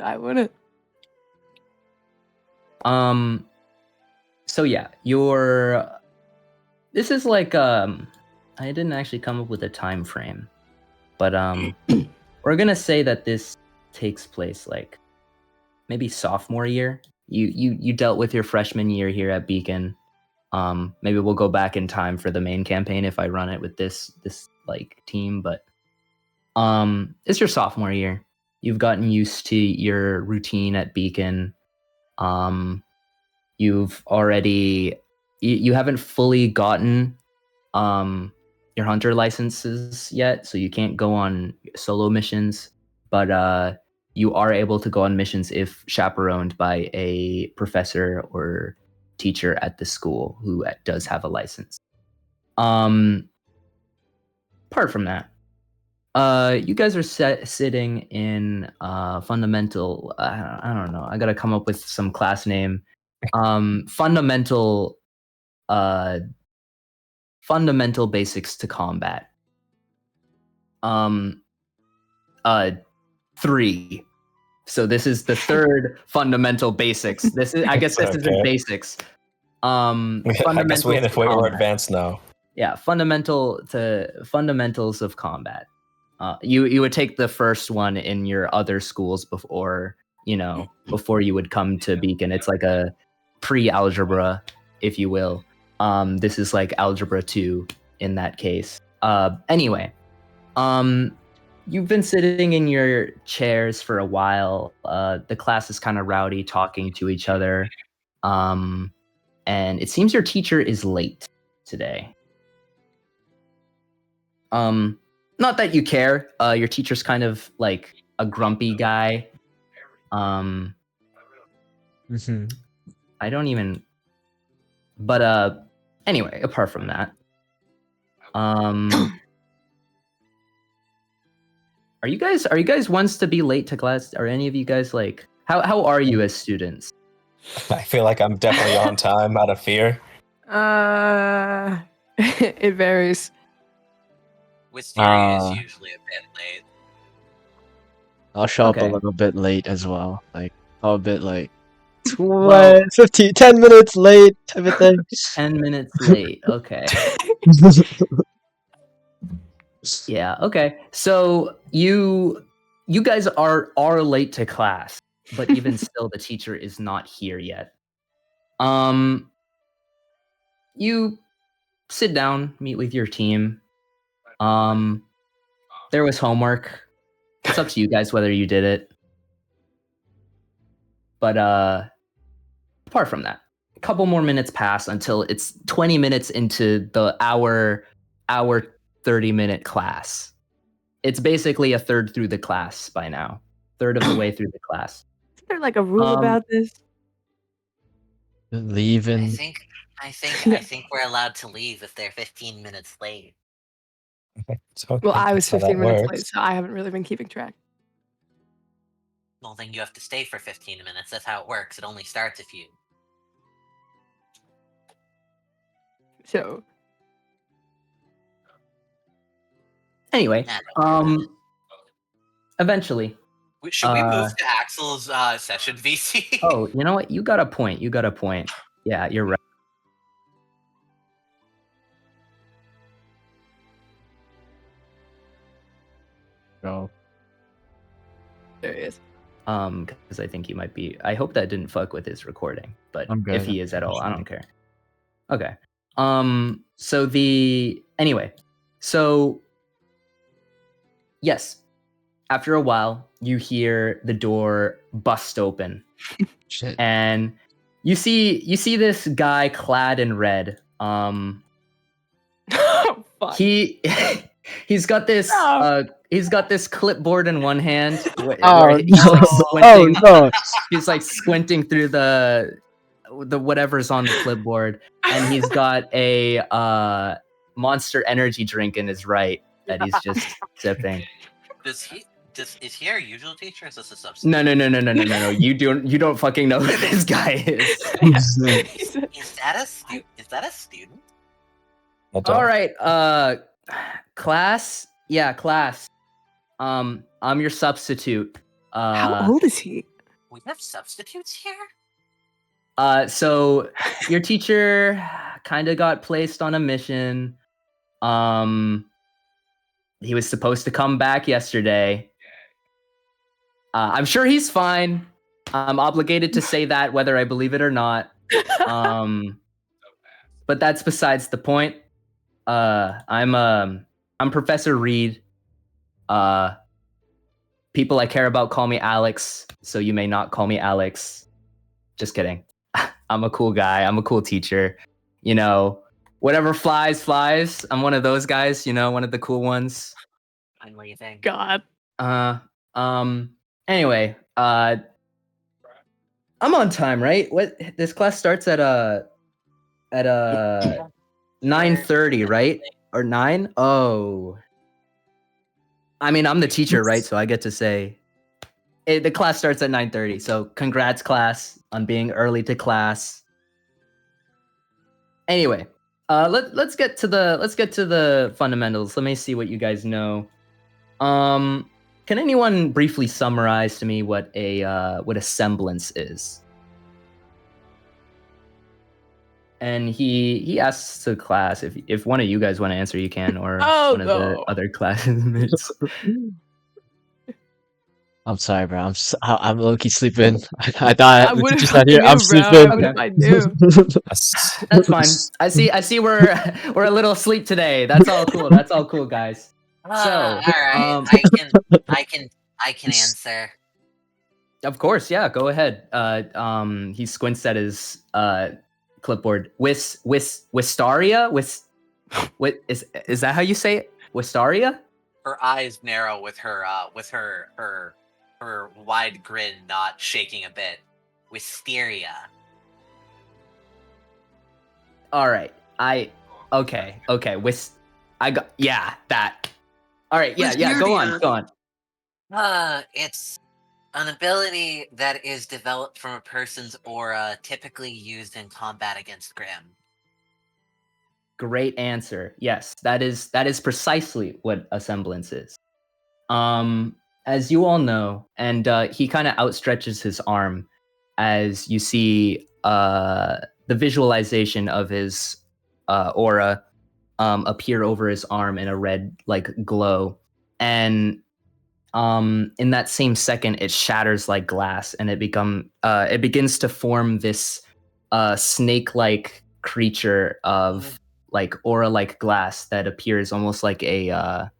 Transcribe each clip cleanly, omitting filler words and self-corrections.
I wouldn't. So yeah, this is like I didn't actually come up with a time frame, but we're gonna say that this takes place like maybe sophomore year. You dealt with your freshman year here at Beacon. Maybe we'll go back in time for the main campaign if I run it with this like team, but it's your sophomore year. You've gotten used to your routine at Beacon. You've already you haven't fully gotten your hunter licenses yet, so you can't go on solo missions, but you are able to go on missions if chaperoned by a professor or teacher at the school who does have a license. Apart from that, you guys are sitting in fundamental. I don't know. I gotta come up with some class name. Fundamental. Fundamental basics to combat. 3. So this is the third fundamental basics. This is, I guess, this isn't basics. I guess we're more advanced now. Yeah, fundamentals of combat. You would take the first one in your other schools before you would come to Beacon. It's like a pre-algebra, if you will. This is like algebra 2 in that case. Anyway, you've been sitting in your chairs for a while. The class is kind of rowdy, talking to each other. And it seems your teacher is late today. Not that you care. Your teacher's kind of like a grumpy guy. I don't even. But anyway, apart from that, are you guys ones to be late to class? Are any of you guys like how are you as students? I feel like I'm definitely on time out of fear. It varies. Wisteria is usually a bit late. I'll show up a little bit late as well. Like a bit like 10 minutes late type of thing. 10 minutes late. Okay. Yeah, okay. So you guys are late to class, but even still the teacher is not here yet. You sit down, meet with your team. There was homework. It's up to you guys whether you did it. But apart from that, a couple more minutes pass until it's 20 minutes into the hour 30-minute class. It's basically a third through the class by now. Third of the way through the class. Is there like a rule about this? Leaving. I think we're allowed to leave if they're 15 minutes late. Well, I was 15 minutes late, so I haven't really been keeping track. Well, then you have to stay for 15 minutes. That's how it works. It only starts if you. So. Anyway, eventually. Should we move to Axel's session VC? Oh, you know what? You got a point. Yeah, you're right. Go. There he is. Because I think he might be. I hope that didn't fuck with his recording, but if he is at all, I don't care. Okay. So yes, after a while, you hear the door bust open. Shit. And you see this guy clad in red. Oh, fuck. He's got this he's got this clipboard in one hand. He's like squinting through the whatever's on the clipboard, and he's got a Monster Energy drink in his right that he's just sipping. Is he our usual teacher? Or is this a substitute? No. You don't fucking know who this guy is. Is that a student? All right, class. Yeah, class. I'm your substitute. How old is he? We have substitutes here? So your teacher kind of got placed on a mission. He was supposed to come back yesterday. I'm sure he's fine. I'm obligated to say that whether I believe it or not. But that's besides the point. I'm Professor Reed. People I care about call me Alex, so you may not call me Alex. Just kidding. I'm a cool guy. I'm a cool teacher. You know, whatever flies, flies. I'm one of those guys, you know, one of the cool ones. I'm leaving. God. Anyway, I'm on time, right? What this class starts at 9:30, right? Or 9? Oh. I mean, I'm the teacher, right? So I get to say the class starts at 9:30. So congrats, class, on being early to class. Anyway, let's get to the fundamentals. Let me see what you guys know. Can anyone briefly summarize to me what a semblance is? And he asks the class if one of you guys want to answer, you can, or one of the other classmates. I'm sorry, bro. I'm low-key sleeping. I thought the teacher's not here. Knew, I'm sleeping. What if I knew? That's fine. I see we're a little asleep today. That's all cool. That's all cool, guys. So, all right, I can answer. Of course, yeah. Go ahead. He squints at his clipboard. Wistaria? What is that how you say it? Wistaria? Her eyes narrow with her wide grin not shaking a bit. Wisteria. All right. Okay. I got that. All right. Yeah. Go on. It's an ability that is developed from a person's aura, typically used in combat against Grimm. Great answer. Yes, that is precisely what a semblance is. As you all know, and he kind of outstretches his arm as you see the visualization of his aura appear over his arm in a red glow, and in that same second it shatters like glass, and it begins to form this snake-like creature of aura-like glass that appears almost like a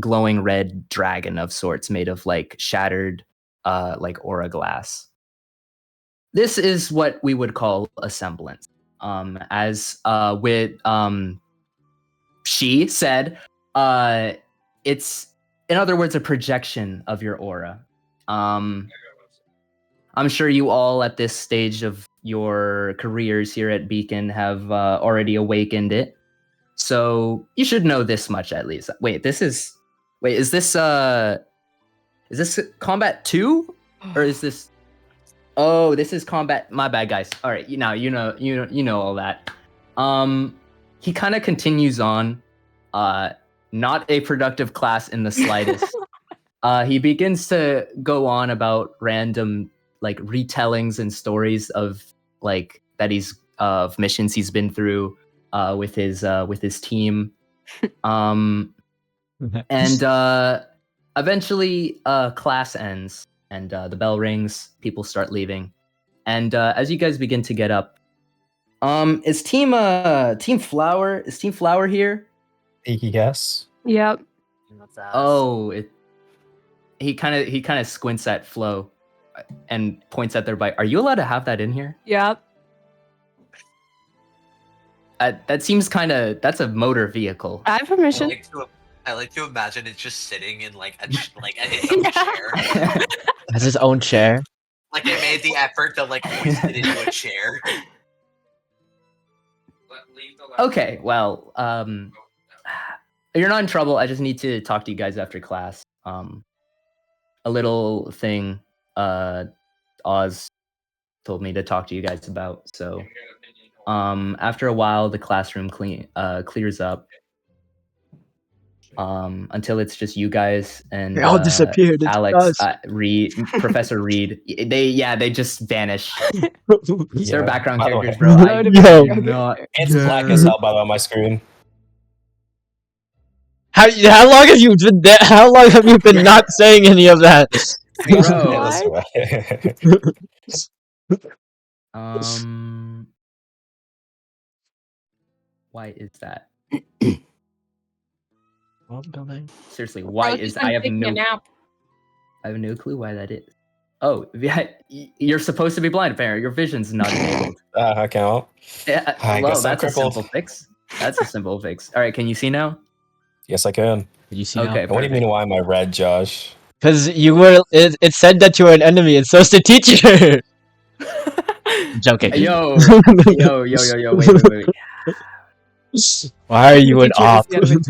glowing red dragon of sorts, made of shattered aura glass. This is what we would call a semblance. As she said, it's, in other words, a projection of your aura. I'm sure you all at this stage of your careers here at Beacon have already awakened it. So you should know this much at least. Is this combat 2? Or is this Oh, this is combat. My bad, guys. All right, you know all that. He kind of continues on. Not a productive class in the slightest. He begins to go on about random retellings and stories of of missions he's been through with his team. And eventually class ends and the bell rings, people start leaving. And as you guys begin to get up, is Team Flower here? Yes. Yep. Oh, he kind of squints at Flo and points at their bike. Are you allowed to have that in here? Yep. That seems that's a motor vehicle. I have permission. I like to imagine it just sitting in its own chair. Has his own chair. Like it made the effort to hoist it into a chair. Okay, well, you're not in trouble. I just need to talk to you guys after class. A little thing Oz told me to talk to you guys about. So after a while, the classroom clears up. until it's just you guys and They all disappeared. It's Alex, us. Reed, Professor Reed. They just vanish. They're background by the characters, way. bro. That I would've do been okay. not. It's black as hell by the way on my screen. How long have you been there? How long have you been not saying any of that? Why is that? Building. Seriously, why is I have no clue why that is. Oh, yeah, you're supposed to be blind, apparently. Your vision's not enabled. I can't. Yeah, I well, guess that's I'm a simple crippled. fix. That's a simple fix. All right, can you see now? Yes, I can. Did you see Okay, And what do you mean? Why am I red, Josh? Because you were. It said that you were an enemy, and so's the teacher. I'm joking. Yo, wait. Why are you an teacher is op? the enemy.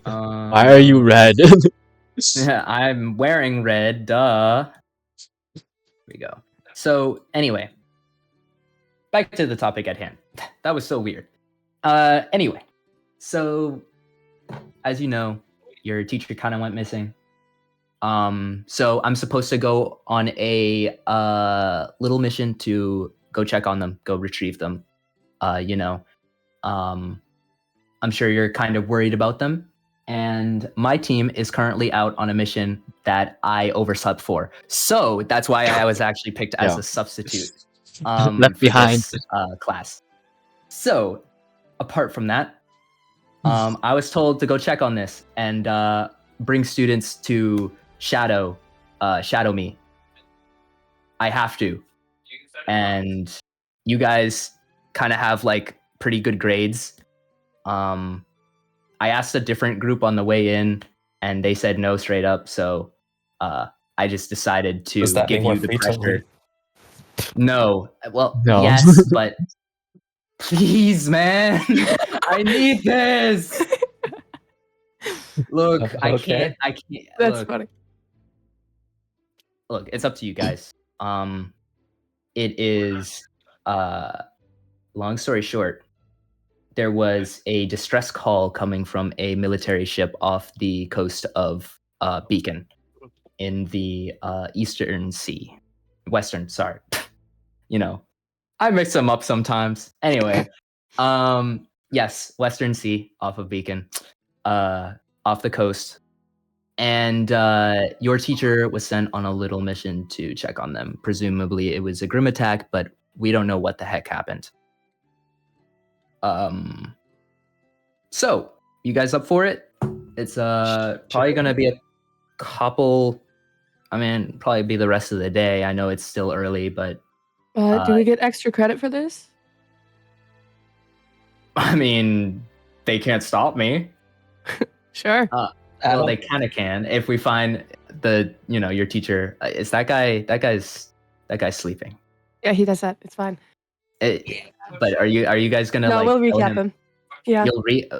Why are you red? Yeah, I'm wearing red, duh. Here we go. So, anyway. Back to the topic at hand. That was so weird. Anyway. So, as you know, your teacher kind of went missing. So I'm supposed to go on a little mission to go check on them, go retrieve them. I'm sure you're kind of worried about them. And my team is currently out on a mission that I overslept for. So that's why I was actually picked as a substitute Left behind for this class. So apart from that, I was told to go check on this and bring students to shadow me. I have to. And you guys kind of have like pretty good grades. I asked a different group on the way in, and they said no straight up. So I just decided to give you the pressure. No, well, No. yes, but please, man, I need this. Look, Okay. I can't. That's look, funny. Look, it's up to you guys. It is. Long story short, there was a distress call coming from a military ship off the coast of Beacon in the Western, sorry. I mix them up sometimes. Anyway, yes, Western Sea off of Beacon, off the coast. And your teacher was sent on a little mission to check on them. Presumably it was a grim attack, but we don't know what the heck happened. So you guys up for it? It's probably gonna be a couple. Probably be the rest of the day. I know it's still early, but Do we get extra credit for this? they can't stop me. Sure. Well, they kind of can if we find your teacher. Is that guy? That guy's sleeping. Yeah, he does that. It's fine. But are you guys gonna No, we'll recap him. Yeah.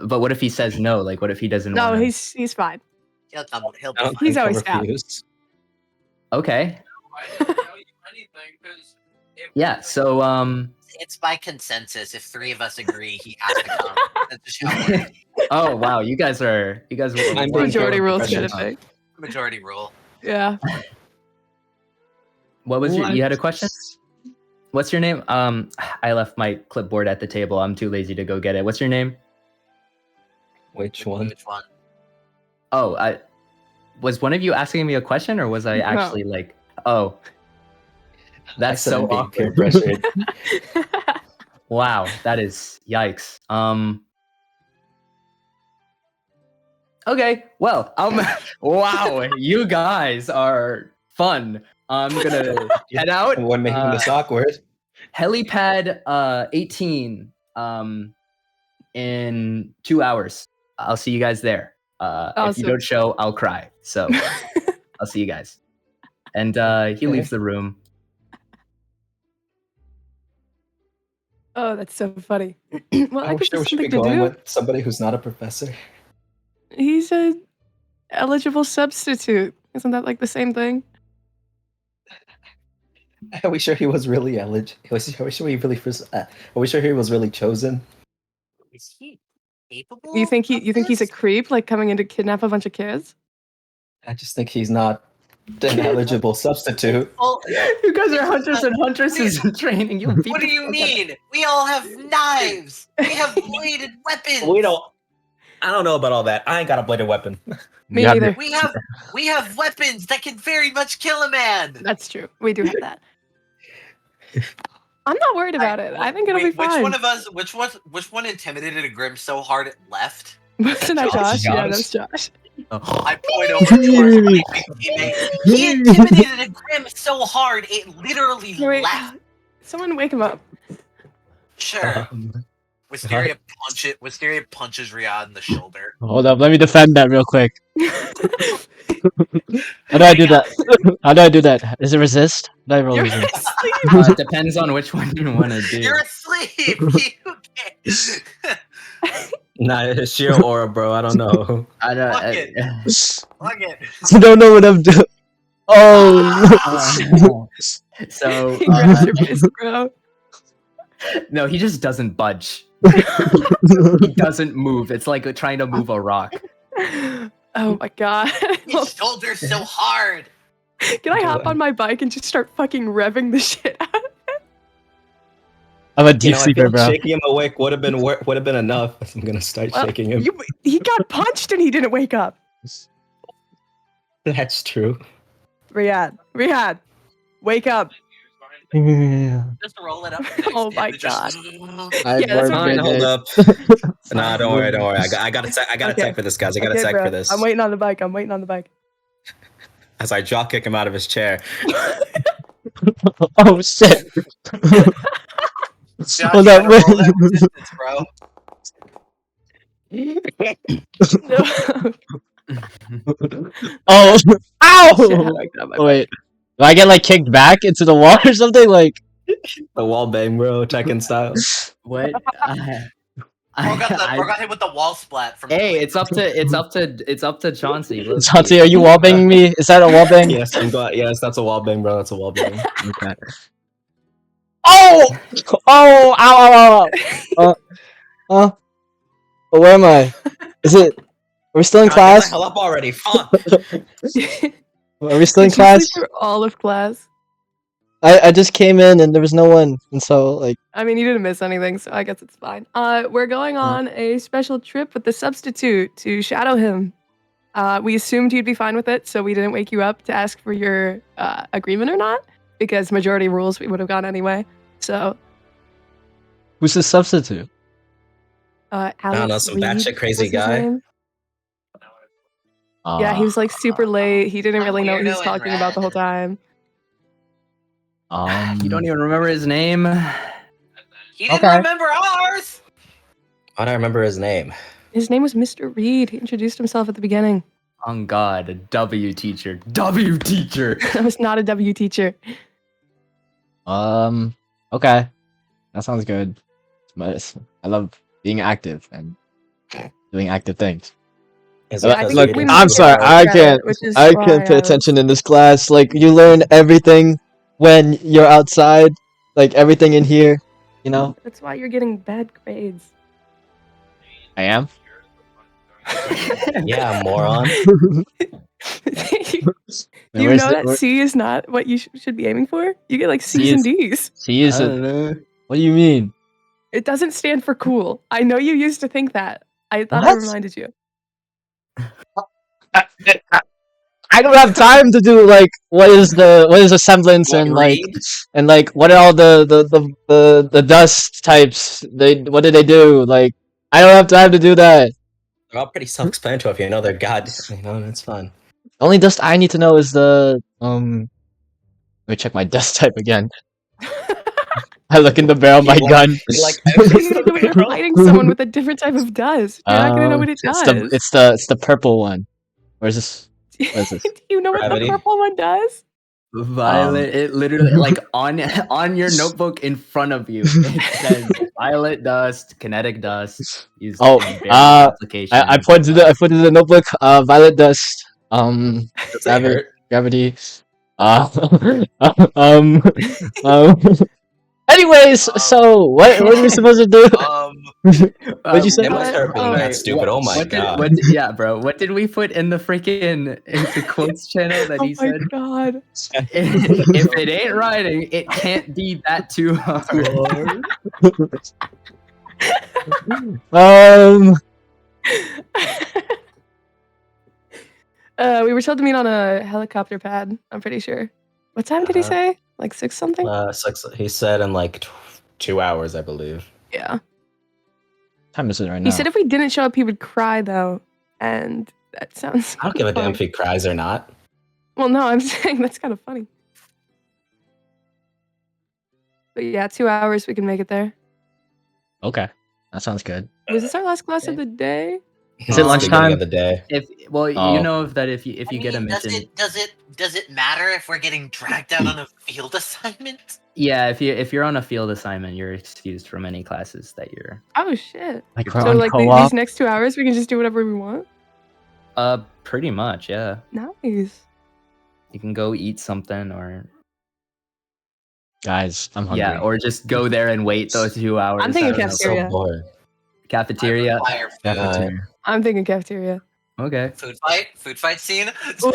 But what if he says no? Like, what if he doesn't? No, wanna... he's fine. He'll be fine. He's always down. Okay. Yeah. So it's by consensus. If 3 of us agree, he has to come. That's just how it works. Oh wow, you guys were Majority rules kind of thing. Majority rule. Yeah. What was you had a question? What's your name? I left my clipboard at the table. I'm too lazy to go get it. What's your name? Which one? Oh, was one of you asking me a question, or was I actually like, oh, that's so awkward. Wow, that is yikes. Okay, well, wow, you guys are fun. I'm gonna head out. What making this awkward? Helipad 18 in 2 hours. I'll see you guys there. If you don't show, I'll cry. So I'll see you guys. And he leaves the room. Oh, that's so funny. Well, I guess we there's should be something to going do. with somebody who's not a professor. He's a eligible substitute. Isn't that like the same thing? Are we sure he was really eligible? Are we sure he was really chosen? Is he capable. You think of he's a this? creep, like coming in to kidnap a bunch of kids? I just think he's not an eligible substitute. Well, You guys are hunters and huntresses in training. You'll beat what do the you fuck out of- mean? We all have knives. We have bladed weapons. We don't. I don't know about all that. I ain't got a bladed weapon. Me You have neither. We have weapons that can very much kill a man. That's true. We do have that. I'm not worried about it. I think it'll be fine. Which one intimidated a Grim so hard it left? Wasn't that Josh? Josh? Yeah, that's Josh. I point over towards my big teammate. He intimidated a Grim so hard it literally No, wait. left. Someone wake him up. Sure. Wisteria punches Riyadh in the shoulder. Hold up, let me defend that real quick. How do I do that? How do I do that? Is it resist? Do I roll You're resist? asleep. It depends on which one you want to do. You're asleep. You can't. Nah, it's sheer aura, bro. I don't know. I don't. Fuck it. Fuck it. I don't know what I'm doing. Oh. So He grabs your fist, bro. no, he just doesn't budge. He doesn't move. It's like trying to move a rock. Oh my god. His shoulder's so hard. Can I hop on my bike and just start fucking revving the shit out? I'm a You deep know, I sleeper, feel bro. shaking him awake would have been enough. I'm gonna start Well, shaking him. He got punched and he didn't wake up. That's true. Riyadh, wake up. Just roll it up. next Oh to my him, just- I Yeah, that's work what Fine, with hold it. up. Nah, don't worry. I got a Okay. tech for this, guys. I got a Okay, tech bro. for this. I'm waiting on the bike. As I jaw kick him out of his chair. Oh shit. Josh, Hold you up, gotta wait. roll that resistance, bro. Oh, Shit, ow! I got my Oh, wait, do I get like kicked back into the wall or something? Like, The wall bang, bro, Tekken style. What? Bro got hit with the wall splat from. Hey, it's up to Chauncey. Let's Chauncey, see. are you wall banging me? Is that a wall bang? Yes, I'm glad. Yes, that's a wall bang, bro. That's a wall bang. Okay. Oh! Oh! Ow! Ow! Ow! Oh, where am I? Is it? Are we still in God, get the class? hell up already. Fuck. Are we still in Did you class? sleep through all of class? I just came in and there was no one, and so like, I mean, you didn't miss anything, so I guess it's fine. We're going on a special trip with the substitute to shadow him. We assumed you'd be fine with it, so we didn't wake you up to ask for your agreement or not, because majority rules we would have gone anyway. So, who's the substitute? Alex don't know, some Reed batshit crazy was his guy. name. Yeah, he was like super late. He didn't I'm really know what he was weirdo and talking about the whole time. You don't even remember his name. He didn't Okay. remember ours. I don't remember his name. His name was Mr. Reed. He introduced himself at the beginning. On God, a W teacher. W teacher. I was not a W teacher. Okay, that sounds good. But I love being active and doing active things. Is Yeah, it I because think we we didn't need I'm do sorry, it? I can't- which is I why can't pay I was- attention in this class. Like, you learn everything when you're outside. Like, everything in here, you know. That's why you're getting bad grades. I am. Yeah, moron. You know that C is not what you should be aiming for? You get like C's C and is- D's. C is I a. don't know. What do you mean? It doesn't stand for cool. I know you used to think that. I thought I What? reminded you. I don't have time to do like what is the semblance What, and like read? and like what are all the dust types? What do they do? Like, I don't have time to do that. They're all pretty self-explanatory if you know their god. You know, it's fun. The only dust I need to know is the Let me check my dust type again. I look in the barrel of my You gun. Like What do you need when you're fighting someone with a different type of dust? You're not gonna know what it does. It's the purple one. Where's this? What is this? Do you know what Gravity. the purple one does? Violet. It literally like on your notebook in front of you. It says violet dust, kinetic dust. Used Oh, in various applications. I put to the notebook. Violet dust. Does it Gravity. hurt? Gravity. Um. Anyways, so what are we supposed to do? What'd you say? It must hurt being Oh, that stupid. Oh my god. Yeah, bro. What did we put in the freaking the quotes channel that Oh he my said? god. If it ain't writing, it can't be that too hard. We were told to meet on a helicopter pad, I'm pretty sure. What time did he say? Like 6 something? He said in like 2 hours, I believe. Yeah. Time is it right now? He said if we didn't show up, he would cry though. And that sounds I don't give a damn funny. if he cries or not. Well, no, I'm saying that's kind of funny. But yeah, 2 hours, we can make it there. Okay, that sounds good. Was this our last class of the day? Is it Um, lunchtime? Of the day. Well, Oh. you know that if you get a does mission, it matter if we're getting dragged out on a field assignment? yeah, if you're on a field assignment, you're excused from any classes that you're. Oh shit. Like So, we're So on like co-op. these next 2 hours, we can just do whatever we want? Pretty much, yeah. Nice. You can go eat something, or Guys, I'm hungry. yeah, or just go there and wait those 2 hours. I'm thinking I don't know. cafeteria. So bored. Cafeteria. Fire food. Cafeteria. I'm thinking cafeteria. Okay. Food fight scene. Ooh.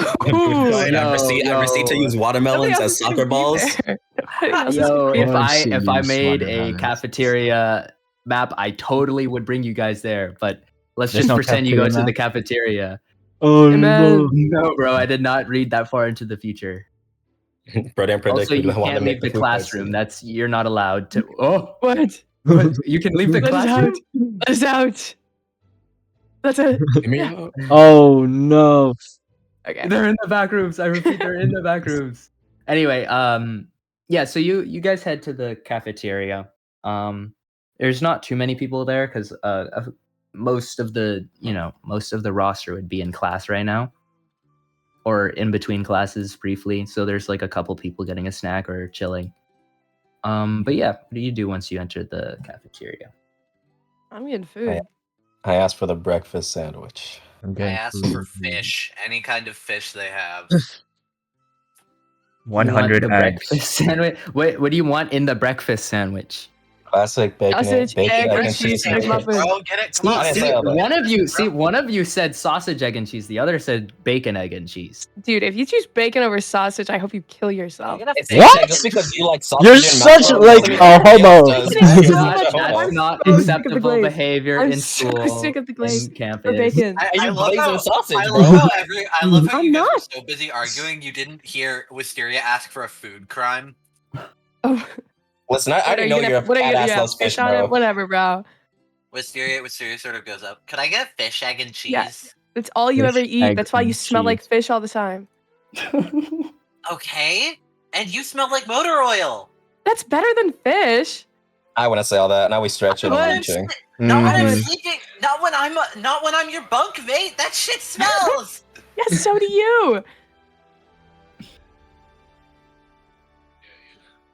I receipt to use watermelons Nobody else as is gonna soccer be balls. there. Nobody else is Yo, gonna be if there. I use made a watermelons. cafeteria map, I totally would bring you guys there. But let's There's just no pretend you go cafeteria to the map? cafeteria. Oh Amen. No, bro, I did not read that far into the future. Brother and Also, you want to can't make leave the food fight classroom. scene. You're not allowed to. Oh, What? what? You can leave the Let us classroom. out. Let us out. That's it. Get me Yeah. out. Oh no. Okay. They're in the back rooms. I repeat, they're in the back rooms. Anyway, yeah. So you guys head to the cafeteria. There's not too many people there because most of the roster would be in class right now, or in between classes briefly. So there's like a couple people getting a snack or chilling. But yeah, what do you do once you enter the cafeteria? I'm getting food. I asked for the breakfast sandwich. I'm I getting asked food. for fish, any kind of fish they have. You want 100 the eggs. breakfast sandwich. What do you want in the breakfast sandwich? Classic bacon, Sausage, bacon, egg, egg, and and cheese, cheese egg sandwich. muffin. Bro, get it? Come See, on. I didn't see, say all that. one of you said sausage, egg, and cheese. The other said bacon, egg, and cheese. Dude, if you choose bacon over sausage, I hope you kill yourself. You're gonna It's What? okay, just because you like sausage You're and such, macaroni like, doesn't mean a everybody else homo. does. It's so You're much a homo. fun. That's not so sick of the acceptable glaze. behavior I'm in so school. sick of the glaze and campus. for bacon. Are you I love blazing how, sausage, I bro? love how, I love how I'm you guys not. were so busy arguing you didn't hear Wisteria ask for a food crime. Oh, Listen, I already know you're a fat ass loves fish, on it? bro. Whatever, bro. Wisteria sort of goes up. Could I get fish, egg, and cheese? Yeah. It's all you Fish, ever eat. egg, That's why you and smell like cheese. fish all the time. Okay. And you smell like motor oil. That's better than fish. I wouldn't say all that. Now we stretch it What? and reaching. Not when I'm Mhm. sleeping. Not when I'm your bunkmate. That shit smells. Yes, so do you.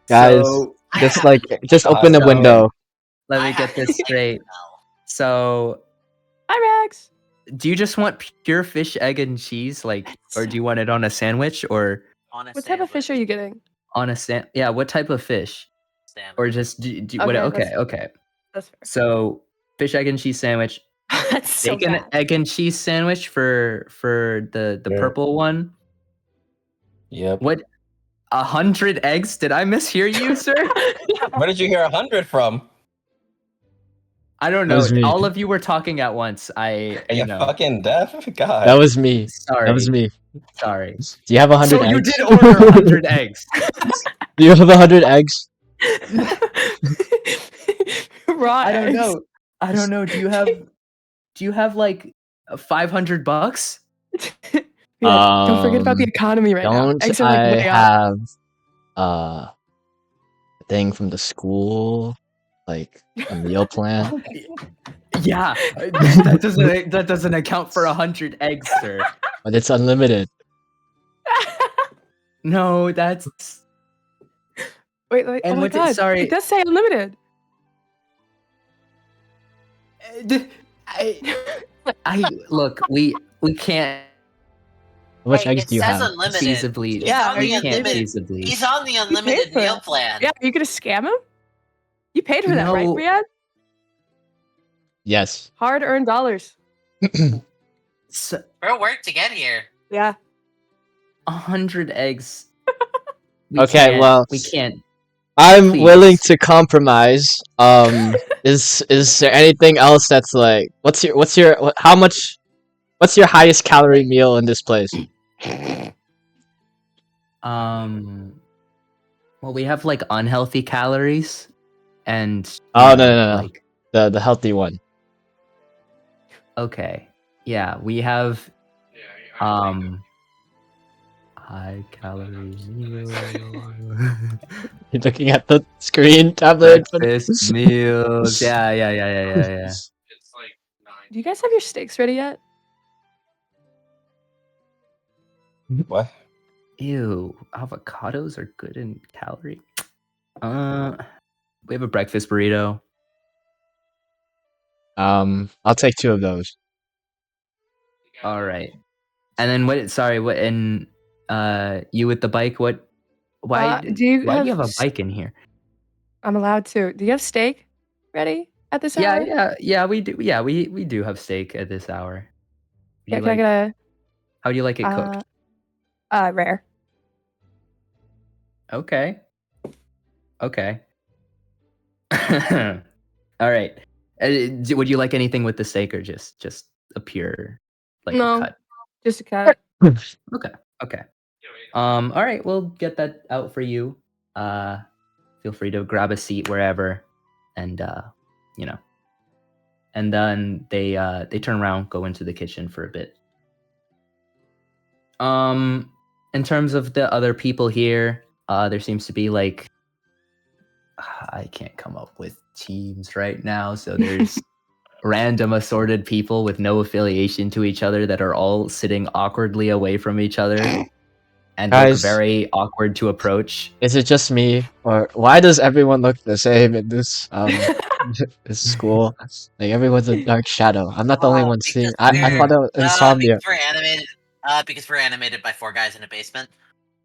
Guys, So, just open the So- window. let me I get have this a straight. smell. So, Hi, Rex. do you just want pure fish, egg, and cheese, or do you want it on a sandwich, or On a What type of fish are you getting? on a Yeah, what type of fish, sandwich? or just do what? Okay, Okay, that's- okay. That's fair. So, fish, egg, and cheese sandwich. That's so Bacon, bad. egg, and cheese sandwich for the Yeah. purple one. Yep. What? 100 eggs? Did I mishear you, sir? Where did you hear 100 from? I don't That know. was me. All of you were talking at once. Are you know. fucking deaf? God. That was me. Sorry. That was me. Sorry. Do you have 100 So eggs? you did order 100 eggs. Do you have 100 eggs? Raw I don't eggs. know. I don't know. Do you have like $500? Yeah, don't forget about the Um, economy right now. Don't Eggs are like I way up. have a thing from the school, like a meal plan? Yeah. That doesn't account for 100 eggs, sir. But it's unlimited. No, that's Wait. And Oh my what did- god. sorry. It does say unlimited. I look, we can't How much Hey, eggs it do you says have? unlimited. feasibly. Yeah, on are the you we can't unlimited. feasibly. He's on the unlimited for meal it. plan. Yeah, are you gonna scam him? You paid for that, right, No. Riyadh? Yes. Hard-earned dollars. So, Bro worked to get here. Yeah. 100 eggs. Okay, well, we can't. I'm Please. willing to compromise. Is there anything else that's like what's your how much what's your highest calorie meal in this place? Well, we have like unhealthy calories, and Oh no. like The healthy one. okay, yeah, we have high calorie meal, You're looking at the screen tablet. breakfast meals. Yeah. Do you guys have your steaks ready yet? What? Ew, avocados are good in calorie. We have a breakfast burrito. I'll take 2 of those. All right. And then what? Sorry, what? And you with the bike? What? Why? Do you Why do have you have a bike in here? I'm allowed to. Do you have steak ready at this hour? Yeah. We do. Yeah, we do have steak at this hour. Would Yeah, you can I get how do you like it a cooked? rare? Okay. Okay. All right. Would you like anything with the steak or just a pure like a No. cut? Just a cut. Okay. All right, we'll get that out for you. Feel free to grab a seat wherever, and you know. And then they turn around, go into the kitchen for a bit. In terms of the other people here, there seems to be like I can't come up with teams right now, so there's random assorted people with no affiliation to each other that are all sitting awkwardly away from each other and look Guys. very awkward to approach. Is it just me, or why does everyone look the same in this this school? Like everyone's a dark shadow. I'm not the only one seeing. I thought it was insomnia. Because we're animated by 4 guys in a basement.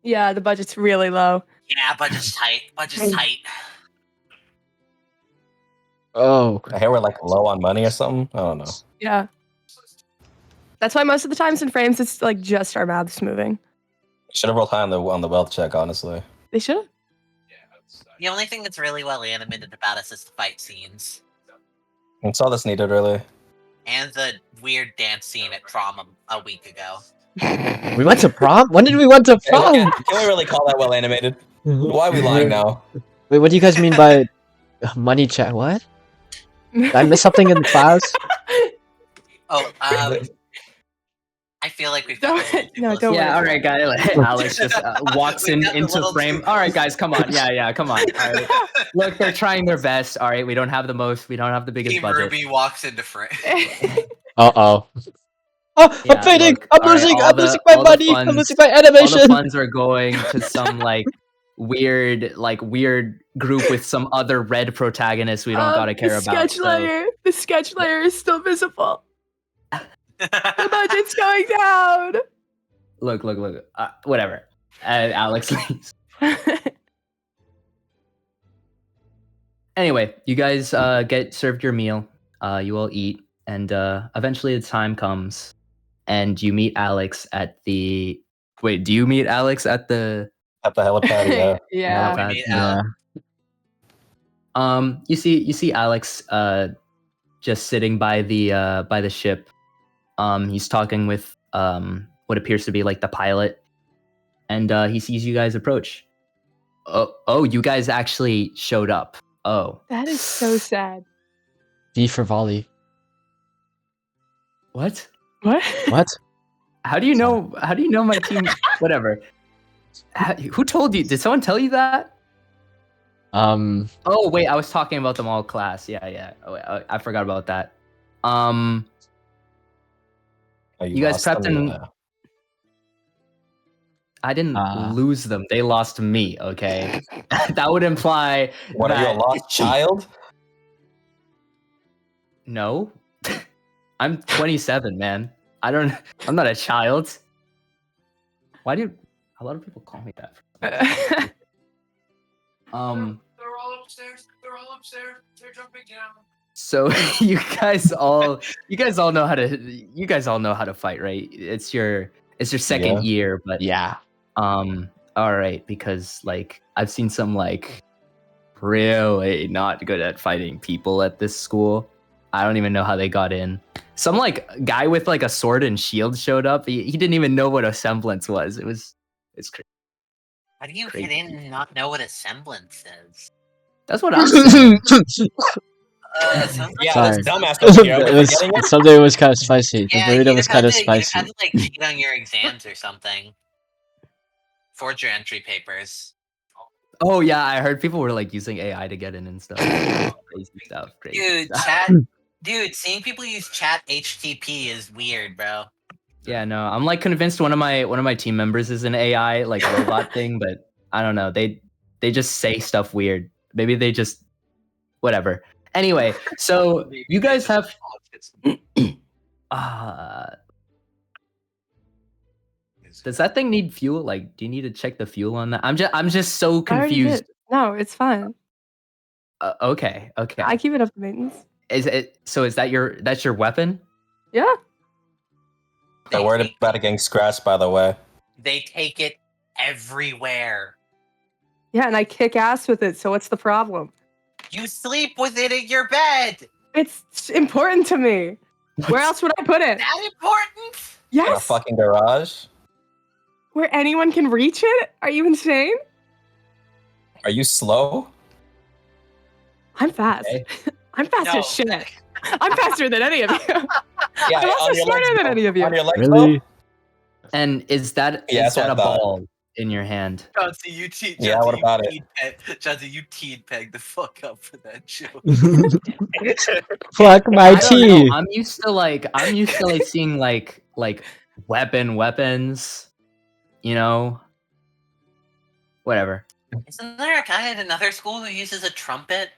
Yeah, the budget's really low. Yeah, budget's tight. Budget's tight. Oh, I hear we're like low on money or something. I don't know. Yeah. That's why most of the times in frames it's like just our mouths moving. Should have rolled high on the wealth check, honestly. They should have. The only thing that's really well animated about us is the fight scenes. And saw this needed really. And the weird dance scene at prom a week ago. we went to prom. When did we went to prom? Can we really call that well animated? Why are we lying now? Wait, what do you guys mean by money chat? What? Did I miss something in class? Oh, I feel like we've Don't got Yeah, worry. all right, guys. Alex just walks We've in gotten a into little frame. too- All right, guys, come on. Yeah, come on. All right. Look, they're trying their best. All right, we don't have the biggest Team budget. RWBY walks into frame. Oh, I'm Yeah, fading. look, I'm all right, losing. all I'm the- losing my all the money. I'm funds- losing my All the animation. funds are going to some weird group with some other red protagonists we don't gotta care about. The sketch layer is still visible. The budget's going down. Look. Whatever. Alex leaves. Anyway, you guys get served your meal. You all eat, and eventually the time comes, and you meet Alex at the. Wait, do you meet Alex at the? At the helipad, yeah. Yeah. helipad? We meet Alex. You see Alex just sitting by the ship. He's talking with what appears to be like the pilot, and he sees you guys approach. Oh, you guys actually showed up. Oh, That is so sad. V for volley. what? What? What? How do you know? How do you know my team? Whatever. Who told you? Did someone tell you that? Oh wait, I was talking about them all class. Yeah. Oh, wait, I forgot about that. Oh, You guys lost them, prepped and- yeah. I didn't lose them. They lost me. Okay, that would imply. What are you, a that- lost child? No, I'm 27, man. I'm not a child. Why do a lot of people call me that? They're all upstairs. So you guys all know how to fight, right? It's your second Yeah. year, but Yeah. all right, because like I've seen some like really not good at fighting people at this school. I don't even know how they got in. Some like guy with like a sword and shield showed up. He didn't even know what a semblance was. It's crazy. How do you Crazy. get in and not know what a semblance is? That's what I'm saying. Sounds Yeah, Sorry. this dumbass over here. Are we It was forgetting it? something was kind of spicy. The Yeah, burrito was kind of you'd have had spicy. to like cheat on your exams or something. Forge your entry papers. Oh yeah, I heard people were like using AI to get in and stuff. Crazy stuff. Crazy Dude, stuff. dude, seeing people use chat HTTP is weird, bro. Yeah, no, I'm like convinced one of my team members is an AI like robot thing, but I don't know. They just say stuff weird. Maybe they just whatever. Anyway, so you guys have does that thing need fuel? Like, do you need to check the fuel on that? I'm just so I already confused. did. No, it's fine. Okay. I keep it up to maintenance. Is that your weapon? Yeah. They're worried about it getting scratched, by the way. They take it everywhere. Yeah, and I kick ass with it, so what's the problem? You sleep with it in your bed. It's important to me. Where else would I put it? That important? In a Yes. fucking garage? Where anyone can reach it? Are you insane? Are you slow? I'm fast. Okay. I'm fast No. as shit. I'm faster than any of you. Yeah, I'm also on your smarter legs, than though. any of you. On your legs, Really? though? And is that Yeah, that's what a I thought. ball in your hand? Chauncey, Yeah, what about it? Chauncey, you teen peg the fuck up for that joke. Fuck my I don't know. tea. I'm used to like seeing like weapons, you know. Whatever. Isn't there a guy at another school who uses a trumpet?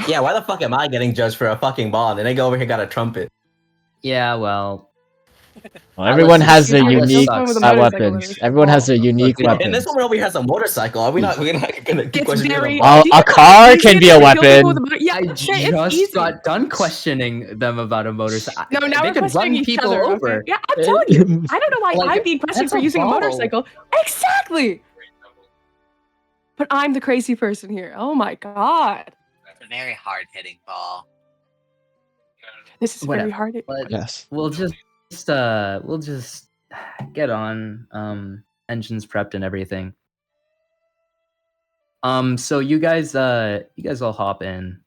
Yeah, why the fuck am I getting judged for a fucking ball? And they go over here got a trumpet. Yeah, well, Well, everyone has their Usually unique someone with a sucks. motorcycle weapons. with a Everyone has their ball. unique Look, And this weapons. one over here has a motorcycle. We're not gonna keep It's questioning very. the ball. A car You can see be it, a they kill people weapon. with a yeah, I it's easy. just got done questioning them about a motorcycle. No, now They we're could questioning run each people other. over. Okay? Yeah, I'm telling you. I don't know why Like, I'm being questioned that's for a using a ball. motorcycle. Exactly. But I'm the crazy person here. Oh my god. It's a very hard hitting ball. This is Whatever. very hard. But Yes. we'll just get on engines prepped and everything. So you guys all hop in.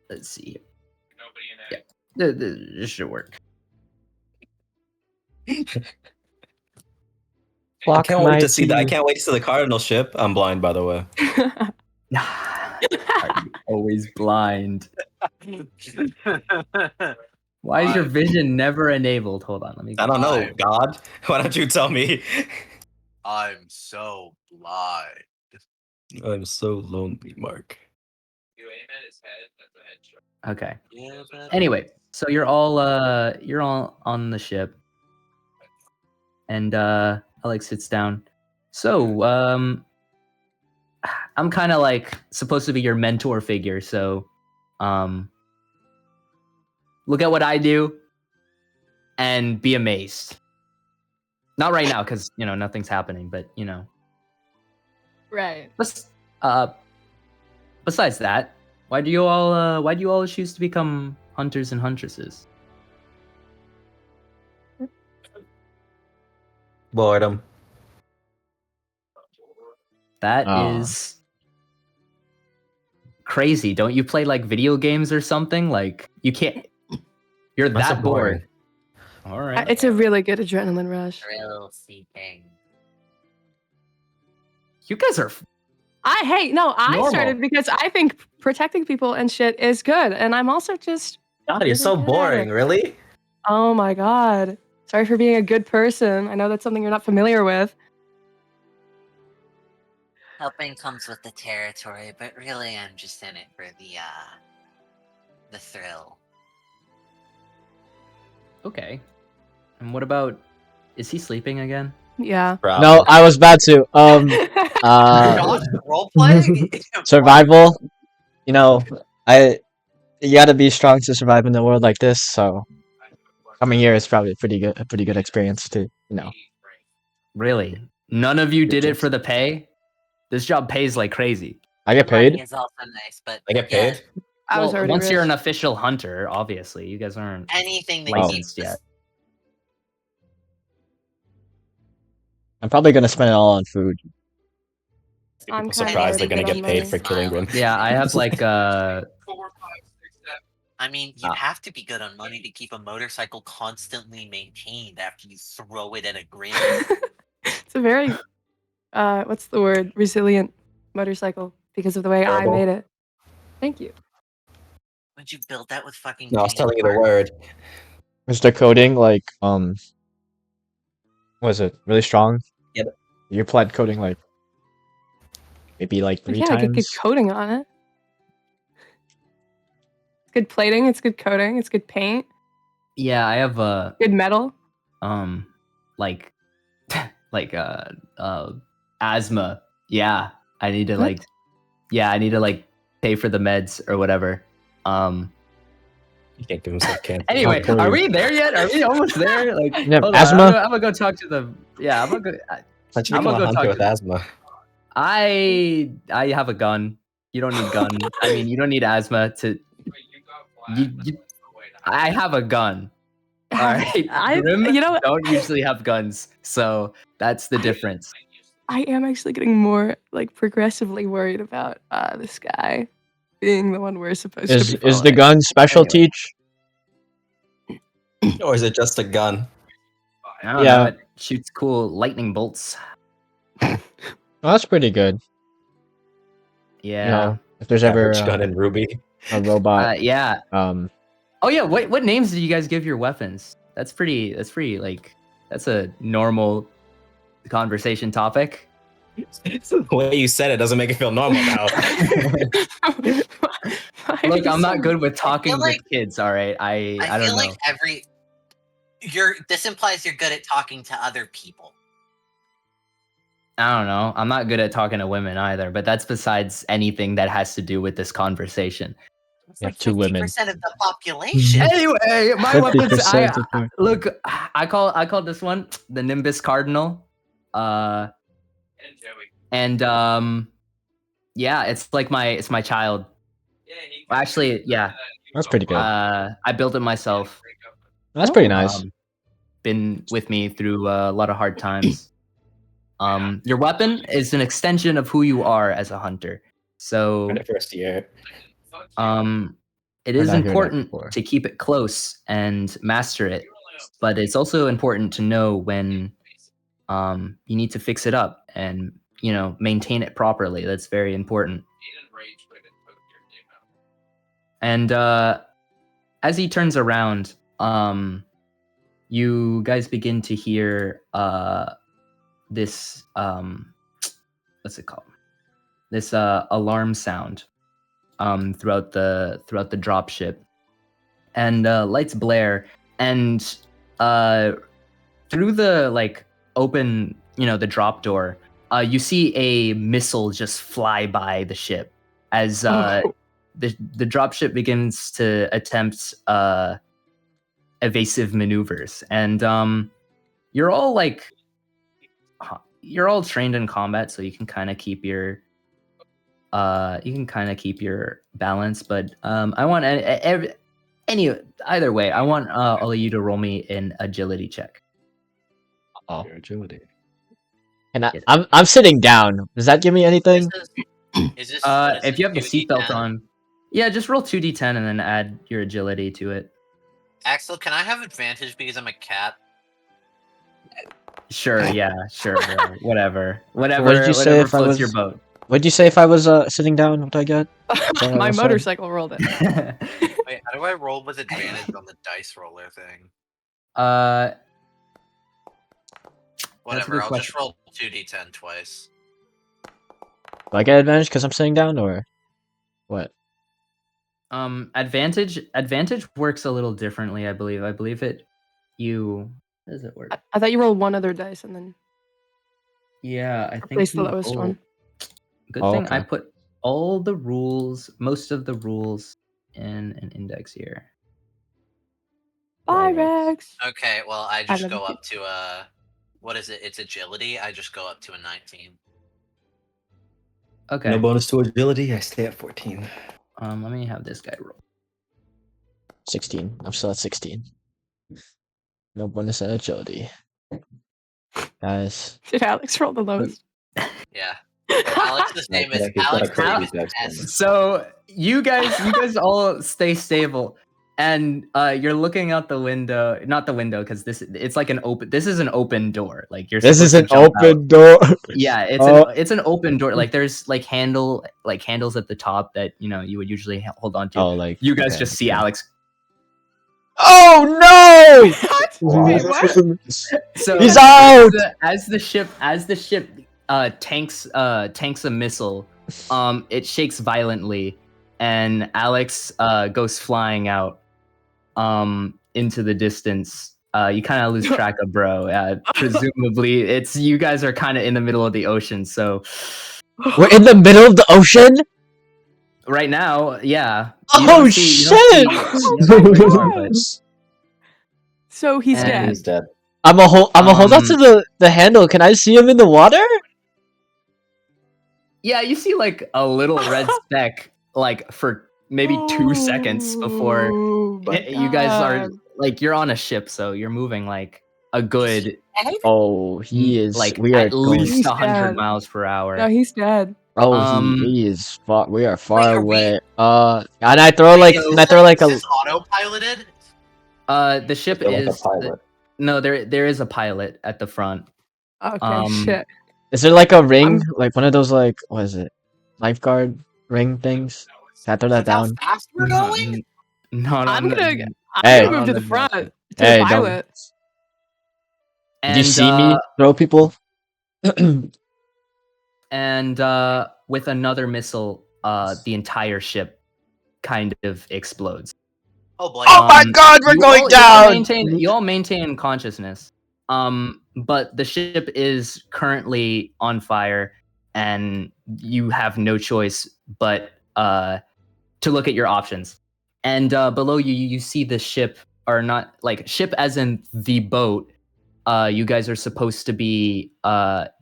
Let's see. Yeah, this should work. I Fuck can't my wait to see that. I tea. can't wait to see the Cardinal ship. I'm blind, by the way. Are you always blind? Why is your vision never enabled? Hold on, let me. I don't know, I'm- God. Why don't you tell me? I'm so blind. I'm so lonely, Mark. Okay. Yeah, but Anyway, so you're all on the ship, and Alex sits down. So I'm kind of like supposed to be your mentor figure. So look at what I do, and be amazed. Not right now, because nothing's happening. But Right. let's besides that, why do you all choose to become hunters and huntresses? Boredom. That Ah. is crazy. Don't you play like video games or something? Like you can't. You're That's that so bored. boring. All right. It's a really good adrenaline rush. thrill seeking. You guys are. I Normal. started because I think protecting people and shit is good. And I'm also just God, you're really so good at boring. it. Really? Oh my god. Sorry for being a good person. I know that's something you're not familiar with. Helping comes with the territory, but really I'm just in it for the thrill. Okay. And what about? Is he sleeping again? Yeah. No, I was bad too. Josh, role playing. Survival. You know, you gotta be strong to survive in a world like this. So coming here is probably a pretty good experience to Really? None of you Good did it tips. for the pay? This job pays like crazy. I get Money paid. is also nice, but I get yeah, paid. I was Well, already once you're an rich. official hunter, obviously, you guys aren't anything that Wow. keeps licensed yet. I'm probably gonna spend it all on food. I'm People kinda surprised they're already gonna good get on paid money. for killing Grim. Yeah, I have like I mean, you'd have to be good on money to keep a motorcycle constantly maintained after you throw it at a grin. It's a very what's the word? Resilient motorcycle because of the way I Durable. made it. Thank you. Would you build that with fucking? No, I was chain telling you the wire? word. Is the coding like was it really strong? Yep. You applied coding like maybe like Well, 3 yeah, I get good times. coating on it. It's good plating, it's good coating, it's good paint, yeah, I have good metal. like like asthma. Yeah. I need to What? I need to like pay for the meds or whatever. He can't give himself cancer. Anyway, poor are you. we there yet? Are we almost there? Like, You have hold on, asthma? I'm gonna go talk to the. Yeah, I'm gonna go. How'd you I'm become gonna a go hunter talk with to. asthma? I have a gun. You don't need gun. I mean, you don't need asthma to. I have a gun. All right, Grim You know what? don't usually have guns, so that's the difference. I am actually getting more like progressively worried about this guy being the one we're supposed to be Is the following. gun special Anyway. teach? Or is it just a gun? I don't Yeah. know. It shoots cool lightning bolts. Well, that's pretty good. Yeah. You know, if there's ever Average gun in RWBY. a robot, Yeah. um, Oh yeah. What names did you guys give your weapons? That's pretty. Like that's a normal conversation topic. The way you said it doesn't make it feel normal now. Look, I'm not good with talking like- with kids. All right. I I don't feel know. like this implies you're good at talking to other people. I don't know. I'm not good at talking to women either, but that's besides anything that has to do with this conversation. It's You have like 2 women. 50% of the population. Anyway, my weapons. 50% of my- Look. I call this one the Nimbus Cardinal. And yeah, it's like my child. Actually, yeah. That's pretty good. I built it myself. That's pretty nice. Been with me through a lot of hard times. Your weapon is an extension of who you are as a hunter. So In the first year. it Heard is that important before. to keep it close and master it, but it's also important to know when you need to fix it up and maintain it properly. That's very important. And as he turns around, you guys begin to hear this what's it called? This alarm sound throughout the dropship, and lights blare, and through the open the drop door, you see a missile just fly by the ship as the dropship begins to attempt evasive maneuvers, and you're all trained in combat, so you can kind of keep your balance. But I want either way, I want all of you to roll me an agility check. Oh, Your agility. and I'm sitting down. Does that give me anything? Is this, If you have the 2d10? seatbelt on, yeah, just roll 2d10 and then add your agility to it. Axel, can I have advantage because I'm a cat? Sure, yeah, sure, bro. Whatever What did you say if I floats was? your boat. What did you say if I was sitting down? What do I get? Sorry, I My was motorcycle rolled it. Wait, how do I roll with advantage on the dice roller thing? Whatever, good I'll question. just roll 2d10 twice. Do I get advantage because I'm sitting down, or what? Advantage works a little differently, I believe. How does it work? I thought you rolled one other dice and then Yeah, I think Replace the we lowest all- one. Good Oh, thing I okay. put all the rules, most of the rules, in an index here. Bye, Right. Rex. Okay, well, I I just love go you. up to what is it? It's agility. I just go up to a 19. Okay. No bonus to agility. I stay at 14. Let me have this guy roll. 16. I'm still at 16. No bonus at agility. Guys. Did Alex roll the lowest? Yeah. Alex's name is He's got a Alex. crazy Name is text. S. So you guys all stay stable, and you're looking out the window. Not the window, because it's like an open. This is an open door. Like you're. This is supposed an to jump out. open door. Yeah, Oh. it's an open door. Like there's like handles at the top that you would usually hold on to. Oh, like You guys okay, just see okay. Alex. Oh Wait, what? no! So He's out. as the ship tanks a missile, it shakes violently, and Alex goes flying out into the distance. You kind of lose track of bro. Presumably, it's you guys are kind of in the middle of the ocean. So We're in the middle of the ocean. right now, yeah. Oh shit! So he's And- dead. He's dead. I'm a hold on to the handle. Can I see him in the water? Yeah, you see like a little red speck, like for maybe 2 seconds before Oh, my you guys are God. like you're on a ship, so you're moving like a good Oh, he is. like we are at going. least He's 100 dead. miles per hour. No, he's dead. Oh, Um, he is far. We are far are we- away. And I throw like, Is can I throw like is a? this autopiloted? the ship They're like a is pilot. no, there is a pilot at the front. Okay, shit. Is there like a ring, like one of those like what is it, lifeguard ring things? Can I throw that That's how down? fast we're going? No, I'm gonna Hey. move to the front to Hey, the don't- pilot. Did you see me throw people? And with another missile, the entire ship kind of explodes. Oh boy. Oh my God, we're going down! You all maintain consciousness. But the ship is currently on fire, and you have no choice but to look at your options. And below you, you see the ship, or not like ship as in the boat. You guys are supposed to be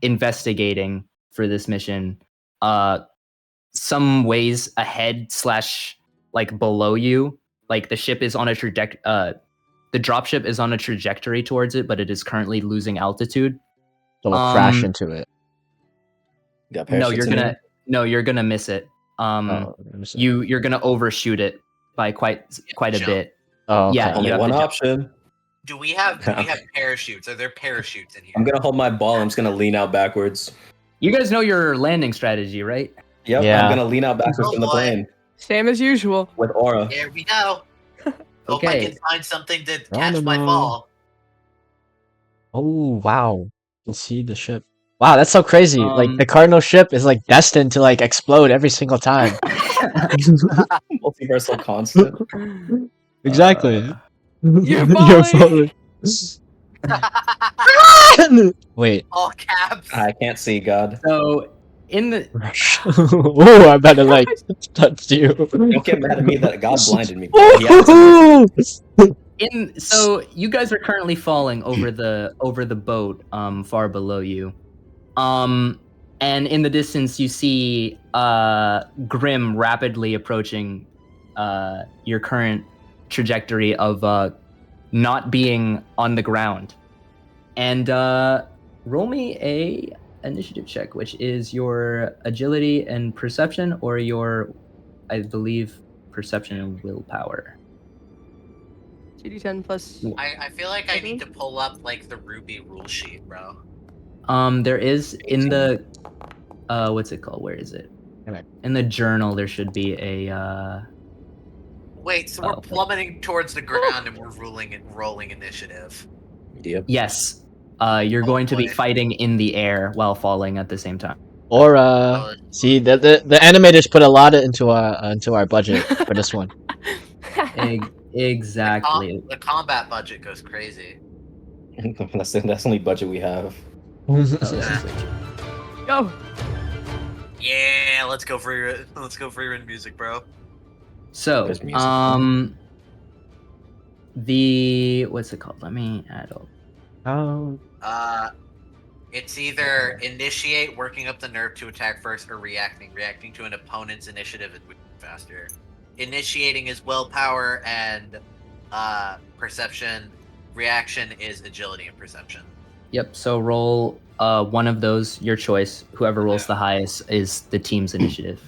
investigating for this mission. Some ways ahead / like below you. Like the ship is on a trajectory. The dropship is on a trajectory towards it, but it is currently losing altitude. So we'll crash into it. Got No, parachutes in here? you're gonna miss it. Oh, let me see. You're gonna overshoot it by quite a Jump. bit. Oh, okay. Yeah, Only you have one to jump. option. Do we have parachutes? Are there parachutes in here? I'm gonna hold my ball. I'm just gonna lean out backwards. You guys know your landing strategy, right? Yep, Yeah. I'm gonna lean out backwards Oh, from the boy. plane Same as usual. with aura. There we go. Hope I Okay. can find something to catch my Geronimo. fall. Oh wow, you can see the ship. Wow, that's so crazy. Like the Um, Cardinal ship is like destined to like explode every single time. Multiversal constant. Exactly. You're You're falling. falling. Wait. All caps. I can't see God. So in the Oh, I better like touch you. Don't get mad at me that God blinded me. He had to- so you guys are currently falling over the boat far below you. And in the distance you see Grim rapidly approaching your current trajectory of not being on the ground. And roll me a initiative check, which is your agility and perception, or your, I believe, perception and willpower. 2d10 plus. I feel like I need to pull up like the RWBY rule sheet, bro. There is in the what's it called? Where is it? Okay. In the journal, there should be a Wait, so we're plummeting towards the ground and we're rolling initiative. Yep. yes. You're going to be fighting in the air while falling at the same time. Or see the animators put a lot into our budget for this one. Exactly. The combat budget goes crazy. That's the only budget we have. Oh, this is way too- Go. Yeah, let's go for your end music, bro. So, There's music. what's it called? Let me add up. Oh, It's either initiate, working up the nerve to attack first, or reacting to an opponent's initiative and moving faster. Initiating is willpower and perception. Reaction is agility and perception. Yep. So roll one of those, your choice. Whoever rolls the highest is the team's initiative.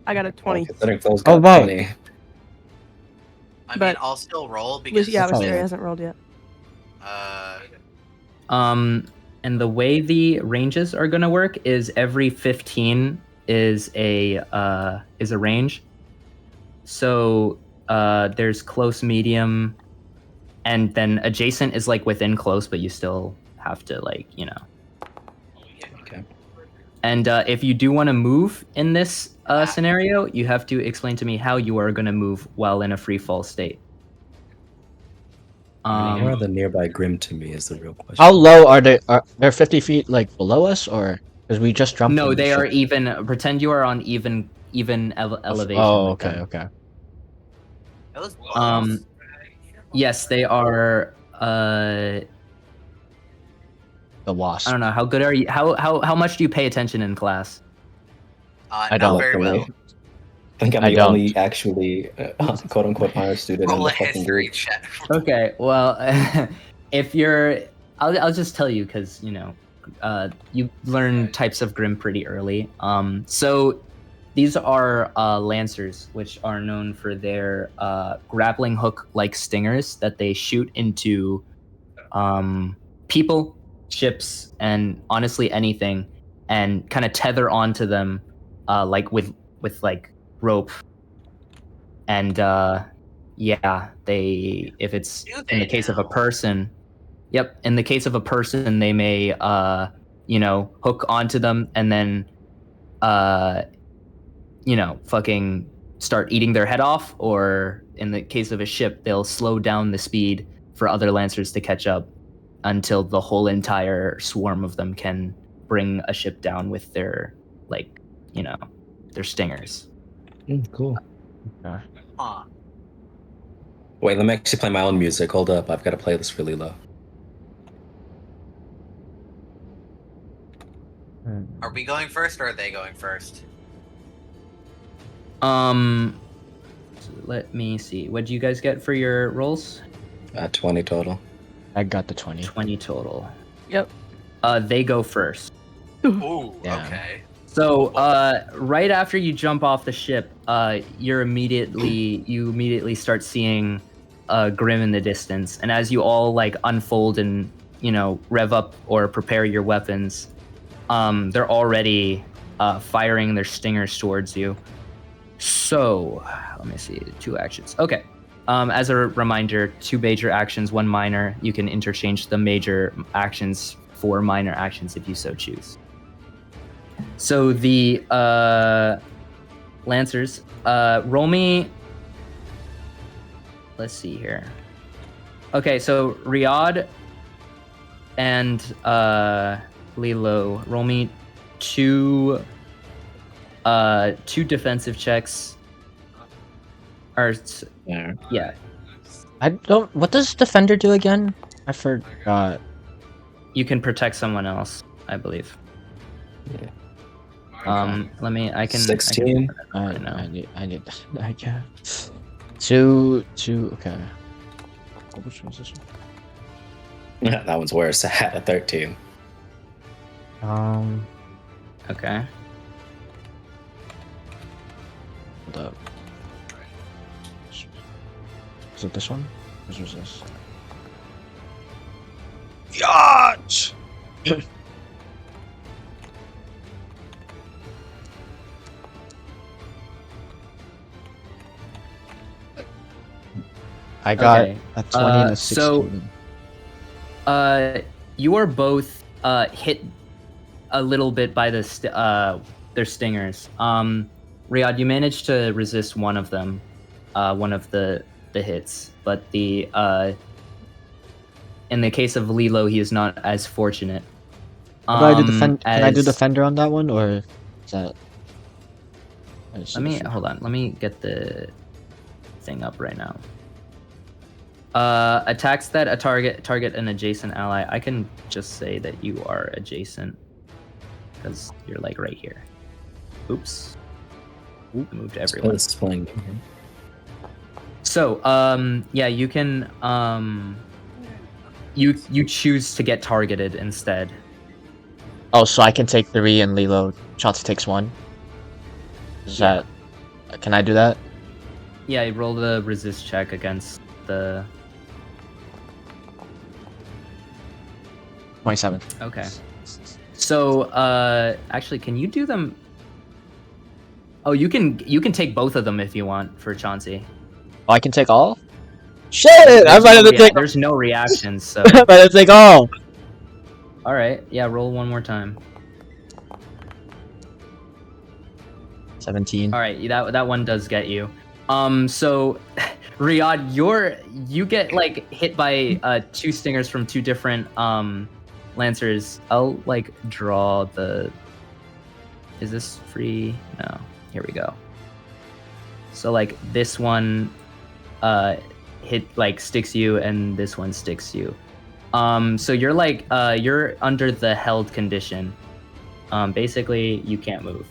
I got a 20. Considering Phil's Oh, got wow. 20. I mean, But- I'll still roll because Yeah, That's all Wisteria right. hasn't rolled yet. And the way the ranges are gonna work is every 15 is a range. So there's close, medium, and then adjacent is like within close, but you still have to Okay. And if you do want to move in this scenario, you have to explain to me how you are going to move while in a free fall state. Where are the nearby Grim to me is the real question. how low are they? Are they're 50 feet like below us, or because we just jumped? No, from the they are ship? even. Pretend you are on even elevation. Oh, with okay, them. okay. those Yes, they are. The wasp. I don't know. How good are you? How much do you pay attention in class? I not don't. very Luckily. well. I think I'm I the don't. only actually quote unquote honor student in Roll the a fucking history group. check. Okay, well, if you're, I'll just tell you because you learn types of Grim pretty early. So these are lancers, which are known for their grappling hook-like stingers that they shoot into people, ships, and honestly anything, and kind of tether onto them, like with like rope. And yeah, if it's Do in the they case of a now? person, yep, in the case of a person, they may hook onto them and then fucking start eating their head off, or in the case of a ship, they'll slow down the speed for other lancers to catch up until the whole entire swarm of them can bring a ship down with their their stingers. Cool. Okay. Huh. Wait, let me actually play my own music. Hold up, I've got to play this really low. Are we going first or are they going first? Let me see. What do you guys get for your rolls? 20 total. I got the 20. 20 total. Yep. They go first. Ooh, Yeah. okay. So, right after you jump off the ship, you immediately start seeing Grim in the distance, and as you all like unfold and rev up or prepare your weapons, they're already firing their stingers towards you. So, let me see, 2 actions. Okay. As a reminder, 2 major actions, 1 minor. You can interchange the major actions for minor actions if you so choose. So the Lancers, roll me. Let's see here. Okay, so Riyadh and Lilo, roll me 2 defensive checks. Or yeah. I don't. What does defender do again? I forgot. You can protect someone else, I believe. Yeah. Let me. I can. 16. I know. I need. I can. 2. Okay. Which one's this one? Yeah, that one's worse. I had a 13. Okay. Hold up. Is it this one? Which was this? Yacht! I got Okay. a 20 and a 16. So, you are both hit a little bit by their stingers. Riyadh, you managed to resist one of them, one of the hits, but in the case of Lilo, he is not as fortunate. How do I do defend? Can I do as- defender on that one, or is that? Let me hold on. Let me get the thing up right now. Attacks that a target an adjacent ally. I can just say that you are adjacent because you're like right here. Oops. Oop, moved everyone. This is playing. So, yeah, you can you choose to get targeted instead. Oh, so I can take 3 and Lilo. Chauncey takes 1. Is that? Can I do that? Yeah, you roll the resist check against the. 27. Okay. So, actually, can you do them? Oh, you can take both of them if you want for Chauncey. Oh, I can take all. Shit! I might have to take. There's no reactions, so. I might have to take all. All right. Yeah, roll one more time. 17. All right, that one does get you. So Riyadh, you get like hit by 2 stingers from 2 different lancers. I'll like draw the. Is this free? No. Here we go. So like this one sticks you, and this one sticks you. So you're like you're under the held condition. Basically you can't move.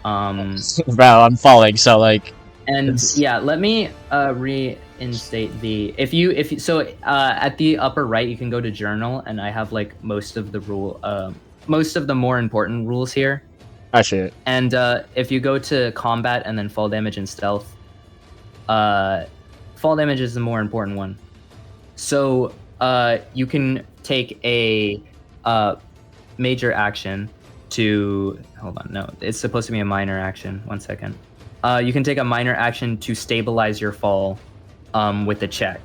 Bro, I'm falling. So like. And yeah, let me reinstate the at the upper right you can go to journal, and I have like most of the more important rules here. I see it. And if you go to combat and then fall damage and stealth, fall damage is the more important one. So you can take a major action to hold on. No, it's supposed to be a minor action. 1 second. You can take a minor action to stabilize your fall with a check.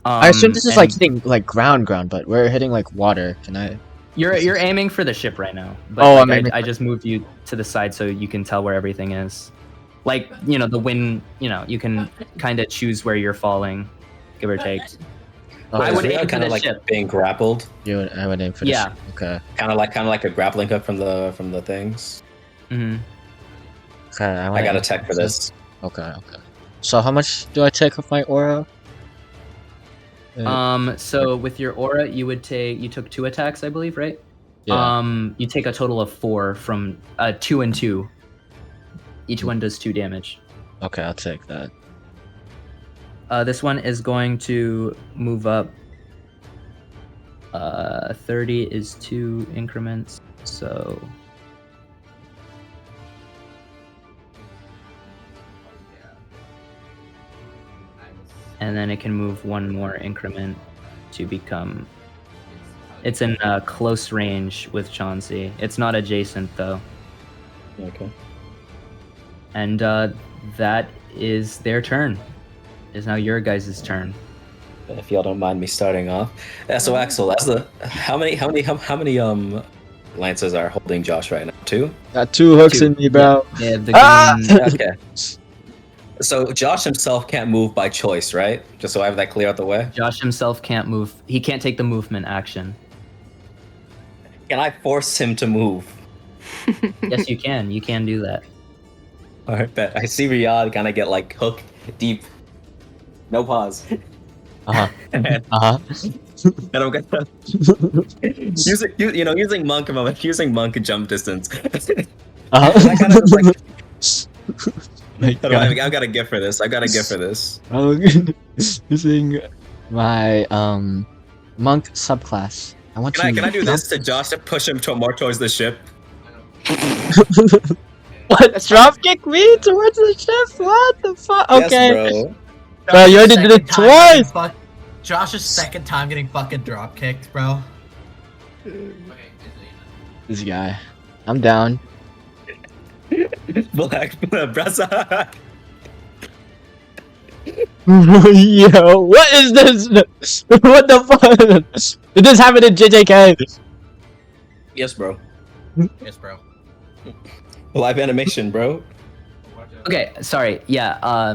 I assume this is like hitting like ground, but we're hitting like water. Can I? You're aiming for the ship right now. But Oh, like, I'm aiming I just moved you to the side so you can tell where everything is. Like, the wind, you can kind of choose where you're falling, give or take. Oh, I would aim for kind the of like ship. being grappled. I would aim for this. Yeah. Okay. Kind of like a grappling hook from the things. Hmm. Okay. I got a tech for this. Okay. So how much do I take of my aura? So with your aura, you took 2 attacks, I believe, right? Yeah. You take a total of 4 from 2 and 2. Each one does 2 damage. Okay, I'll take that. This one is going to move up. 30 is 2 increments, so. And then it can move 1 more increment to become. It's in close range with Chauncey. It's not adjacent though. Okay. And that is their turn. It's now your guys' turn. If y'all don't mind me starting off. So Axel, how many lancers are holding Josh right now? 2? Got 2 hooks 2. in me, bro. Yeah, the Ah! Okay. So Josh himself can't move by choice, right? Just so I have that clear out the way. Josh himself can't move. He can't take the movement action. Can I force him to move? Yes, you can. You can do that. All right, bet. I see Riyadh kind of get like hooked deep. No pause. And I'm gonna using monk. I'm using monk jump distance. I kind of just like. I've got a gift for this. I'm using my monk subclass. I want Can I do this to Josh to push him more towards the ship? What? Drop kick me towards the ship? What the fuck? Okay. Yes, bro. Bro, you already did it twice. Josh's second time getting fucking drop kicked, bro. This guy. I'm down. Black brasa. Yo, what is this? What the fuck? Did this happen in JJK? Yes, bro. Yes, bro. Live animation, bro. Okay, sorry. Yeah.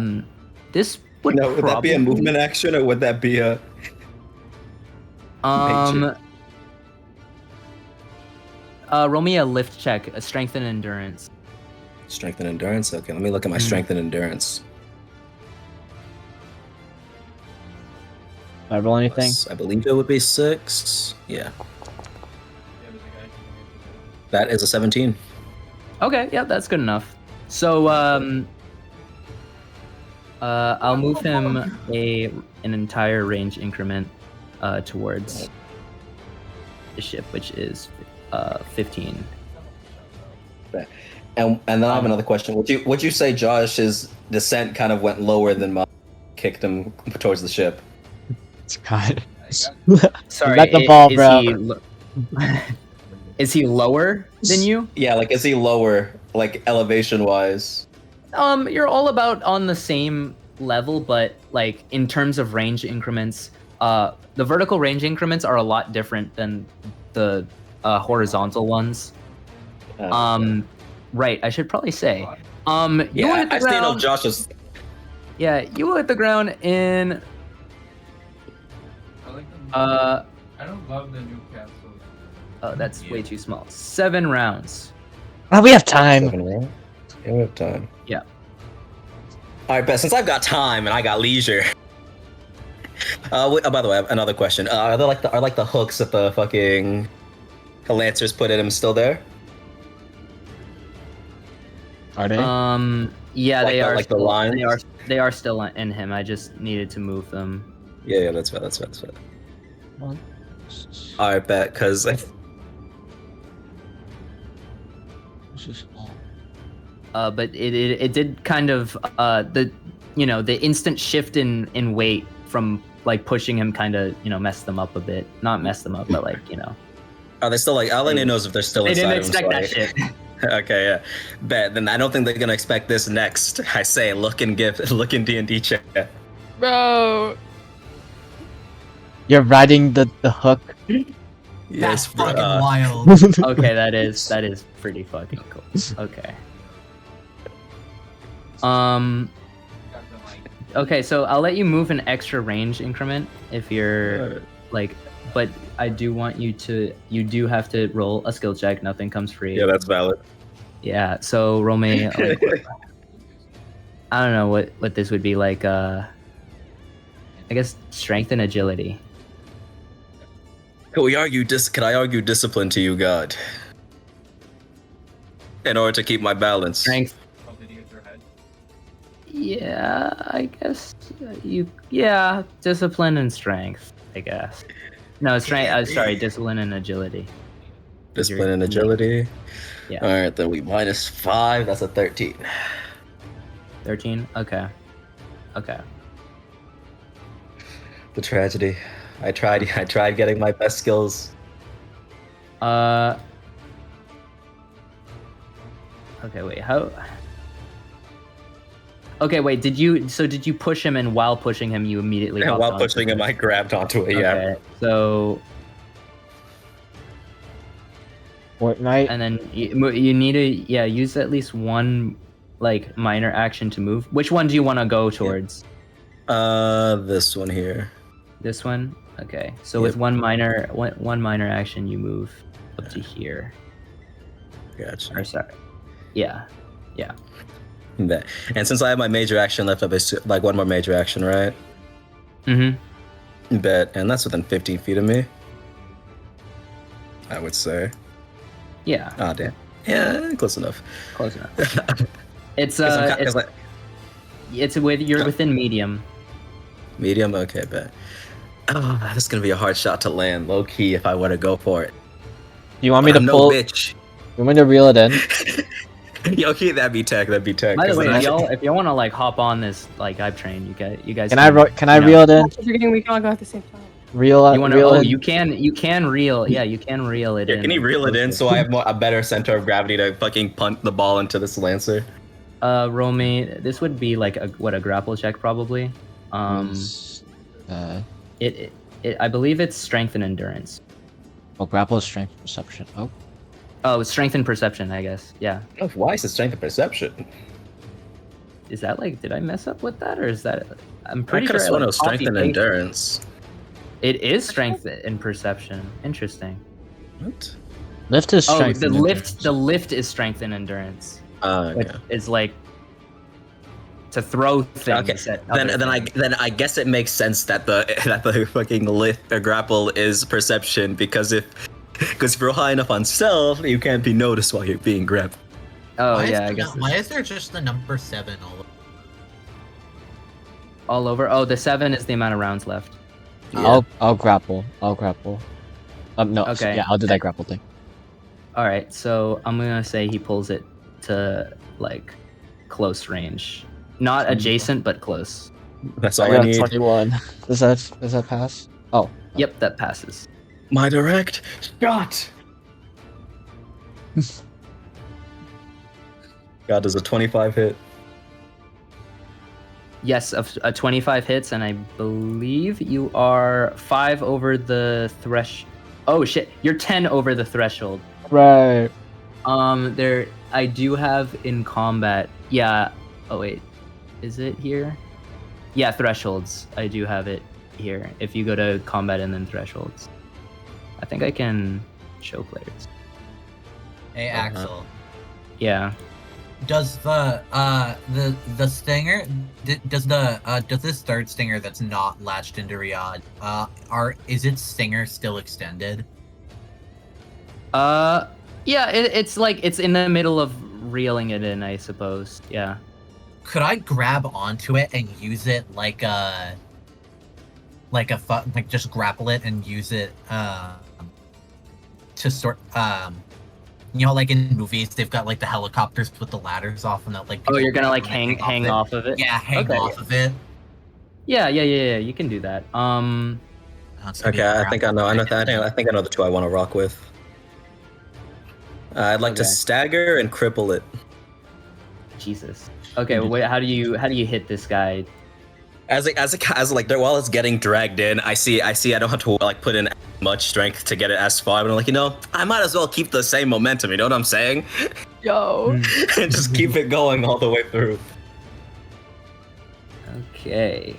This would Would that be a probably- movement action or would that be a? roll me a lift check, a strength and endurance. Strength and endurance. Okay, let me look at my strength and endurance. I roll anything? I believe it would be 6. Yeah. That is a 17. Okay, yeah, that's good enough. So I'll move him an entire range increment towards the ship, which is 15. And then I have another question. Would you say Josh's descent kind of went lower than mine? Kicked him towards the ship. God. Sorry, Got the ball, bro. Is he lower than you? Yeah, like is he lower, like elevation wise? You're all about on the same level, but like in terms of range increments, the vertical range increments are a lot different than the horizontal ones. Right, I should probably say. You Yeah, hit the I still know ground. Josh's. Yeah, you hit the ground in. I don't love the new castle. Oh, that's way too small. 7 rounds. Oh, we have time. 7 rounds. Yeah, we have time. Yeah. All right, but since I've got time and I got leisure. By the way, I have another question. Are the hooks that the fucking Lancers put in him still there? Are they? Yeah, Like they the- are. like the still, lines? They are still in him. I just needed to move them. Yeah, that's fair. All right, bet, because But it did kind of the instant shift in weight from like pushing him kind of mess them up a bit. Not mess them up, but like are they still like? All I need to know is if they're still they inside didn't him. expect that shit. Okay, yeah. Bet. Then I don't think they're gonna expect this next. I say, look in D&D chat. Bro. You're riding the hook. That's bro. fucking wild. Okay, that is pretty fucking cool. Okay. Okay, so I'll let you move an extra range increment if you're like, but I do want you do have to roll a skill check. Nothing comes free. Yeah, that's valid. Yeah, so roll me like, I don't know what this would be like. I guess strength and agility. Can I argue discipline to you, God? In order to keep my balance. Strength. Yeah, I guess discipline and strength. I guess. No, strength. Sorry, discipline and agility. Discipline and agility. Yeah. All right, then we -5. That's a 13. 13. Okay. The tragedy. I tried getting my best skills. Okay, wait. How? Okay, wait. Did you push him, and while pushing him, you immediately? And hopped while onto pushing it? him, I grabbed onto it. Yeah. Okay, so Fortnite. and then you need to use at least one like minor action to move. Which one do you want to go towards? This one here. This one. Okay, so Yep. with one minor action, you move up to here. Gotcha. Or sorry. Yeah. Bet. And since I have my major action left, I like one more major action, right? Mm-hmm. Bet. And that's within 15 feet of me. I would say. Yeah. Oh damn. Yeah, close enough. Close enough. It's It's you're within medium. medium. Okay, bet. Oh, this is gonna be a hard shot to land, low key. If I were to go for it. Do you want me But to I'm pull? No bitch. You want me to reel it in? Yo, key, that'd be tech. That'd be tech. By the 'cause way, then if y'all want to like hop on this like hype train, you guys. Can I reel it in? If you're getting, we can all go at the same time. Reel You want to? reel Oh, in. you can reel. Yeah, you can reel it Yeah, in. can you reel it in so I have a better center of gravity to fucking punt the ball into this lancer? Roll me. This would be like a grapple check probably. It I believe it's strength and endurance. Oh, grapple is strength perception. Oh, it's strength and perception, I guess. Yeah. Oh, why is it strength of perception? Is that like? Did I mess up with that, or is that? I'm I pretty could have sure. sworn like, it was strength and copy-pasted. endurance. It is strength and perception. Interesting. What? Lift is Oh, strength. the and lift. endurance. The lift is strength and endurance. Okay. It's like to throw things. Okay. At other things. Then I guess it makes sense that the fucking lift or grapple is perception because if you're high enough on stealth, you can't be noticed while you're being grabbed. Oh Why is yeah, there I guess why is there just the number 7 all over? all over. Oh, the 7 is the amount of rounds left. Yeah. I'll grapple. No. Okay. Yeah, I'll do that grapple thing. All right, so I'm gonna say he pulls it to like close range, not adjacent but close. That's I all I got need. 21. Does that pass? Oh. Yep, that passes. My direct shot. God, does a 25 hit? Yes, a 25 hits, and I believe you are 5 over the thresh. Oh shit, you're 10 over the threshold. Right. There, I do have in combat. Yeah. Oh wait, is it here? Yeah, thresholds. I do have it here. If you go to combat and then thresholds, I think I can show players. Hey Axel, Yeah. does the stinger does this third stinger that's not latched into Riyadh is its stinger still extended? Yeah. It's like it's in the middle of reeling it in, I suppose. Yeah. Could I grab onto it and use it like just grapple it and use it to sort you know, like in movies they've got like the helicopters with the ladders off and that like Oh, you're gonna like people hang off of it? Yeah, hang Okay. off of it. Yeah. You can do that. That's gonna be Okay, I crap. think I know. I think I know the two I want to rock with. I'd like to Okay. stagger and cripple it. Jesus. Okay. Wait. How do you hit this guy? As while it's getting dragged in, I see I don't have to like put in much strength to get it as far, but I'm like, I might as well keep the same momentum, you know what I'm saying? Yo. And just keep it going all the way through. Okay.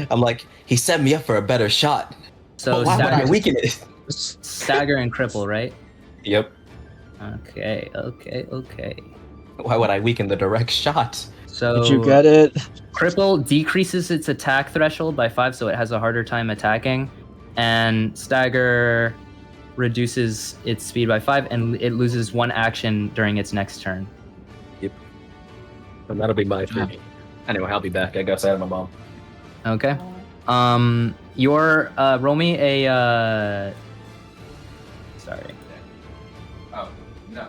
I'm like, he set me up for a better shot. So But why would I stagger, weaken it? stagger and cripple, right? Yep. Okay. Why would I weaken the direct shot? So Did you get it? cripple decreases its attack threshold by 5, so it has a harder time attacking, and stagger reduces its speed by 5, and it loses 1 action during its next turn. And that'll be my turn. Anyway, I'll be back. I gotta say hi to my mom. Okay. Your roll me a sorry. Oh, no.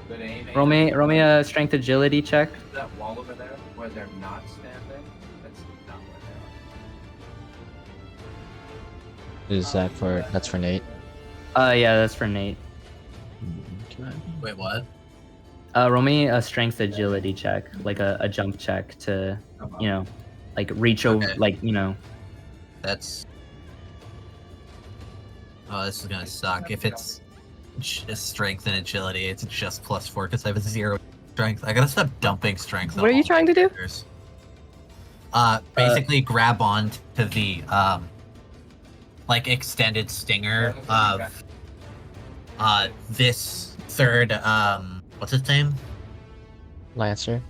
But aiming Roll me a strength agility check. that wall over there where they're not standing, that's not where Is that's for Nate? Yeah, that's for Nate. Wait, what? Roll me a strength agility check, like a jump check to, like reach over, Okay. like, That's. Oh, this is gonna suck. If it's just strength and agility, it's just +4 because I have a 0 strength. I gotta stop dumping strength. What are you trying to do? Basically grab on to the like extended stinger of this third what's its name? Lancer.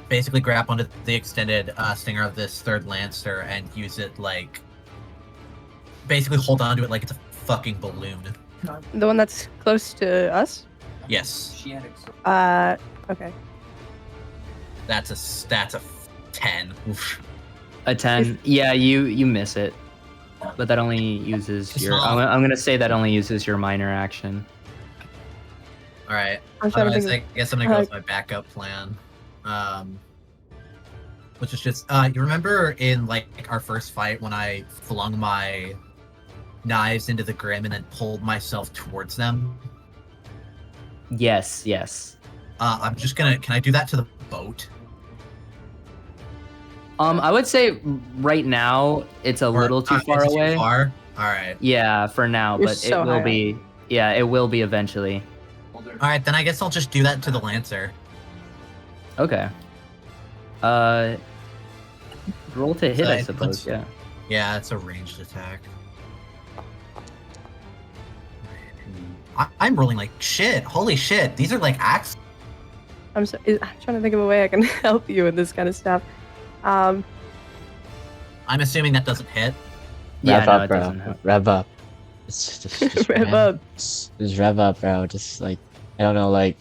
Basically grab onto the extended stinger of this third Lancer and use it like basically hold on to it like it's a fucking balloon. The one that's close to us? Yes. she had Okay. That's a 10. Oof. a 10. Yeah, you miss it, but that only uses your. I'm gonna say that only uses your minor action. All right. I'm trying to Otherwise, think. I guess I'm gonna go with my backup plan. Which is just you remember in like our first fight when I flung my knives into the Grim and then pulled myself towards them? Yes. I'm just gonna. Can I do that to the boat? I would say right now it's a little too far is it away. Too far? All right. Yeah, for now, You're but so it will high be. Yeah, it will be eventually. All right, then I guess I'll just do that to the Lancer. Okay. Roll to hit, I suppose. Yeah. Yeah, it's a ranged attack. I'm rolling like shit. Holy shit. These are like axe. I'm trying to think of a way I can help you with this kind of stuff. I'm assuming that doesn't hit. Yeah, Rev no, up, it bro. doesn't help. Rev up. Just Rev up. Just rev up, bro. Just like I don't know, like.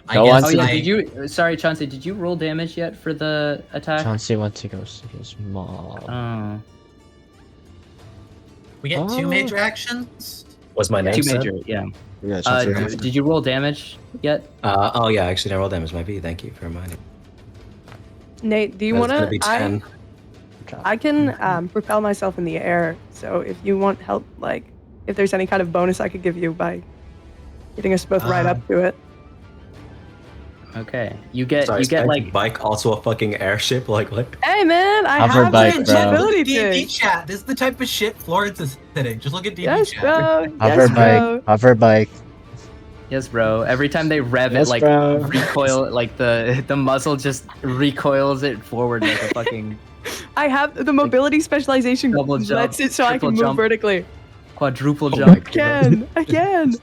I Go guess on Oh to yeah, I- did you? Sorry, Chauncey. Did you roll damage yet for the attack? Chauncey wants to go see his mom. Oh, We get two Oh. major actions. Was my name two said? major. Yeah. Yeah, Chauncey. Did you roll damage yet? Oh yeah, actually, I roll damage. Might be. Thank you for reminding. Nate, do you That's want gonna to? be 10. I can propel myself in the air. So if you want help, like if there's any kind of bonus I could give you by getting us both right up to it. Okay. You get Sorry, you get is like bike also a fucking airship? Like what? Hey man, I Hover have bike, the bro. ability D&D to. chat. This is the type of shit Florence is hitting. Just look at D&D Yes, chat. bro. Hover Yes, bike. bro. Hover bike. yes, bro. Every time they rev Yes, it, like bro. recoil, like the muzzle just recoils it forward like a fucking I have the mobility specialization double jump, lets it so I triple can move jump. vertically. quadruple Oh jump. my I can. I can.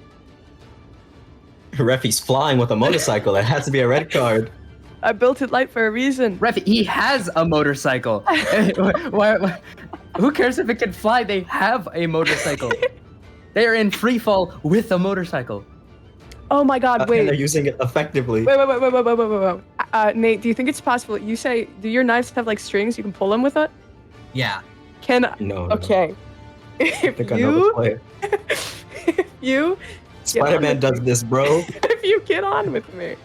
Refi's flying with a motorcycle. That has to be a red card. I built it light for a reason. Ref, he has a motorcycle. why, who cares if it can fly? They have a motorcycle. They are in free fall with a motorcycle. Oh my god, And they're wait. using it effectively. Wait. Nate, do you think it's possible? You say, do your knives have like strings? You can pull them with it? Yeah. Can No. Okay. I If think I know the play. if you Spider-Man does this, bro. if you get on with me,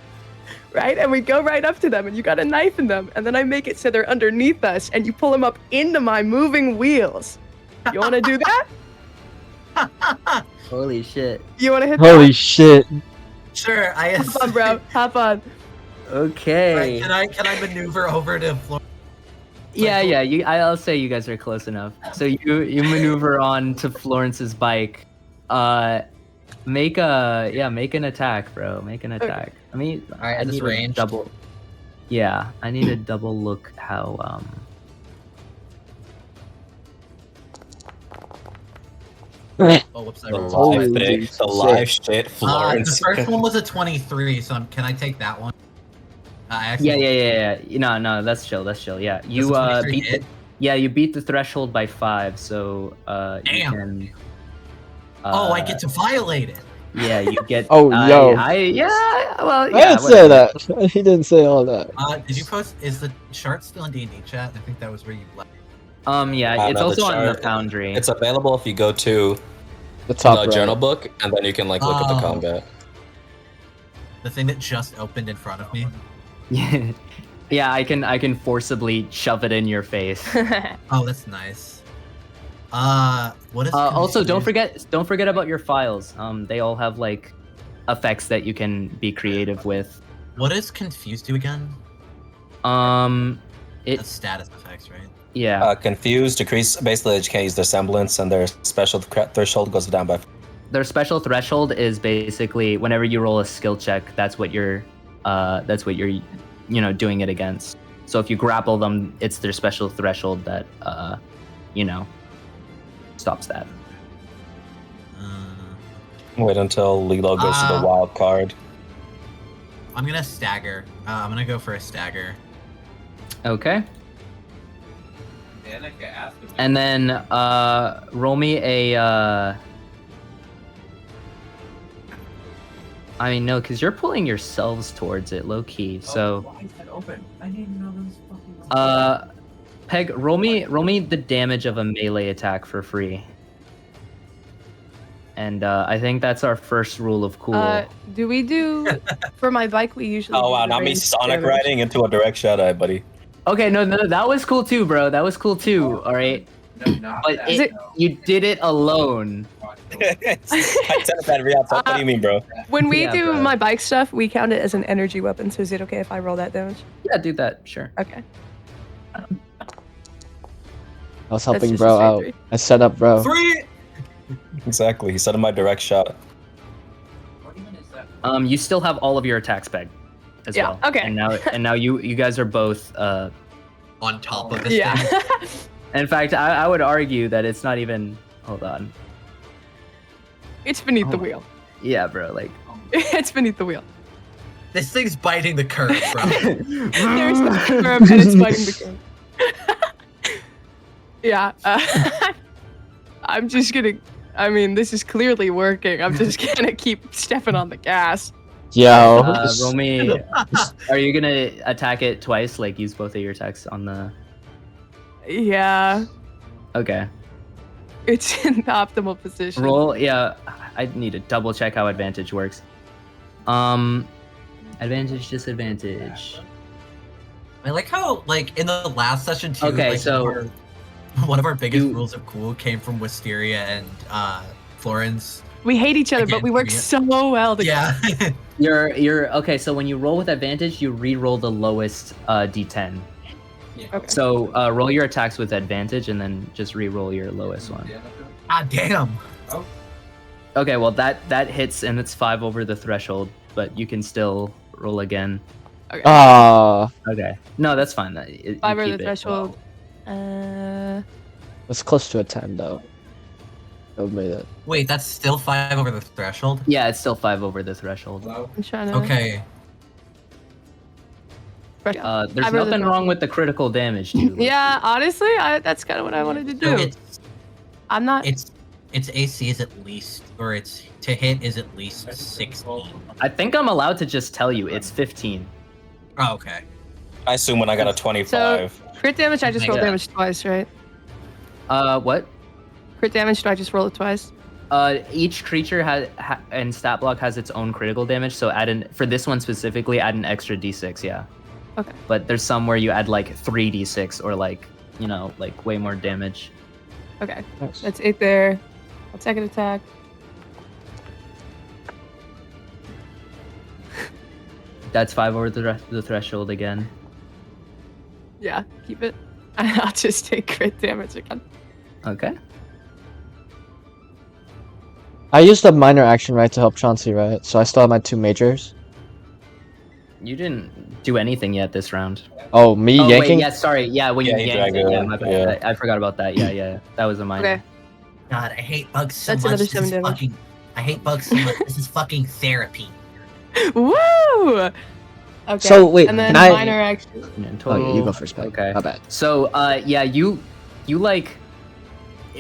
right? And we go right up to them and you got a knife in them, and then I make it so they're underneath us and you pull them up into my moving wheels. You want to do that? Holy shit. You want to hit Holy that? shit. Sure, I Hop on, bro. Hop on. Okay. Can I maneuver over to Florence? Yeah. I'll say you guys are close enough. So you maneuver on to Florence's bike. Make an attack, bro. Make an attack. I mean, Alright, I is this need a ranged? double. Yeah, I need to double look how Oh, whoops, I The rolled. Holy live thing, the shit. live shit, The Florence. first one was a 23, so can I take that one? I actually yeah. No, that's chill. Yeah, Does you the 23 beat hit? you beat the threshold by 5, so you Damn. can. Oh, I get to violate it. Yeah, you get. Oh, yo. yeah. Well, I yeah. didn't say whatever. that. He didn't say all that. Did you post? Is the chart still in D&D chat? I think that was where you left. Yeah, it's No, the also on the chart- Foundry. It's available if you go to The top the right. journal book, and then you can like look at the Oh. combat. The thing that just opened in front of me. Yeah, yeah. I can forcibly shove it in your face. Oh, that's nice. What is? Also, don't confused? forget about your files. They all have like effects that you can be creative with. What does confused do again? It That's status effects, right? yeah. Confused, decrease. Basically, they can't use their semblance, and their special threshold goes down by. Their special threshold is basically whenever you roll a skill check, that's what you're doing it against. So if you grapple them, it's their special threshold that stops that. Wait until Lilo goes to the wild card. I'm gonna stagger. I'm gonna go for a stagger. Okay. Danica asked him. And then roll me a I mean no, because you're pulling yourselves towards it low key. So Why is that open? I didn't know those fucking. Peg, roll me the damage of a melee attack for free. And I think that's our first rule of cool. Do we do for my bike? We usually. Oh do wow, the not me ranged Sonic damage. riding into a direct shot eye, buddy. Okay, no, that was cool too, bro. That was cool too. All right, No, not but that, Is it- no. you did it alone. I said that real talk. What do you mean, bro? When we Yeah, do bro. my bike stuff, we count it as an energy weapon. So is it okay if I roll that damage? Yeah, do that. Sure. Okay. I was helping just bro a straight out. three. I set up bro. 3. Exactly. He said in my direct shot. What even is that? You still have all of your attacks back as Yeah, well. okay. And now you guys are both. On top of this Yeah. thing. In fact, I would argue that it's not even. Hold on. It's beneath the Oh. wheel. Yeah, bro. Like. It's beneath the wheel. This thing's biting the curb, bro. There's no curb and it's fighting the curb. Yeah. I'm just gonna. I mean, this is clearly working. I'm just gonna keep stepping on the gas. Yo. Roll me. Are you gonna attack it twice? Like use both of your attacks on the. Yeah. Okay. It's in the optimal position. Roll. Yeah. I need to double check how advantage works. Advantage, disadvantage. I like how, like, in the last session too. Okay, like, so one of our biggest you- rules of cool came from Wisteria and Florence. We hate each other, but Again, we work yeah. so well together. Yeah. You're okay. So when you roll with advantage, you re-roll the lowest d10. Okay. So roll your attacks with advantage, and then just re-roll your lowest one. Ah, damn. Okay, well that hits, and it's 5 over the threshold, but you can still roll again. Okay. Okay. No, that's fine. You 5 over keep the it. threshold. It's close to a 10 though. I made it. Wait, that's still 5 over the threshold? Yeah, it's still 5 over the threshold. I'm trying to. Okay. There's Five over the nothing wrong with the critical damage, too. Like, Yeah, honestly, that's kind of what I wanted to So do. I'm not. its AC is at least, or its to hit is at least 16. I think I'm allowed to just tell you it's 15. Oh, okay. I assume when I got a 25. Crit damage, I just roll Yeah. damage twice, right? What? Crit damage, do I just roll it twice? Each creature and stat block has its own critical damage. So for this one specifically, add an extra d6. Yeah. Okay. But there's some where you add like 3d6 or like like way more damage. Okay. Nice. That's 8 there. Second attack. That's 5 over the threshold again. Yeah, keep it. I'll just take crit damage again. Okay. I used a minor action right to help Chauncey, right? So I still have my 2 majors. You didn't do anything yet this round. Oh, me Oh yanking? wait, yeah, sorry. Yeah, when Yeah, you he yanked it. dragged Yeah, it, my bad. yeah. I forgot about that. Yeah. That was a minor. Okay. God, I hate bugs so That's much. another This 7 is damage. fucking. I hate bugs so much. This is fucking therapy. Woo! Okay. So, wait, and then can I- minor action. In Oh, total. you go first, Peg. Okay. My bad. So, yeah, you like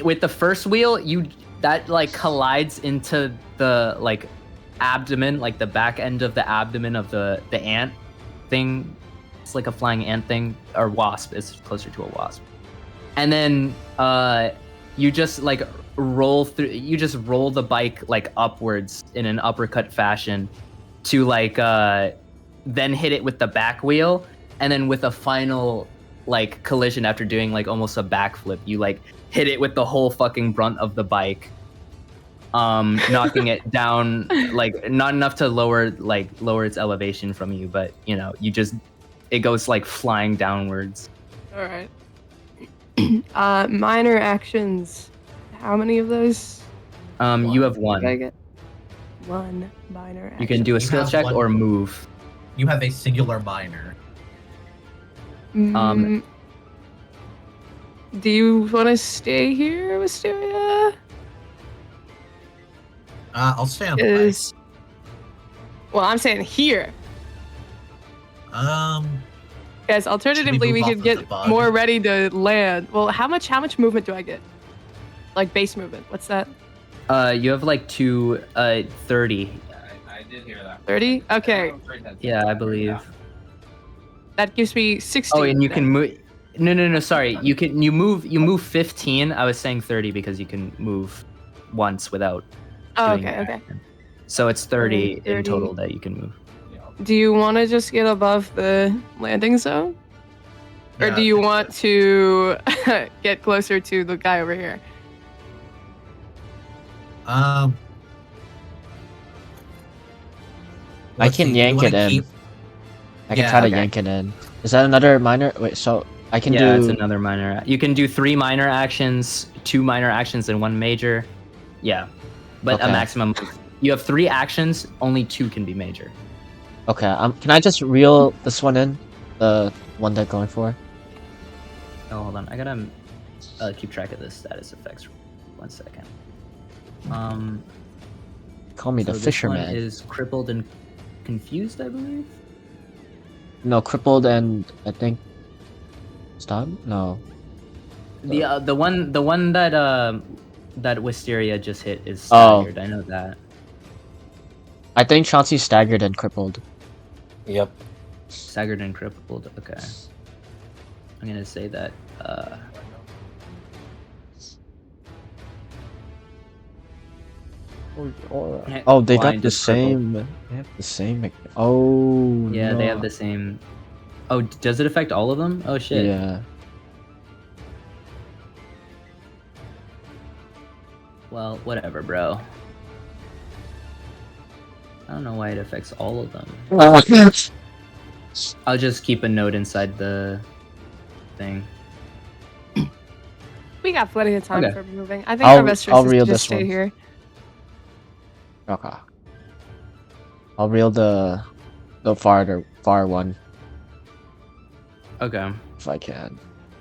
with the first wheel, that like collides into the like abdomen, like the back end of the abdomen of the ant thing. It's like a flying ant thing, or wasp. It's closer to a wasp. And then you just like roll through. You just roll the bike like upwards in an uppercut fashion to like then hit it with the back wheel, and then with a final like collision after doing like almost a backflip, you like hit it with the whole fucking brunt of the bike, knocking it down like not enough to lower its elevation from you, but it goes like flying downwards. All right. Minor actions. How many of those? You have Did I one. get? One minor action. You can do a You skill have check one. or move. You have a singular minor. Do you want to stay here, Wisteria? I'll stay on the Is well, I'm saying here. bike. Yes. Alternatively, we move could off of get the bug? more ready to land. Well, how much movement do I get? Like base movement. What's that? You have like 30. I did hear that. 30? Okay. Yeah, I believe. That gives me 60. Oh, and you then. can move. No. Sorry, you move 15. I was saying 30 because you can move once without. Oh, doing okay. an Okay. action. So it's 30 in 30. total that you can move. Do you want to just get above the landing zone? Or Yeah, do I you think want to get closer to the guy over here? I let's can see, yank you wanna it in. keep- I can Yeah, try to okay. yank it in. Is that another minor? Wait, so I can Yeah, it's do. another minor. You can do 3 minor actions, 2 minor actions, and 1 major. Yeah, but a Okay. maximum. You have 3 actions. Only 2 can be major. Okay, can I just reel this one in? The one they're going for? Oh, hold on. I gotta keep track of the status effects. 1 second. call me the this fisherman. one is crippled and confused, I believe. No, crippled and I think stunned. No. The one that Wisteria just hit is Oh. staggered. I know that. I think Chauncey's staggered and crippled. Yep. Staggered and crippled. Okay. I'm gonna say that. Oh, they got Blind the is crippled. same. They have the same. Oh. Yeah, they have no. the same. Oh, does it affect all of them? Oh shit. Yeah. Well, whatever, bro. I don't know why it affects all of them. I'll just keep a note inside the thing. We got plenty of time Okay. for moving. I think I'll- our best choice I'll is reel to just this stay one. here. Okay. I'll reel the far one Okay. if I can.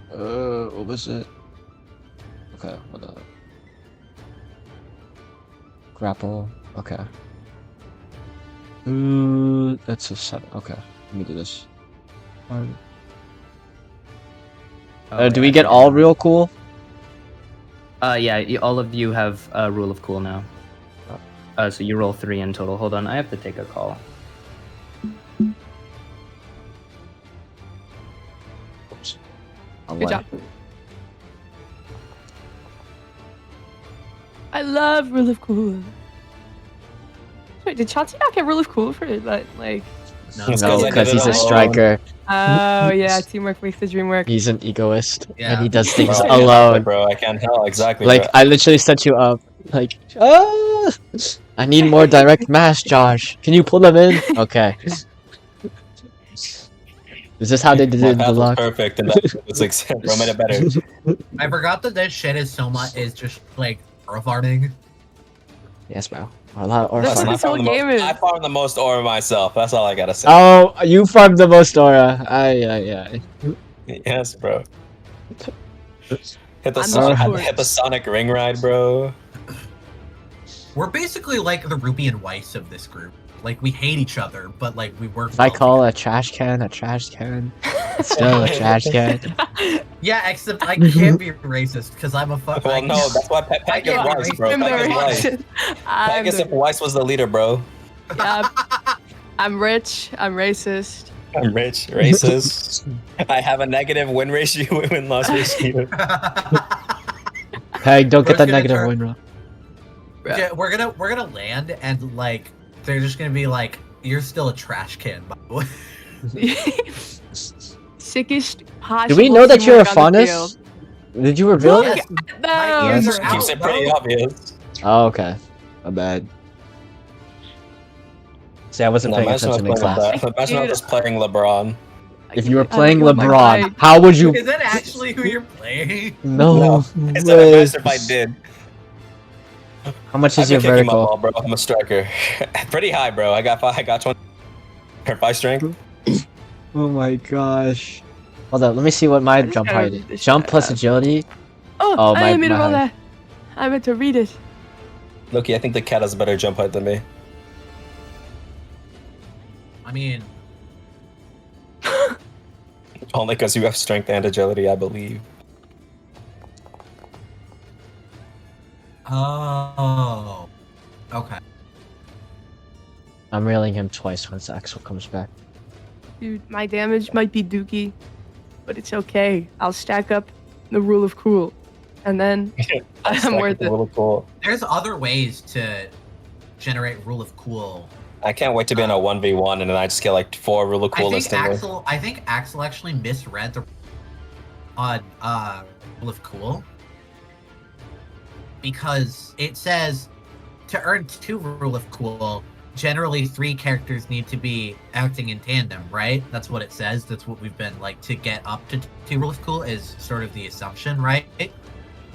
What was it? Okay, hold on. Grapple. Okay. That's a 7. Okay, let me do this. Oh, Do yeah, we I get forgot. all real cool? Yeah, all of you have a rule of cool now. So you roll 3 in total. Hold on, I have to take a call. Oops. Good job. I love Rule of Cool. Wait, did Chauncey not get Rule of Cool for that? Like, It's No, 'cause I because did he's it a alone. striker. oh yeah, teamwork makes the dream work. He's an egoist, and Yeah. he does things Bro, I can't help it, alone. bro. I can't help exactly. Like bro. I literally set you up. Like, I need more direct mass, Josh. Can you pull them in? Okay. Is this how they did My it in the path was lock? perfect, and that was like, bro, made it better. I forgot that this shit is so much is just like aura farming. Yes, bro. A lot of aura That's farm. what this whole game is. I farm the most aura myself. That's all I gotta say. Oh, you farmed the most aura. Aye. Yes, bro. Hit the, I'm son- the hit the Sonic ring ride, bro. We're basically like the Ruby and Weiss of this group. Like we hate each other, but like we work. If I well call together. a trash can, it's still a trash can. Yeah, except I can't be racist because I'm a fuck. Well, no, that's why I Peg is can't Weiss, bro. I'm the Peg is Weiss. racist. I'm Peg is if the- Weiss was the leader, bro. yeah, I'm rich. I'm racist. I'm rich, racist. I have a negative win ratio, win-loss ratio. Hey, don't get Bro's that gonna negative turn- win roll. Yeah, we're gonna land and like they're just gonna be like, "You're still a trash can." By the way. Sickest possible. Do we know that you're a teamwork on the faunus? Did you reveal it? Yes. No. My ears Yes. are out, Keeps it pretty bro. obvious. Oh, okay. My bad. See, I wasn't No, paying imagine I was attention in playing class. that. Imagine I was just playing LeBron. If you were I playing like, oh my LeBron, God. how would you? Is that actually who you're playing? No. It's way. not nice if I did. How much I've is been your kicking my vertical? ball, bro. I'm a striker. Pretty high, bro. I got 20. 5 strength. Oh my gosh. Hold on, let me see what my just jump gotta height read is. this Jump shit plus out. agility. Oh, Oh, I my- didn't mean to my roll height. that. I meant to read it. Loki, I think the cat has a better jump height than me. I mean, Only because you have strength and agility, I believe. oh, okay. I'm railing him twice once Axel comes back. Dude, my damage might be dookie, but it's okay. I'll stack up the rule of cool, and then I'm worth it. Really cool. There's other ways to generate rule of cool. I can't wait to be in a 1v1 and then I just get like 4 really cool I think instantly. Axel actually misread the on rule of cool because it says to earn 2 rule of cool, generally 3 characters need to be acting in tandem, right? That's what it says. That's what we've been like to get up to 2 rule of cool is sort of the assumption, right?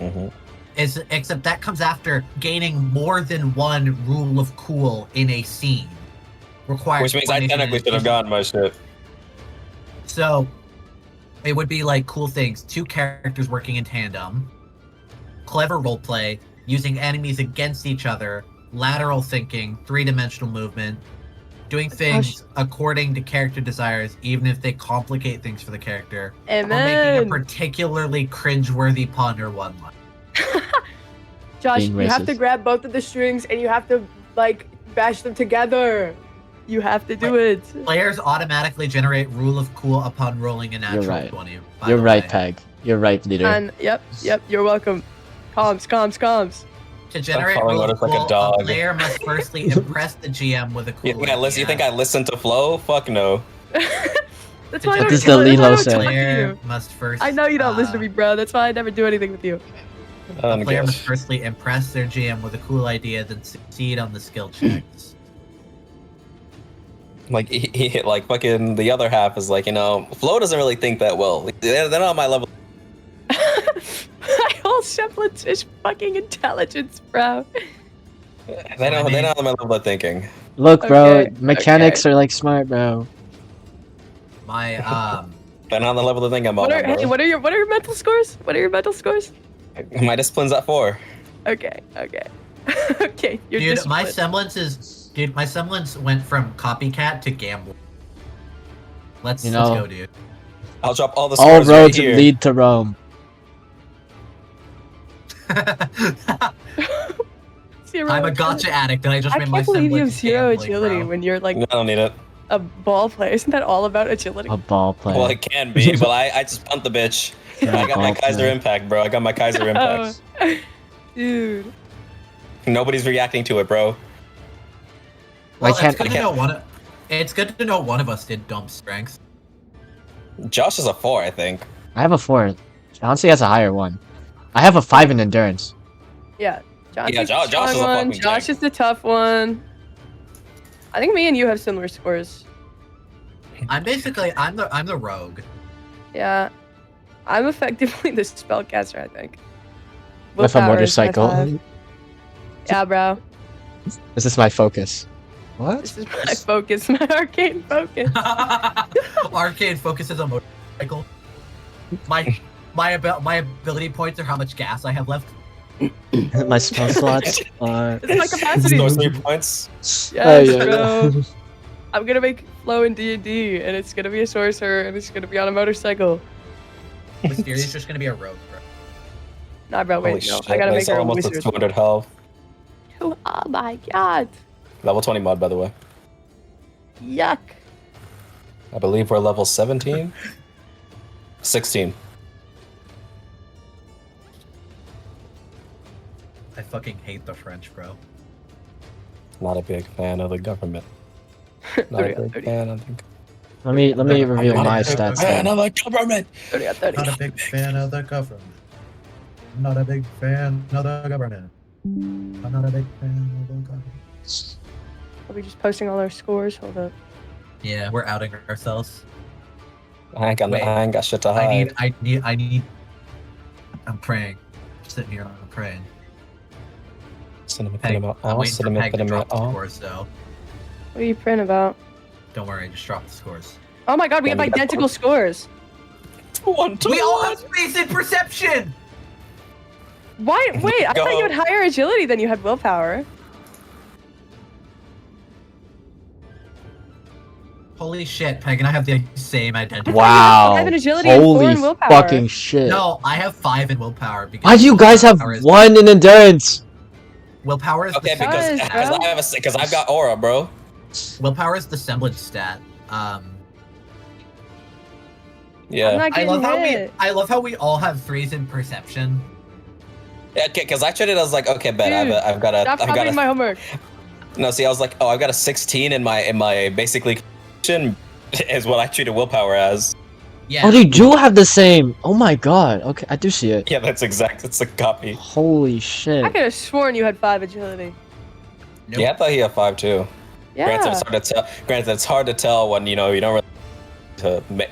Mm-hmm. Except that comes after gaining more than 1 rule of cool in a scene. Requires Which means I coordination technically and should have efficiency. gotten my shit. So it would be like cool things, 2 characters working in tandem, clever roleplay, using enemies against each other, lateral thinking, 3-dimensional movement, doing things according to character desires, even if they complicate things for the character, or making a Amen. particularly cringeworthy pun or one line. Josh, Being you have to racist. grab both of the strings and you have to like bash them together. You have to do it. Players automatically generate rule of cool upon rolling a natural right. 20. by You're the right, way. Peg. You're right, leader. And yep, you're welcome. Comms. To generate following rule of orders like a cool, dog. a player must firstly impress the GM with a cool You think I listen? You idea. think I listen to Flo? Fuck no. That's To why I What don't, does generate the that's why I Lilo don't say? talk a to player you. must first. I know you don't listen to me, bro. That's why I never do anything with you. I A don't player must guess. firstly impress their GM with a cool idea, then succeed on the skill checks. Like like fucking the other half is like, you know, Flo doesn't really think that well. They're not on my level. My whole semblance is fucking intelligence, bro. They're not on my level of thinking. Look, bro, Okay, mechanics are like smart, bro. My They're not on the level of thinking about. Hey, what are your mental scores? What are your mental scores? My discipline's at 4. Okay. Okay, you're dude, my disciplined. semblance went from copycat to gamble. Let's You know, go, dude. I'll drop all the All scores right roads here. lead to Rome. Zero I'm a agility. gotcha addict, and I just I made my can't believe you have semblance zero gambling, agility bro. when you're like I don't need it. a ball player. Isn't that all about agility? A ball player. Well, it can be, but I just punt the bitch. I got my Ball Kaiser player. Impact, bro. I got my Kaiser Impact. Oh, dude. Nobody's reacting to it, bro. Well, can't- it's good to know it's good to know one of us did dump strength. Josh is a 4, I think. I have a 4. Chauncey has a higher one. I have a 5 in endurance. Yeah. Josh Yeah, is Josh the is a strong one. fucking Josh tank. is the tough one. I think me and you have similar scores. I'm the rogue. Yeah. I'm effectively the spellcaster, I think. With a Willpower is my motorcycle. 5. Yeah, bro. This is my focus. What? This is my focus, my arcane focus. Arcade focuses on motorcycle. My ability points are how much gas I have left. My spell slots are. This is my capacity. Store 3 points. Yes, yeah. bro. I'm gonna make Flo in D&D, and it's gonna be a sorcerer, and it's gonna be on a motorcycle. Mysteria's just gonna be a rogue, bro. Nah, bro, Holy wait, no. shit, I gotta they make her a almost at wizard. 200 health. Oh my god. Level 20 mod, by the way. Yuck. I believe we're level 17? 16. I fucking hate the French, bro. Not a big fan of the government. Not 30 a out big 30. fan, I think. Let me reveal Not a my big stats. Fan Then. of the government! 30 out 30. Not a big fan of the government. Not a big fan of the government. I'm not a big fan of the government. Are we just posting all our scores? Hold up. Yeah, we're outing ourselves. I ain't Wait. got shit to hide. I need. I'm praying. Sitting here, I'm praying. Cinnamon, Peg, cinnamon, I'm waiting for cinnamon, Peg to cinnamon, drop the scores, though. What are you praying about? Don't worry, just drop the scores. Oh my god, we Yeah, have we got identical scores. 1 to We all 1. have space and perception! Why? Wait, I Go. thought you had higher agility than you had willpower. Holy shit, Peg and I have the same identity. I thought you had Wow. 5 in agility and 4 Holy in willpower. fucking shit. No, I have 5 in willpower. Because Why do you guys have willpower is- 1 in endurance? Willpower is Okay, the because I've got aura, bro. willpower is the semblance stat. I'm Yeah. not I getting love hit. I love how we all have 3s in perception. Yeah, because I treated it as like, okay, bet Dude, I've got Stop a copying my homework. no. See, I was like, oh, I've got a 16 in my basically is what I treated willpower as. Yeah. Oh, they do have the same. Oh my god. Okay, I do see it. Yeah, that's exact. It's a copy. Holy shit. I could have sworn you had 5 agility. Nope. Yeah, I thought he had 5 too. Yeah. Granted, it's hard to tell. Granted, it's hard to tell when you don't really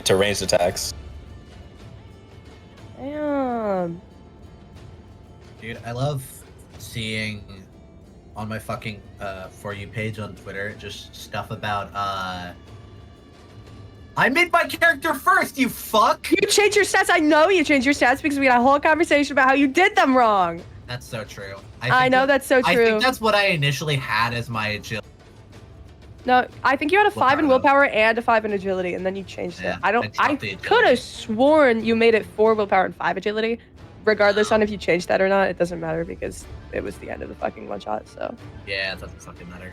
to ranged attacks. Damn. Dude, I love seeing on my fucking For You page on Twitter just stuff about I made my character first, you fuck! You changed your stats. I know you changed your stats because we had a whole conversation about how you did them wrong. That's so true. I know that's so I true. think that's what I initially had as my agility. No, I think you had a 5 in Willpower, willpower and a 5 in agility, and then you changed Yeah, it. I dropped the could agility. have sworn you made it 4 willpower and 5 agility. Regardless on if you changed that or not, it doesn't matter because it was the end of the fucking one shot. So Yeah, it doesn't fucking matter.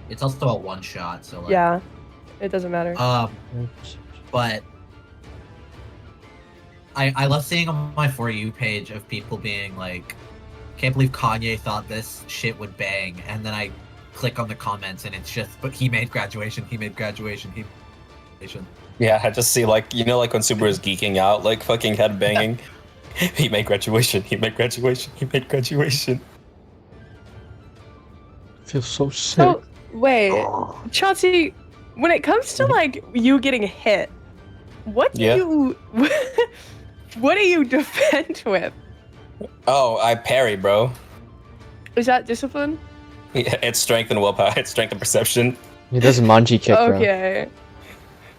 It's also a one shot, so like. yeah, it doesn't matter. But I love seeing on my For You page of people being like, can't believe Kanye thought this shit would bang, and then I click on the comments and it's just, but he made graduation, he made graduation, he made graduation. Yeah, I just see like when Subaru is geeking out, like fucking head banging. He made graduation. He made graduation. He made graduation. I feel so sick. So wait, Chauncey, when it comes to like you getting hit, what do you what do you defend with? Oh, I parry, bro. Is that discipline? Yeah, it's strength and willpower. It's strength and perception. He does a manji kick, bro. Okay.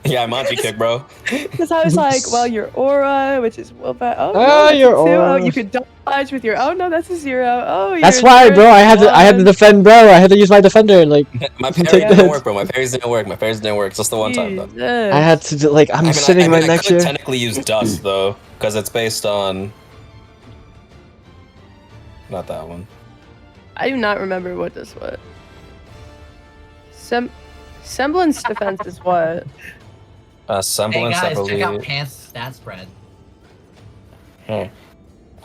Yeah, Manji kick, bro. Because I was like, well, your aura, which is willpower. Oh, no, Ah, that's your a 2. Oh, aura. you could dodge with your. Oh no, that's a 0. Oh, That's you're a why, 0, bro. I had to 1. defend, bro. I had to use my defender, and like My Take parries that. didn't work, bro. My parries didn't work. My parries didn't work. Just the one time, though. Jesus. I had to do, like I'm sitting right next I to could you. technically use dust though, because it's based on. Not that one. I do not remember what this was. Semblance defense is what? Hey Semblance, I guys, check out believe. Pants stat spread. Why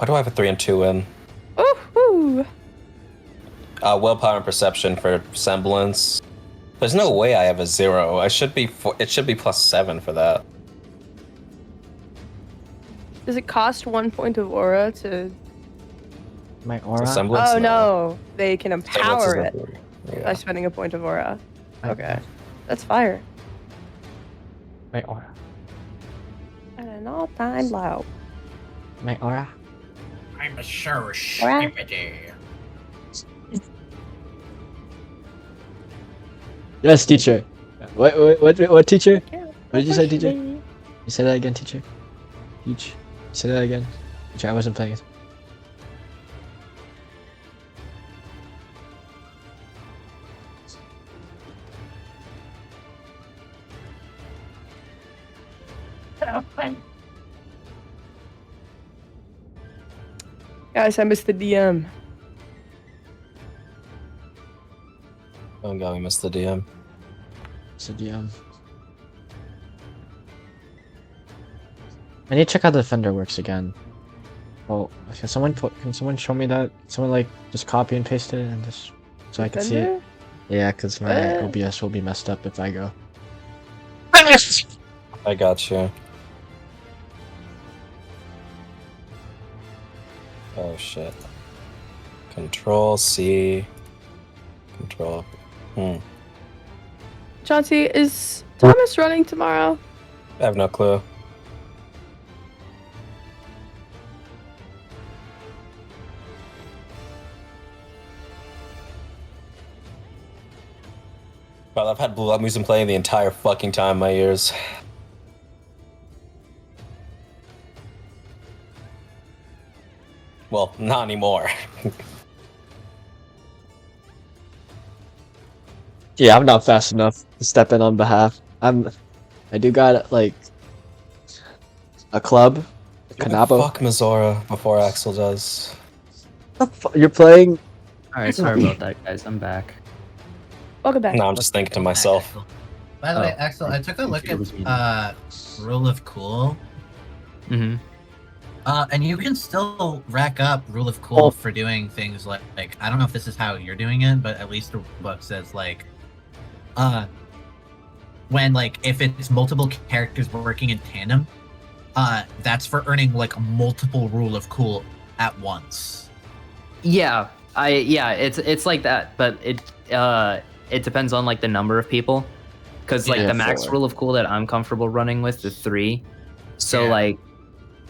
do I have a 3 and 2 in? Ooh. Willpower and perception for semblance. There's no way I have a 0. It should be +7 for that. Does it cost 1 point of aura to? My So aura. semblance, Oh no, they can Semblance empower is it not- by Yeah. spending a point of aura. Okay, that's fire. My aura. At an all-time low. My aura. I'm a sure Alright. skippity. Yes, teacher. What teacher? Yeah, What did you say, teacher? unfortunately. You say that again, teacher. Teach. Say that again. Teacher, I wasn't playing it. Guys, I missed the DM. Oh god, we missed the DM. It's a DM. I need to check how the defender works again. Oh, can someone show me that? Someone like just copy and paste it and just so I can see it. Defender? Yeah, because my Uh. OBS will be messed up if I go. I got you. Oh shit. Control C. Control. Chauncey, is Thomas running tomorrow? I have no clue. Well, I've had Blue Lock music playing the entire fucking time in my ears. Well, not anymore. Yeah, I'm not fast enough to step in on behalf. I do got like a club, Kanabo. Fuck Mizora before Axel does. You're playing. Alright, sorry about that, guys. I'm back. Welcome back. No, I'm just thinking to myself. By the way, Oh. Axel, I took a look It was me. at Rule of Cool. Mm-hmm. And you can still rack up Rule of Cool for doing things like I don't know if this is how you're doing it, but at least the book says like when like if it's multiple characters working in tandem, that's for earning like multiple Rule of Cool at once. Yeah, it's like that, but it depends on like the number of people, because like Yeah, the max 4. rule of cool that I'm comfortable running with is 3. So Yeah. like,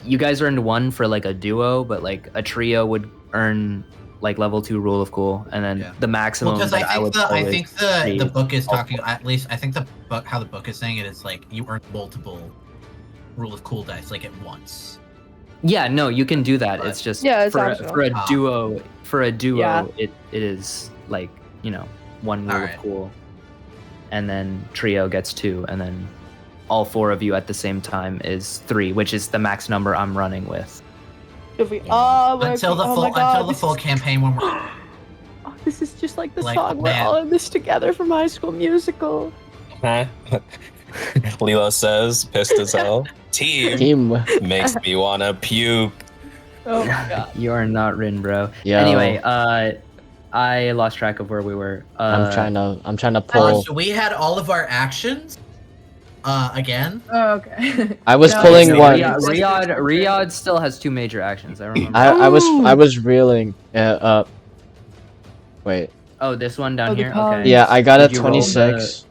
you guys earned 1 for like a duo, but like a trio would earn like level 2 rule of cool, and then Yeah. the maximum Well, because that I would I pull think is the 3. book is talking. At least I think the book, how the book is saying it is like you earn multiple Rule of Cool dice like at once. Yeah, no, you can do that. It's just Yeah, it's for optional. for a duo. For a duo, Yeah. it is like one rule Alright. of cool, and then trio gets 2, and then all 4 of you at the same time is 3, which is the max number I'm running with. If we all work, Until the oh full my God, until the this full is- campaign when we're Oh, this is just like the Like, song. We're man. all in this together from High School Musical. Huh? Lilo says, pissed as hell. Team Team. makes me wanna puke. Oh my God. You are not Rin, bro. Yo. Anyway, I lost track of where we were. I'm trying to pull. so we had all of our actions again. Oh, okay. I was No, pulling it's- one. Riyadh still has 2 major actions. I remember. I Ooh. was reeling. Wait. Oh, this one down Oh, the here. cons. Okay. Yeah, I got a Did you roll 26.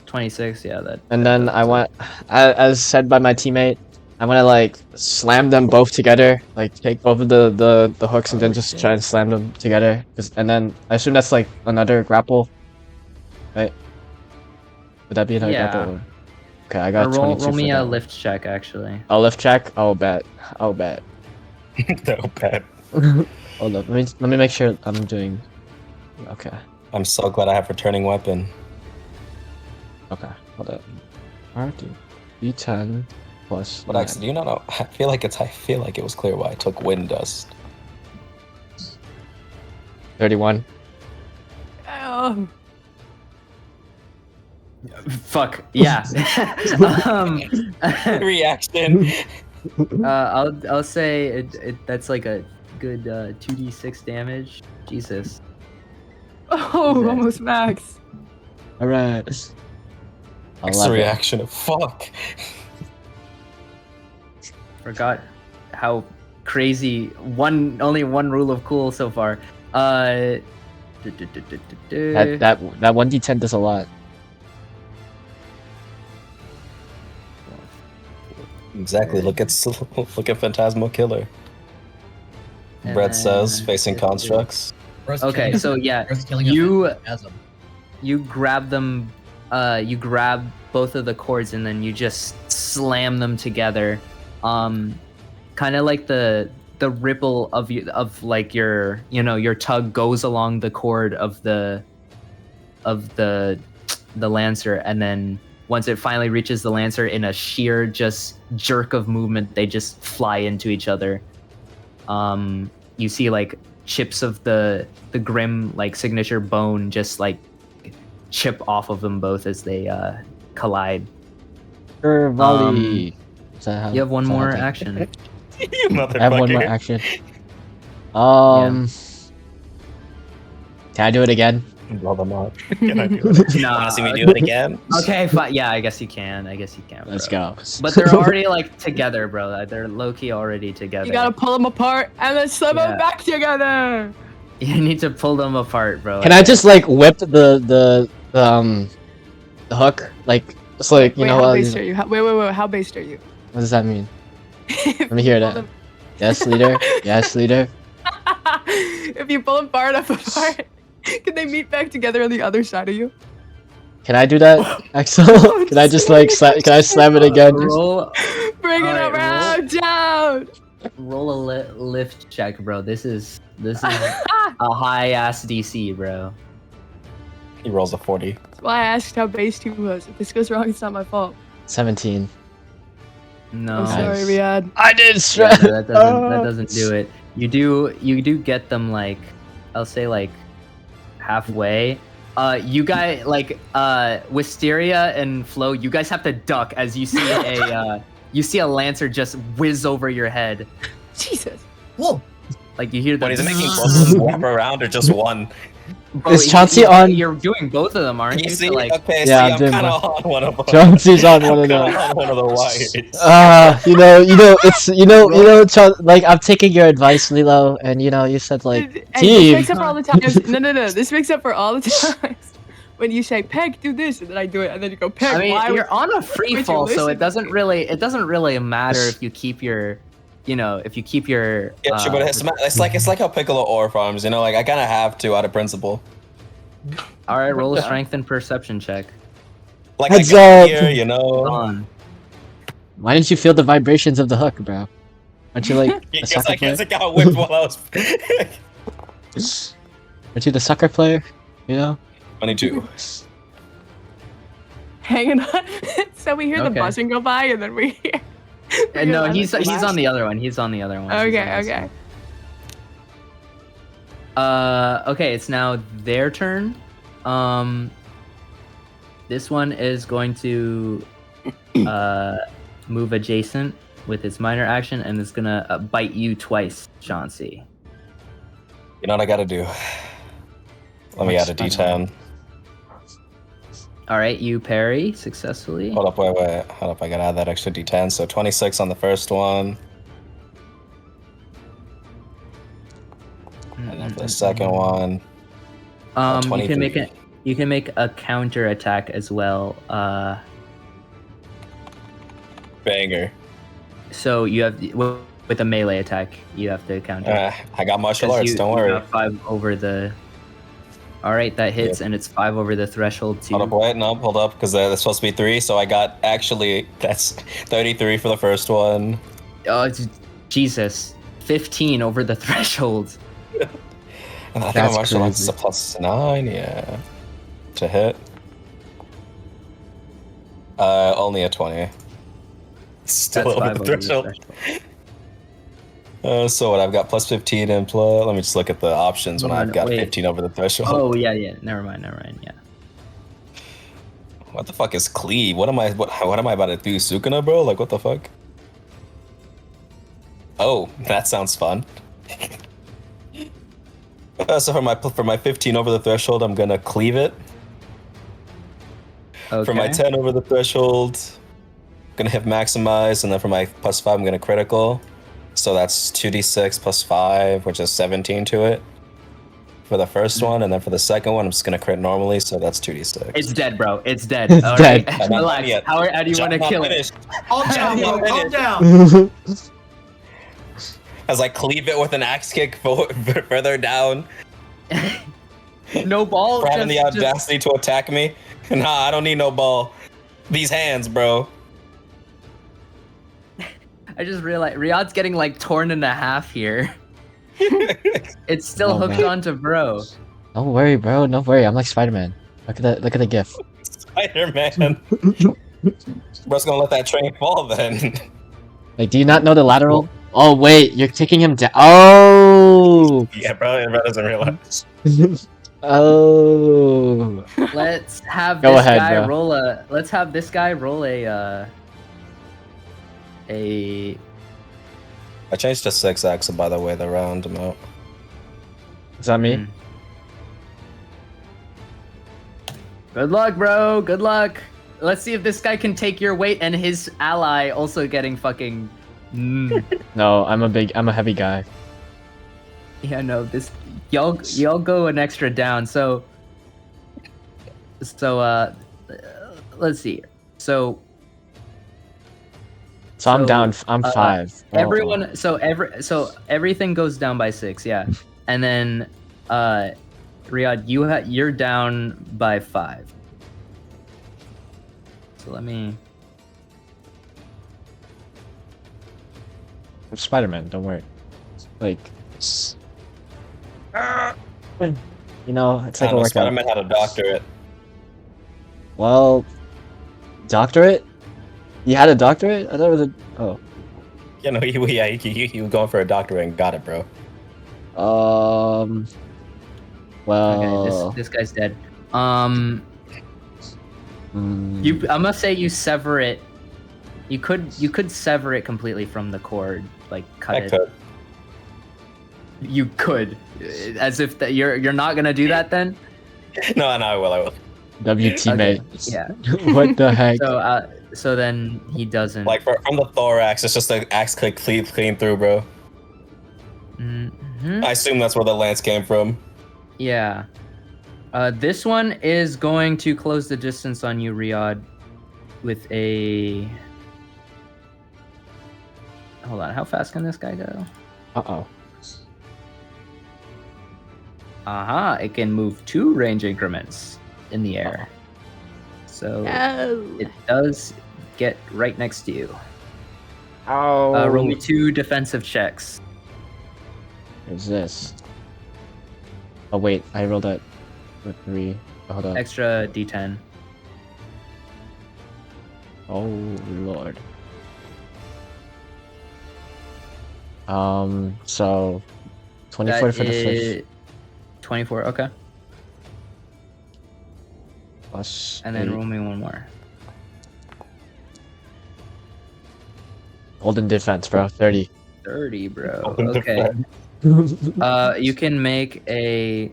26. Yeah, that. And then I went, as said by my teammate, I want to like slam them both together, like take both of the hooks and then just try and slam them together. And then I assume that's like another grapple, right? Would that be another Yeah. grapple? Or... Okay, I got 22 roll me for a that. lift check, actually. A lift check. Oh bet. Oh bet. No bad. Hold up. Let me make sure I'm doing. Okay. I'm so glad I have returning weapon. Okay. Hold up. R2. D10 plus. But actually, do you not know? I feel like it was clear why I took wind dust. 31. Oh. Fuck yeah. Reaction. I'll say that's like a good 2d6 damage. Jesus. Oh, almost max. All right. That's the reaction of fuck. Forgot how crazy only one rule of cool so far. That 1d10 does a lot. Exactly. Look at Phantasmal Killer. And Brett says then- facing constructs. First Okay, killing- so yeah, first killing you- of Phantasm. you grab them, you grab both of the cords and then you just slam them together, kind of like the ripple of like your your tug goes along the cord of the lancer, and then once it finally reaches the lancer in a sheer just jerk of movement, they just fly into each other. You see like chips of the Grim like signature bone just like chip off of them both as they collide. Volley. Is that how- You have one is that how more they- action. You I have one more motherfucker. action. Can I do it again? Blow them up. Can I do it? Nah. Wanna see me do it again? Okay, fine. Yeah, I guess you can. Let's bro. go. But they're already like together, bro. They're low-key already together. You gotta pull them apart and then slam Yeah. them back together. You need to pull them apart, bro. Can I just like whip the hook? Like it's like you Wait, know how based are you? Wait. How based are you? what does that mean? Let me hear that. Yes, leader. Yes, leader. If you pull them far enough apart, can they meet back together on the other side of you? Can I do that, Axel? Can I just like can I slam it again? roll Bring it Alright, around, down. lift check, bro? This is a high ass DC, bro. He rolls a 40. That's why I asked how based he was. If this goes wrong, it's not my fault. 17. No, I'm sorry, Nice. Riyadh. I did Yeah, stretch. no, that doesn't do it. You do get them like, I'll say like halfway. You guys like Wisteria and Flo, you guys have to duck as you see a lancer just whiz over your head. Jesus. Whoa! Like you hear the What is it making both of them wrap around or just one? Bro, Is Chauncey on- You're doing both of them, aren't you? You see? So, like, Okay, Yeah, I'm see, I'm doing kind of both. on one of them. Chauncey's on one of I'm kinda them. on one of the wires. It's like I'm taking your advice, Lilo, and you said like Hey, this team. makes up for all the times. No. This makes up for all the times when you say, Peg, do this, and then I do it, and then you go, Peg, I mean, why you're would- on a free would you fall, so listen it to doesn't me? really matter if you keep your, if you keep your. Yeah, sure, but it's like how Piccolo ore farms. Like I kind of have to out of principle. All right, roll a strength and perception check. Like Heads I got up. here, On. Why didn't you feel the vibrations of the hook, bro? Aren't you like a Because soccer I guess player? it got whipped while I was Aren't you the soccer player? You know? 22. Hanging on. So we hear the Okay. buzzing go by, and then we hear. we hear No, that he's flash. on the other one. He's on the other one. He's on Okay, this okay. one. Okay, it's now their turn. This one is going to move adjacent with its minor action, and it's gonna bite you twice, Chauncey. You know what I gotta do? Let me add a D10. All right, you parry successfully. Hold up, wait. Hold up, I gotta add that extra D10. So 26 on the first one. And then for the second one. You can make a counter attack as well. Banger. So you have with a melee attack, you have to counter. I got martial 'Cause arts, don't worry. You got 5 over the. All right, that hits, and it's 5 over the threshold too. Hold up, wait, no, hold up, because there's supposed to be 3, so I got that's 33 for the first one. Oh, Jesus! 15 over the threshold. And I think That's my martial arts crazy. is a +9, yeah. To hit. Only a 20. Still That's over 5 the over threshold. So what, I've got +15 and plus, let me just look at the options when Hold on, I've got wait. 15 over the threshold. Oh yeah. Never mind. Yeah. What the fuck is cleave? What am I about to do? Sukuna, bro? Like, what the fuck? Oh, that sounds fun. So for my 15 over the threshold, I'm gonna cleave it. Okay. For my 10 over the threshold, I'm gonna hit maximize, and then for my +5, I'm gonna critical. So that's 2d6 +5, which is 17 to it. For the first one, and then for the second one, I'm just gonna crit normally, so that's 2d6. It's dead, bro. It's dead. It's All dead. right. I'm not Relax. done yet. How do you want to Not kill it? finished. Calm down, bro. Calm down. As I cleave it with an axe kick further down, No ball. for having the just- audacity to attack me. Nah, I don't need no ball. These hands, bro. I just realized Riyadh's getting like torn in half here. It's still Oh, hooked man. onto bro. Don't worry, bro. Don't worry. I'm like Spider-Man. Look at the gif. Spider-Man. Bro's gonna let that train fall then. Like, do you not know the lateral? Oh wait, you're taking him down. Oh. Yeah, bro doesn't realize. Oh. Let's have Go this ahead, guy bro. roll a. Let's have this guy roll a. I changed to 6x, by the way, the round amount. Is that me? Hmm. Good luck, bro. Good luck. Let's see if this guy can take your weight and his ally also getting fucking. No, I'm a heavy guy. Yeah, no. This y'all go an extra down. So let's see. So So I'm So, down. I'm 5. Oh. everyone. So everything goes down by 6. Yeah, and then Riyadh, you're down by 5. So let me. I'm Spider-Man. Don't worry. Like, you know, it's like a workout. Spider-Man had a doctorate. Well, doctorate? You had a doctorate? I thought it was a. Oh. You know, he was going for a doctorate and got it, bro. Well. Okay, this guy's dead. mm, I must say you sever it. You could sever it completely from the cord, like cut I it. could. You could, as if that you're not gonna do that then. No, I will. W teammate. Okay, yeah. What the heck? So then he doesn't. Like, from the thorax, it's just an axe click clean through, bro. Mhm. I assume that's where the lance came from. Yeah. This one is going to close the distance on you, Riyadh, with a. Hold on, how fast can this guy go? Uh-oh. Aha, it can move 2 range increments in the air. So No. it does get right next to you. Oh. Roll me 2 defensive checks. Resist. Oh wait, I rolled that with 3. Hold up. Extra D10. Oh lord. So 24 for the first 24. Okay. plus. And then 8. roll me 1 more. Golden defense, bro. 30. 30, bro. Golden Okay. defense. You can make a.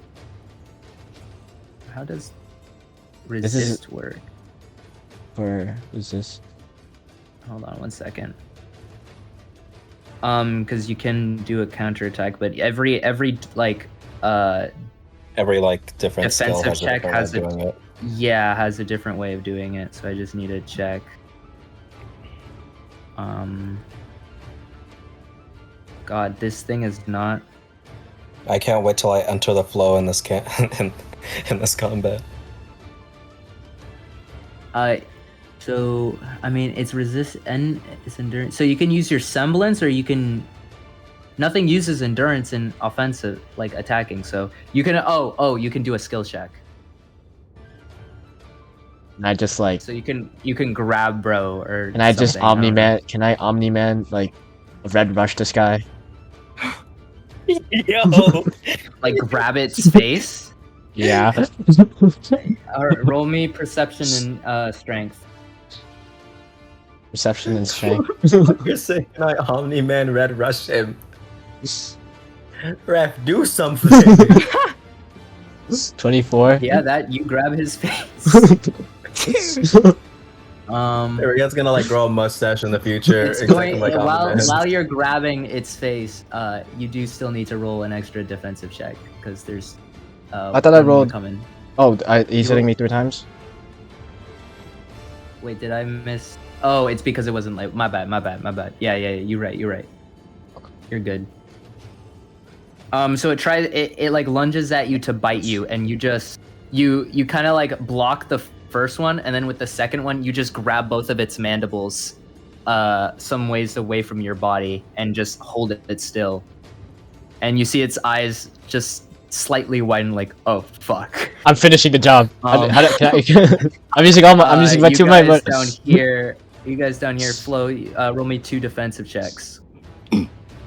How does This is- resist work? For resist. Hold on 1 second. Because you can do a counterattack, but every like Every like different skill defensive has a check different way has of doing it. has a different way of doing it. So I just need to check. God, this thing is not. I can't wait till I enter the flow in this in this combat. So I mean, it's resist and it's endurance. So you can use your semblance, or you can. Nothing uses endurance in offensive, like attacking. So you can. You can do a skill check. And I just like. So you can grab bro or. Can I just something, I don't know. Omni-Man? Can I Omni-Man like Red Rush this guy? Yo, Like grab its face? Yeah. Or roll me perception and strength. Perception and strength. you're saying I Omni-Man Red Rush him. Ref, do something. 24. Yeah, that you grab his face. Ariel's gonna like grow a mustache in the future. It's exactly going, like while Omni-Man. you're grabbing its face, you do still need to roll an extra defensive check because there's. I thought I one more rolled- coming. Oh, he's hitting me 3 times? Wait, did I miss? Oh, it's because it wasn't like my bad. Yeah, you're right. You're good. So it tries. It like lunges at you to bite you, and you just you kind of like block the first one, and then with the second one, you just grab both of its mandibles, some ways away from your body, and just hold it still. And you see its eyes just slightly widen, like, oh fuck. I'm finishing the job. Um, I'm using all my. I'm using my you 2 guys might. down here. You guys down here, Flo, roll me 2 defensive checks.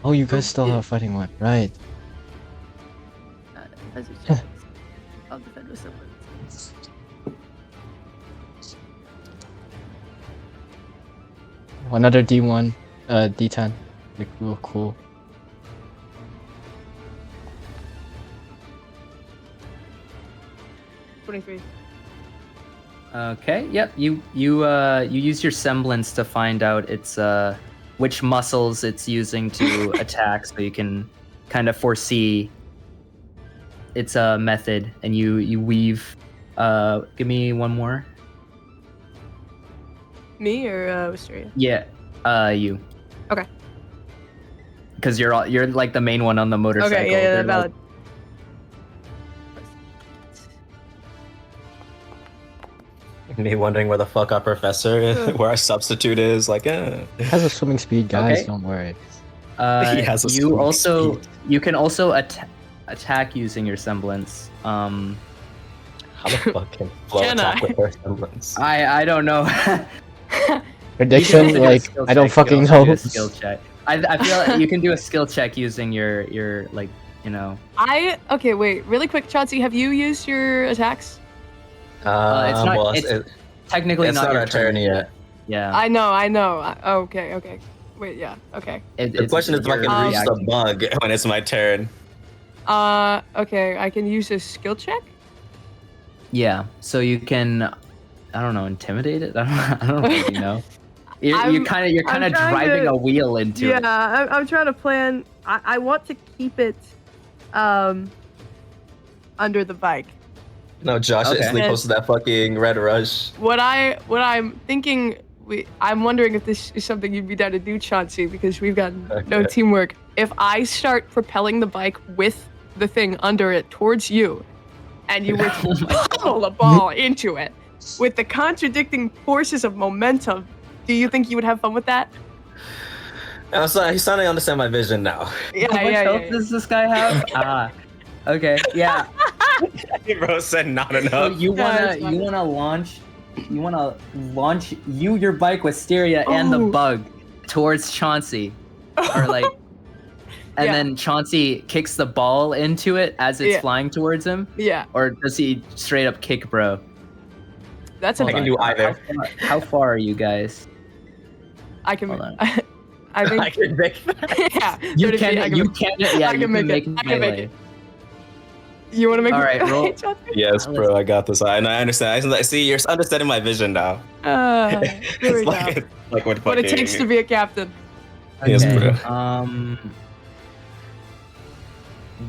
Oh, you guys still have fighting one, right? Defensive checks. I'll defend with semblance. Another D1, D10. Like, real cool. Okay. Yep. You use your semblance to find out its which muscles it's using to attack, so you can kind of foresee its method, and you weave. Give me 1 more. Me or Wisteria? Yeah. You. Okay. Because you're like the main one on the motorcycle. Okay, yeah, They're, that's valid. Me wondering where the fuck our professor is, where our substitute is. Like, It has a swimming speed, guys. Okay. Don't worry. He has a you swimming also speed. you can also attack using your semblance. how the fuck can Flo Can attack I? with her semblance? I don't know. Prediction, You can also do a like, skill I don't check. You fucking can also know. do a skill check. I feel like you can do a skill check using your like, you know. Okay, wait, really quick, Chauncey, have you used your attacks? It's not. Well, it's technically it's not not your our turn yet. Yeah. I know. Okay. Wait, yeah, okay. The question is if I can reach the bug when it's my turn. Okay, I can use a skill check? Yeah. So you can, I don't know, intimidate it. I don't really know. You're I'm kind of trying driving to- a wheel into it. Yeah, I'm trying to plan. I want to keep it under the bike. No, Josh Okay. instantly posted that fucking Red Rush. What I'm thinking, I'm wondering if this is something you'd be down to do, Chauncey, because we've got no Okay. teamwork. If I start propelling the bike with the thing under it towards you, and you were to pummel the ball into it with the contradicting forces of momentum, do you think you would have fun with that? I'm sorry, he's starting to understand my vision now. Yeah, How much yeah, health yeah. does this guy have? Okay, yeah. Bro said not So enough. you Yeah, it's wanna launch your bike Wisteria and the Ooh. bug towards Chauncey, or like, and Yeah. then Chauncey kicks the ball into it as it's Yeah. flying towards him, Yeah, or does he straight up kick, bro? that's a Hold can on. do either. How far are you guys? I can. Hold on. I think. I can make that. Yeah. You 30 feet, can, I you make- can, yeah, I you can make it. make I can make melee. it. You want to make All it? right, roll. Yes, bro, I got this. I understand. I see, you're understanding my vision now. Here we It's go. like what What it fucking- takes to be a captain. Yes, Okay, bro.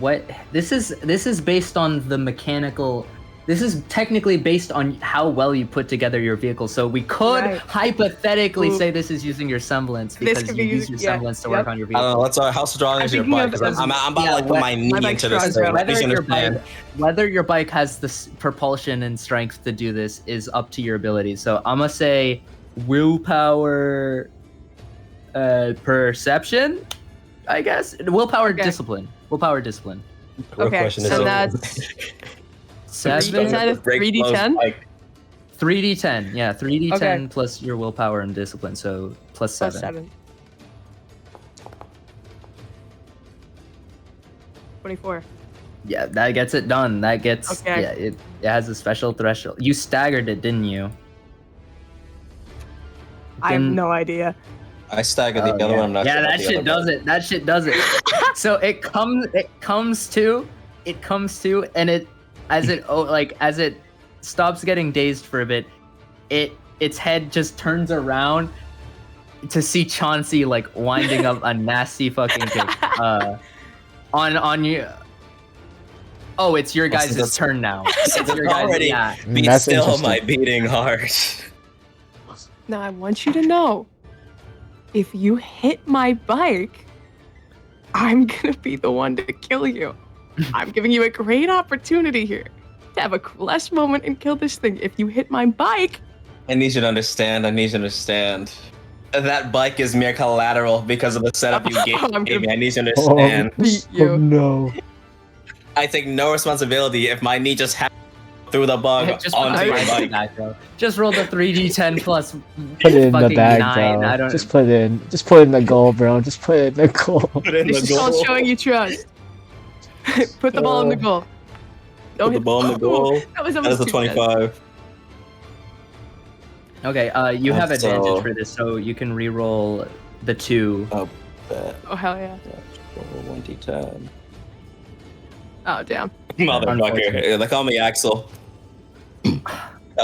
What this is based on the mechanical. This is technically based on how well you put together your vehicle. So we could Right. hypothetically Ooh. say this is using your semblance This because could you be use using- your yeah, semblance to yep. work on your I don't vehicle. know. How strong I'm is your thinking bike? of- Because I'm about yeah, to like put my knee bike's into this strong, thing. bro. Please understand. Whether your bike has the propulsion and strength to do this is up to your ability. So I'm gonna say willpower, perception, I guess. Willpower, Okay. discipline. Willpower, discipline. Real Okay, question is so it- that's 7, out of Break 3d10? flows, like, 3d10. Yeah, 3d10 Okay. plus your willpower and discipline. So plus 7. plus 7. 24. Yeah, that gets it done. That gets Okay. yeah. It has a special threshold. You staggered it, didn't you? I have Then- no idea. I staggered the Oh, other yeah. one. I'm not Yeah, sure about that the shit other does one. it. That shit does it. So it comes to, and it as it stops getting dazed for a bit, its head just turns around to see Chauncey like winding up a nasty fucking kick. On you. Oh, it's your guys' that's- turn now. It's your guys' already yeah. beat That's still interesting. my beating heart. Now I want you to know, if you hit my bike, I'm gonna be the one to kill you. I'm giving you a great opportunity here to have a less moment and kill this thing. If you hit my bike, I need you to understand. That bike is mere collateral because of the setup you gave I'm me. gonna I need you to understand. beat you. Oh no. I take no responsibility if my knee just through the bug Just onto put my it in the bike. bag, bro. Just roll the 3d10 plus Put it in the fucking bag, 9. bro. I don't. Just put it in. Just put it in the goal, bro. Just put it in the goal. Put it in This the is called goal. showing you trust. Put the ball in the goal. Don't Put the hit- ball in the goal. That was That almost is a too fast. 25. Okay, you have So- advantage for this, so you can re-roll the 2. Bet. Oh hell yeah. Roll 1d10. Oh damn. Motherfucker. Unfortunate. They call me Axel.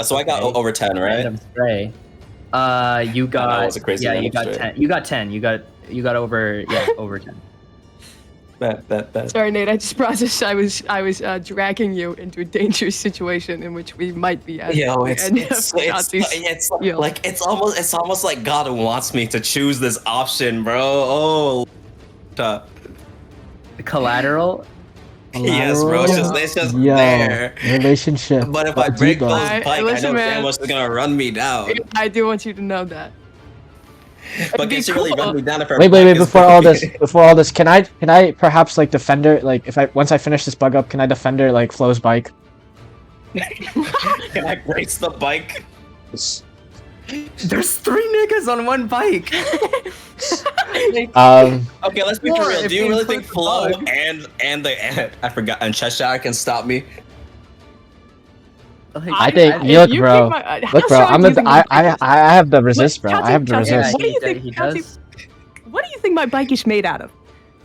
So I got Okay. over 10, right? Random spray. You got was a crazy yeah, you random got spray. 10. You got 10. You got over over 10. Bet. Sorry, Nate. I just processed. I was dragging you into a dangerous situation in which we might be at. Yo, the it's end it's of it's, Nazi's it's deal. like it's almost like God wants me to choose this option, bro. Oh, Collateral. yes, bro. It's just Yo, there. relationship. But if I break Diva. those Alright, bike, I listen, know man. damn well she's gonna run me down. I do want you to know that. But can she really cool. run me down if her Wait, bike is before all this, broken? can I perhaps like defend her, like if I once I finish this bug up, can I defend her like Flo's bike? Can I race the bike? There's 3 niggas on one bike. Okay, let's be for Four, real. if Do you you really include think the Flo bug. and I forgot and Cheshire can stop me? I think- if look, you bro. kick my- how Look, bro, strong I'm do you the think my bike is? I have the resist, bro. I have the Chauncey, resist. what do you he think? he Chauncey, does. what do you think my bike is made out of?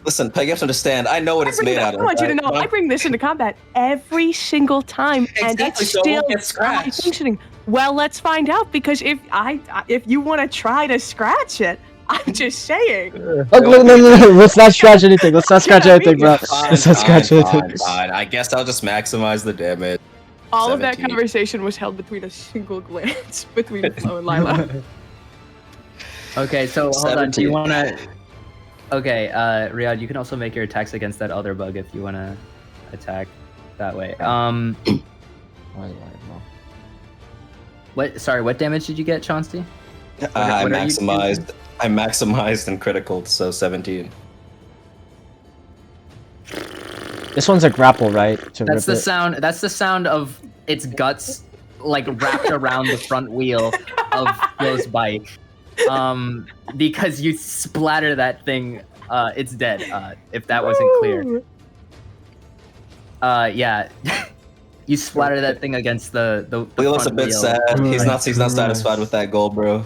Listen, Peg, you have to understand. I know what it's made out of. I want you to right? know. But I bring this into combat every single time, and Exactly, it's so it still won't get not scratched. functioning. Well, let's find out because if you want to try to scratch it, I'm just saying. Look, no. Let's not scratch anything. Let's not scratch Yeah, anything, bro. Fine, Let's not scratch anything. fine. I guess I'll just maximize the damage. All of that 17. conversation was held between a single glance between Flo and Lila. Okay, so hold on. Do you 17. want to? Okay, Riyadh, you can also make your attacks against that other bug if you want to attack that way. What? Sorry, what damage did you get, Chauncey? I what are you maximized. I maximized and critical, so 17. This one's a grapple, right? To That's rip the it? sound. That's the sound of its guts, like wrapped around the front wheel of Flo's bike. Because you splatter that thing, it's dead. If that wasn't clear. Woo! Yeah. You splatter that thing against the Leo's a front bit wheel. sad. He's not Christ. satisfied with that goal, bro.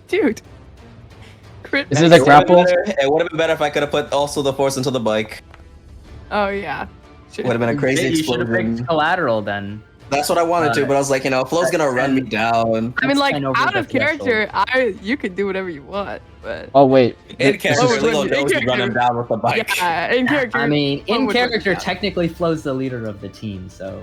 Dude. Crit Is it max- a grapple? It would have been better if I could have put also the force into the bike. Oh yeah. Should Would have been a crazy You should have explosion. picked collateral then. That's what I wanted to, but I was like, Flo's gonna run me down. I mean, like, 10 over out the of character, you could do whatever you want, but Oh wait. In This character, is- Leo in knows to run character. him down with the bike. yeah, in character. I mean, Flo in would run character, down. technically Flo's the leader of the team, so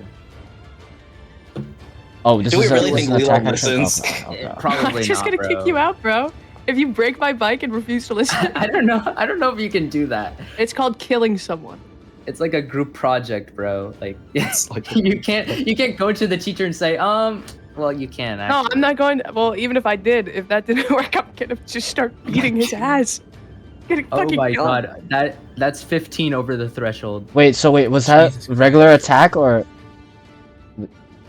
Oh, this Do we is really this think is an Lilo attack action? listens? Okay. probably I'm just not, gonna kick you out, bro. If you break my bike and refuse to listen, I don't know. I don't know if you can do that. it's called killing someone. It's like a group project, bro. Like It's like you can't go to the teacher and say, well, you can. No, Actually. I'm not going. Well, even if I did, if that didn't work, I'm gonna just start beating his ass. Gonna Oh fucking my kill him. god, that's 15 over the threshold. Wait, so wait, was that Jesus regular attack or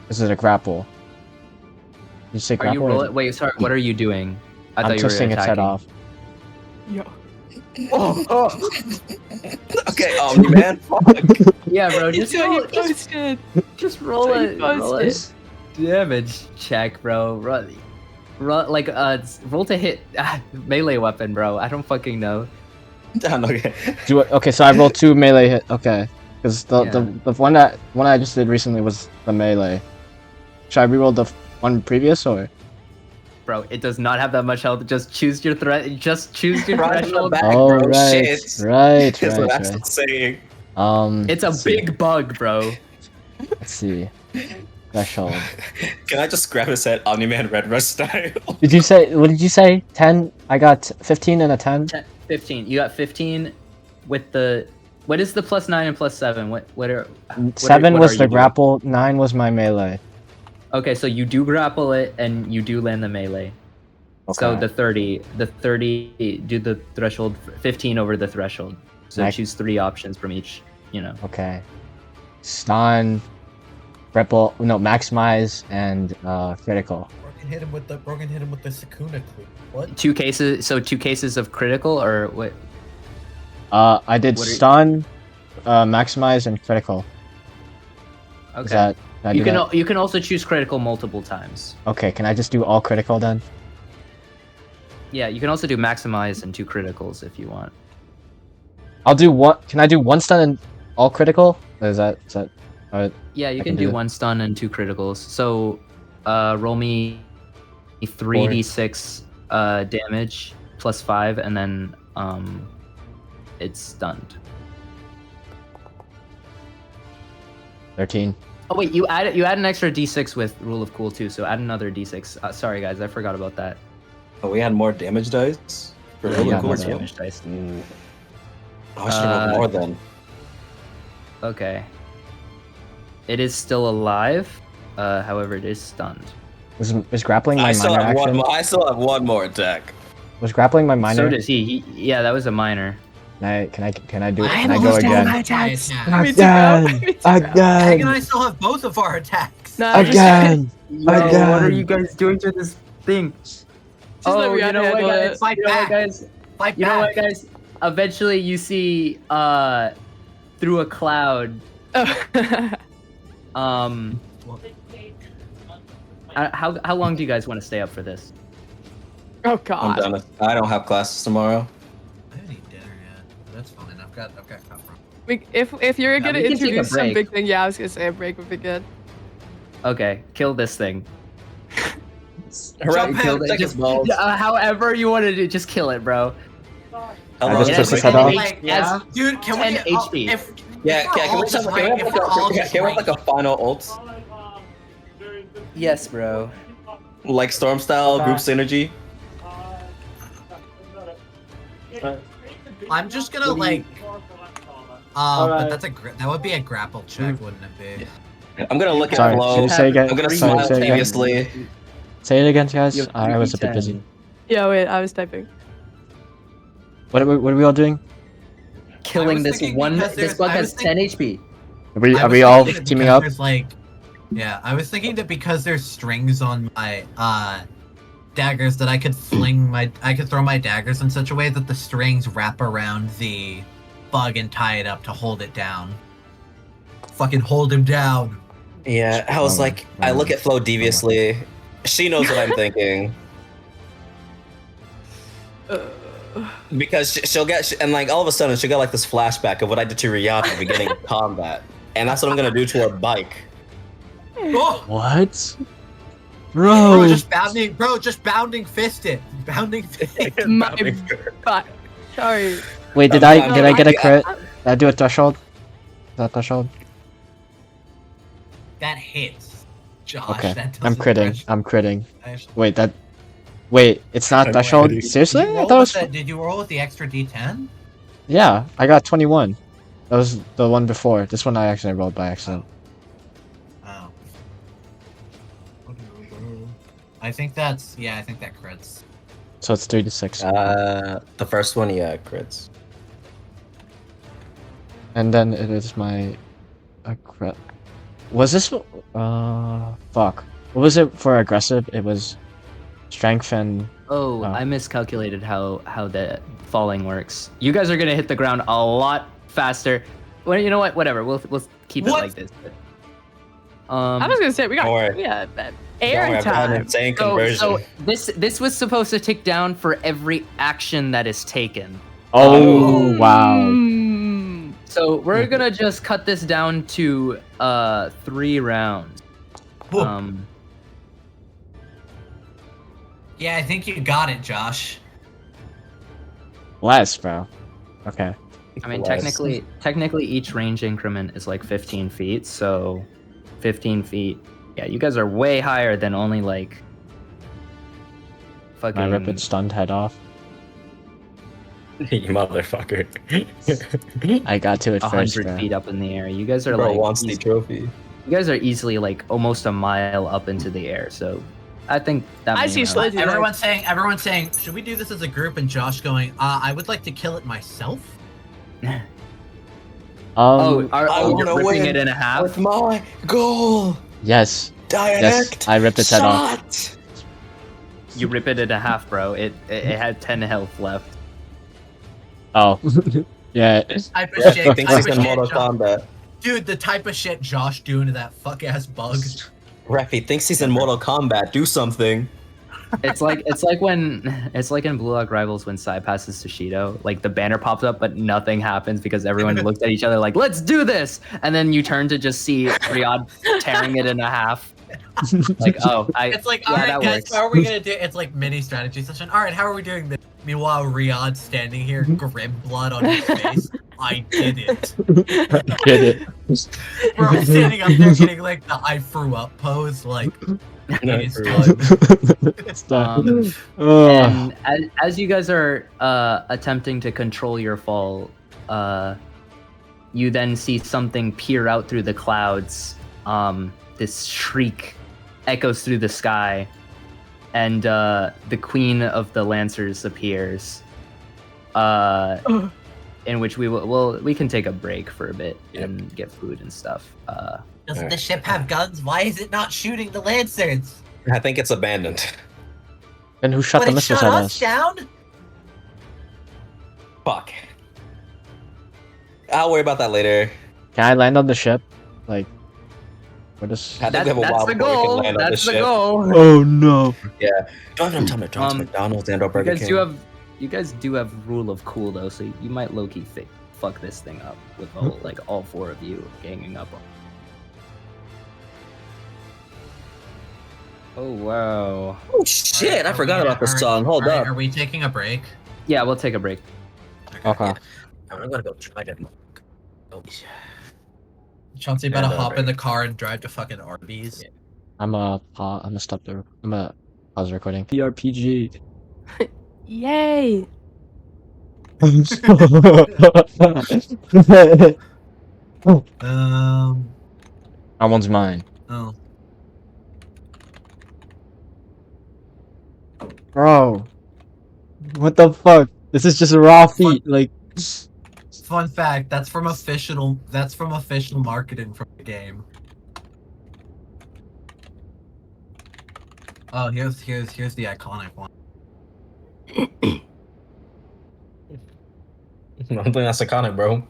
is it a grapple? Did you say Are grapple? you or- rolling? Wait, sorry. What are you doing? I I'm thought you were twisting its head attacking. off. Yo. okay, man. Fuck. Yeah, bro. Just Just roll, posted. just roll So you it. Roll posted. it. Damage check, bro. Roll to hit melee weapon, bro. I don't fucking know. Okay. Okay, so I rolled 2 melee hit. Okay, because the Yeah. one I just did recently was the melee. Should I reroll the one previous or? Bro, it does not have that much health. Just choose your threat. Just choose your Right in the threshold. back, Oh bro. right, Shit. right, That's what right, I'm right. saying. It's a let's see. big bug, bro. Let's see. Threshold. Can I just grab his head, Omni-Man Red Rush style? Did you say? What did you say? 10. I got 15 and a 10. 15. You got 15 with the. What is the +9 and +7? What are? 7 what was are you the doing? grapple. 9 was my melee. Okay, so you do grapple it and you do land the melee. So Okay. the 30 do the threshold 15 over the threshold. So Nice. choose 3 options from each, Okay. Stun, grapple. No, maximize and critical. Brogan hit him with the Sakuna clue. What? 2 cases, so 2 cases of critical or what? I did What are you- stun, maximize, and critical. Okay. Is that? Did I you do can that? you can also choose critical multiple times. Okay, can I just do all critical then? Yeah, you can also do maximize and 2 criticals if you want. I'll do one. Can I do one stun and all critical? Is that? Yeah, you I can can do do that. 1 stun and 2 criticals. So roll me 3d6 damage +5 and then it's stunned. 13. Oh wait, you add an extra d6 with Rule of Cool too, so add another d6. Sorry guys, I forgot about that. Oh, we had more damage dice? For Yeah, really you got cool more too? damage dice. Oh, I should have more then. Okay. It is still alive, however it is stunned. Was grappling my I still minor have action? one more attack. Was grappling my minor? So does he. Yeah, that was a minor. Can I do it? I Can I have go almost all again? my attacks. Yeah. Me too, bro. Again! Me too, bro. Meg and I Again! still have both of our attacks. No, just- Again! Yo, Again. what are you guys doing to this thing? let me you know what, handle guys? it. Fight You know what, back. guys? Fight You know what, back. guys? Eventually, you see through a cloud. Um, how long do you guys want to stay up for this? oh I'm god. done. I don't have classes tomorrow. I haven't eaten dinner yet. But that's fine. I've got pepper. If you're gonna we can take a introduce some break. big thing, yeah, I was gonna say a break would be good. Okay, kill this thing. Hurrah, Kill it. take his balls. However you want to do, just kill it, bro. How I long just is took it? his head off. Like, Yeah. dude, can we 10 HP. If Yeah, if we're can all we just just have rank- if we're all just can we have ranked- like a final ult? Yes, bro. Like Storm style, group synergy? I'm just gonna like. But that would be a grapple check, wouldn't it be? I'm gonna look Sorry, at can Flo. you say again? I'm gonna Sorry, smile say again. enviously. Say it again, guys. You have I was a bit 3d10. busy. Yeah, wait, I was typing. What are we all doing? Killing was this thinking one. because This there's- bug I has was 10 HP. I Are was we all thinking that teaming because up? There's like, yeah, I was thinking that because there's strings on my daggers that I could throw my daggers in such a way that the strings wrap around the bug and tie it up to hold it down. Fucking hold him down. Yeah, I was like, I look at Flo deviously. She knows what I'm thinking. Because she'll get, and like all of a sudden she'll get like this flashback of what I did to Riyadh at the beginning of combat. And that's what I'm gonna do to her bike. Oh, What? bro, Bro. just bounding fist it. Bounding fist it. My God. Sorry. Wait, did I'm I get a happy- crit? Did I do a threshold? Is that threshold? That hits. Josh, Okay. that I'm doesn't critting. thresh- I'm critting. thresh- Wait, it's not I'm threshold? critting. Seriously? Did you I roll thought it with was. the- did you roll with the extra D10? Yeah, I got 21. That was the one before. This one I actually rolled by accident. Oh. I think that's I think that crits. So it's 3 to 6. The first one, yeah, crits. And then it is my crit. Was this fuck. What was it for aggressive? It was strength and Oh, Oh. I miscalculated how the falling works. You guys are gonna hit the ground a lot faster. Well, you know what? Whatever. We'll keep it What? like this. I was gonna say we got Don't worry. that Don't worry, air I've got an time. insane So, conversion. so this was supposed to tick down for every action that is taken. oh wow. Mm. So we're gonna just cut this down to 3 rounds. Whoa. Yeah, I think you got it, Josh. Less, bro. Okay. I mean, Less. technically, each range increment is like 15 feet. So, 15 feet. Yeah, you guys are way higher than only like. Can I rip Fucking. its stunned head off? You motherfucker. I got to it first, 100 bro. feet up in the air. You guys are Bro like. wants the trophy. You guys are easily like almost a mile up into the air. So, I think that. I may see not- Sludge. Everyone's saying, should we do this as a group? And Josh going, I would like to kill it myself. Oh, I you're wanna ripping win it in a half. With my goal, yes. direct I ripped its head off. shot. You rip it in a half, bro. It had 10 health left. Oh. yeah. Type of shit. Thinks Type he's of in shit, Mortal Josh. Kombat. Dude, the type of shit Josh doing to that fuck ass bug. Reppy thinks he's in Mortal Kombat. Do something. It's like in Blue Lock Rivals when Sai passes to Shido, like the banner pops up but nothing happens because everyone looked at each other like, let's do this, and then you turn to just see Riyadh tearing it in a half. Like, oh, It's like, yeah, alright that guys, works. how are we gonna do it's like mini strategy session. Alright, how are we doing this? Meanwhile, Riyadh standing here, grim blood on his face. I did it. Get it. Bro, standing up there getting like the I threw up pose, like it's done. It's done. Um, Ugh. and as you guys are attempting to control your fall, you then see something peer out through the clouds. This shriek echoes through the sky, and the queen of the Lancers appears. In which we can take a break for a bit and get food and stuff. Doesn't the ship have guns? Why is it not shooting the Lancers? I think it's abandoned. And who shot But the it missiles shot at us us? down? Fuck. I'll worry about that later. Can I land on the ship? Like, what is? I think we have a That's while the before we can goal. land on the That's the ship. goal. Oh no! Don't have time to talk to McDonald's and or Burger King. You guys do have rule of cool though, so you might low key fuck this thing up with all 4 of you ganging up on. Oh wow. Oh shit! I forgot about this song. Hold Alright, up. Are we taking a break? Yeah, we'll take a break. Okay. I'm gonna go try to. Oh, Chauncey Yeah, better no hop in break. the car and drive to fucking Arby's. I'm gonna stop the. I'm gonna pause the recording. PRPG. Yay! That one's mine. Oh. Bro. What the fuck? This is just raw feet. Like, Fun fact, that's from official marketing from the game. Oh, here's the iconic one. I don't think that's iconic, bro.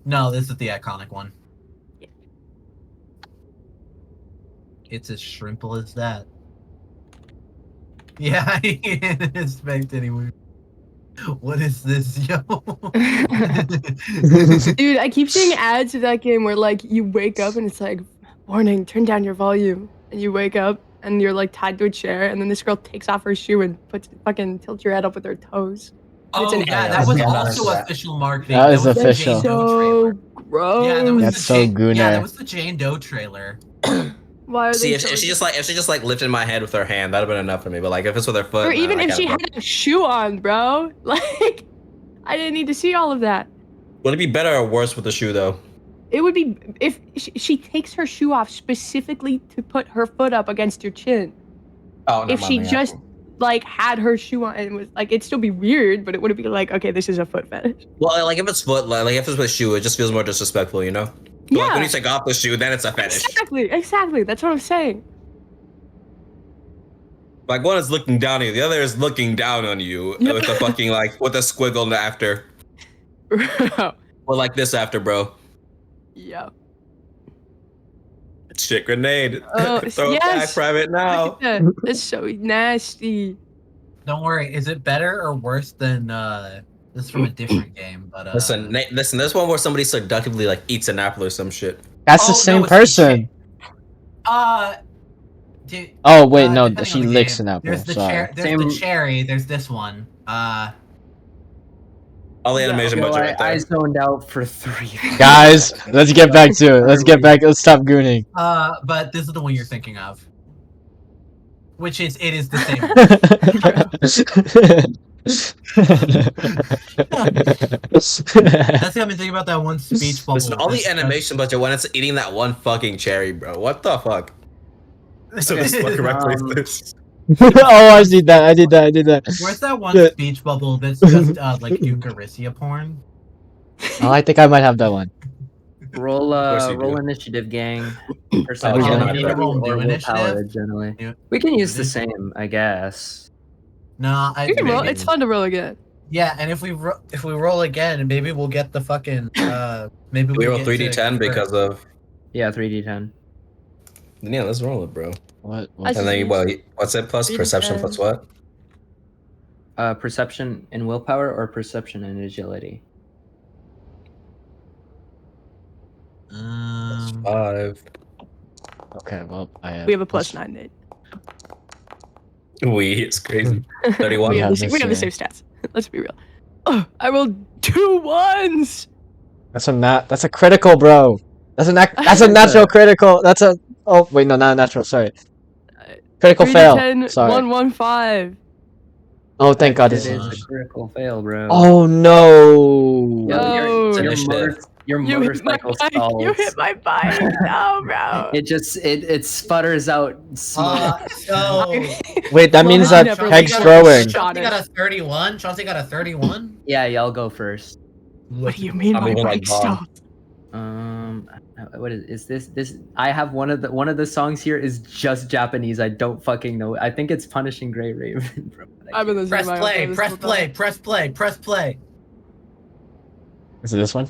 No, this is the iconic one. It's as shrimple as that. Yeah, he didn't expect anyway. What is this, yo? Dude, I keep seeing ads of that game where like you wake up and it's like, warning, turn down your volume. And you wake up and you're like tied to a chair, and then this girl takes off her shoe and tilts your head up with her toes. Oh, an yeah, ad. that was Yeah, also that's- official marketing. That is was the official. Jane Doe So trailer. gross. Yeah, that was That's the so Jane- gooner. Yeah, that was the Jane Doe trailer. Why are See, they if she just like lifted my head with her hand, that'd have been enough for me. But like, if it's with her foot, or nah, even I if gotta she go. had a shoe on, bro. Like, I didn't need to see all of that. Would it be better or worse with the shoe though? It would be if she takes her shoe off specifically to put her foot up against your chin. Oh, never If mind she then, yeah. just like had her shoe on and was like, it'd still be weird, but it wouldn't be like, okay, this is a foot fetish. Well, like if it's foot, like if it's with shoe, it just feels more disrespectful, you know? But, like when you take off the shoe, then it's a fetish. Exactly. That's what I'm saying. Like one is looking down on you, the other is looking down on you Yeah. with the fucking like with a squiggle in the after. Or like this after, bro. Yeah. Shit grenade. Oh, Throw it back, yes. private now. That's so nasty. Don't worry, is it better or worse than this is from a different game? But Listen, listen. There's one where somebody seductively like eats an apple or some shit. that's Oh, the no, same it's the person. dude, Oh wait, no, depending she on the licks game, an apple. There's the Sorry. there's the cherry. There's this one. All the animation Yo, budget right there. I zoned out for 3. Guys, let's get back to it. Let's get back. Let's stop gooning. But this is the one you're thinking of. Which is it is the same. That's got me thinking about that one speech bubble. Listen, all the That's- animation budget when it's eating that one fucking cherry, bro. What the fuck? So this fucking this. Oh, I did that. Where's that one Yeah. speech bubble that's just like Eucharistia porn? Oh, I think I might have that one. Roll course you roll do. initiative, gang. Oh, Perception yeah, or you need to roll new willpower, initiative? generally. Yeah. We can use the same, I guess. No, You can roll. It's fun to roll again. Yeah, and if we roll again, maybe we'll get the fucking maybe We roll get to 3d10 because of. Yeah, 3d10. Yeah, let's roll it, bro. What? I And then just- what's it plus? 3d10. Perception plus what? Perception and willpower or perception and agility? 5. Okay, well, I have. We have a +9, Nate. It's crazy. 31. We Yeah, have the this same stats. Let's be real. Oh, I rolled 2 1s. That's a critical, bro. That's a natural critical. That's a. Oh wait, no, not a natural. Sorry. Critical fail. 10, Sorry. 1 1 5. Oh, thank God. It This is is. a critical fail, bro. Oh no. Yo. It's Your, initiative. your You hit my motorcycle bike. stalls. You hit my bike. No, bro. It sputters out smoke. so Wait, that Well, means I that never Peg's got a throwing. shot. Chauncey got a 31. Chauncey got a 31. Yeah, y'all go first. What do you mean I'm my moving bike like Bob. stopped? What is this? I have one of the songs here is just Japanese. I don't fucking know. I think it's Punishing Grey Raven. Bro. I've been listening Press to my own play, playlist press all the play, time. press play, press play. Is it this one?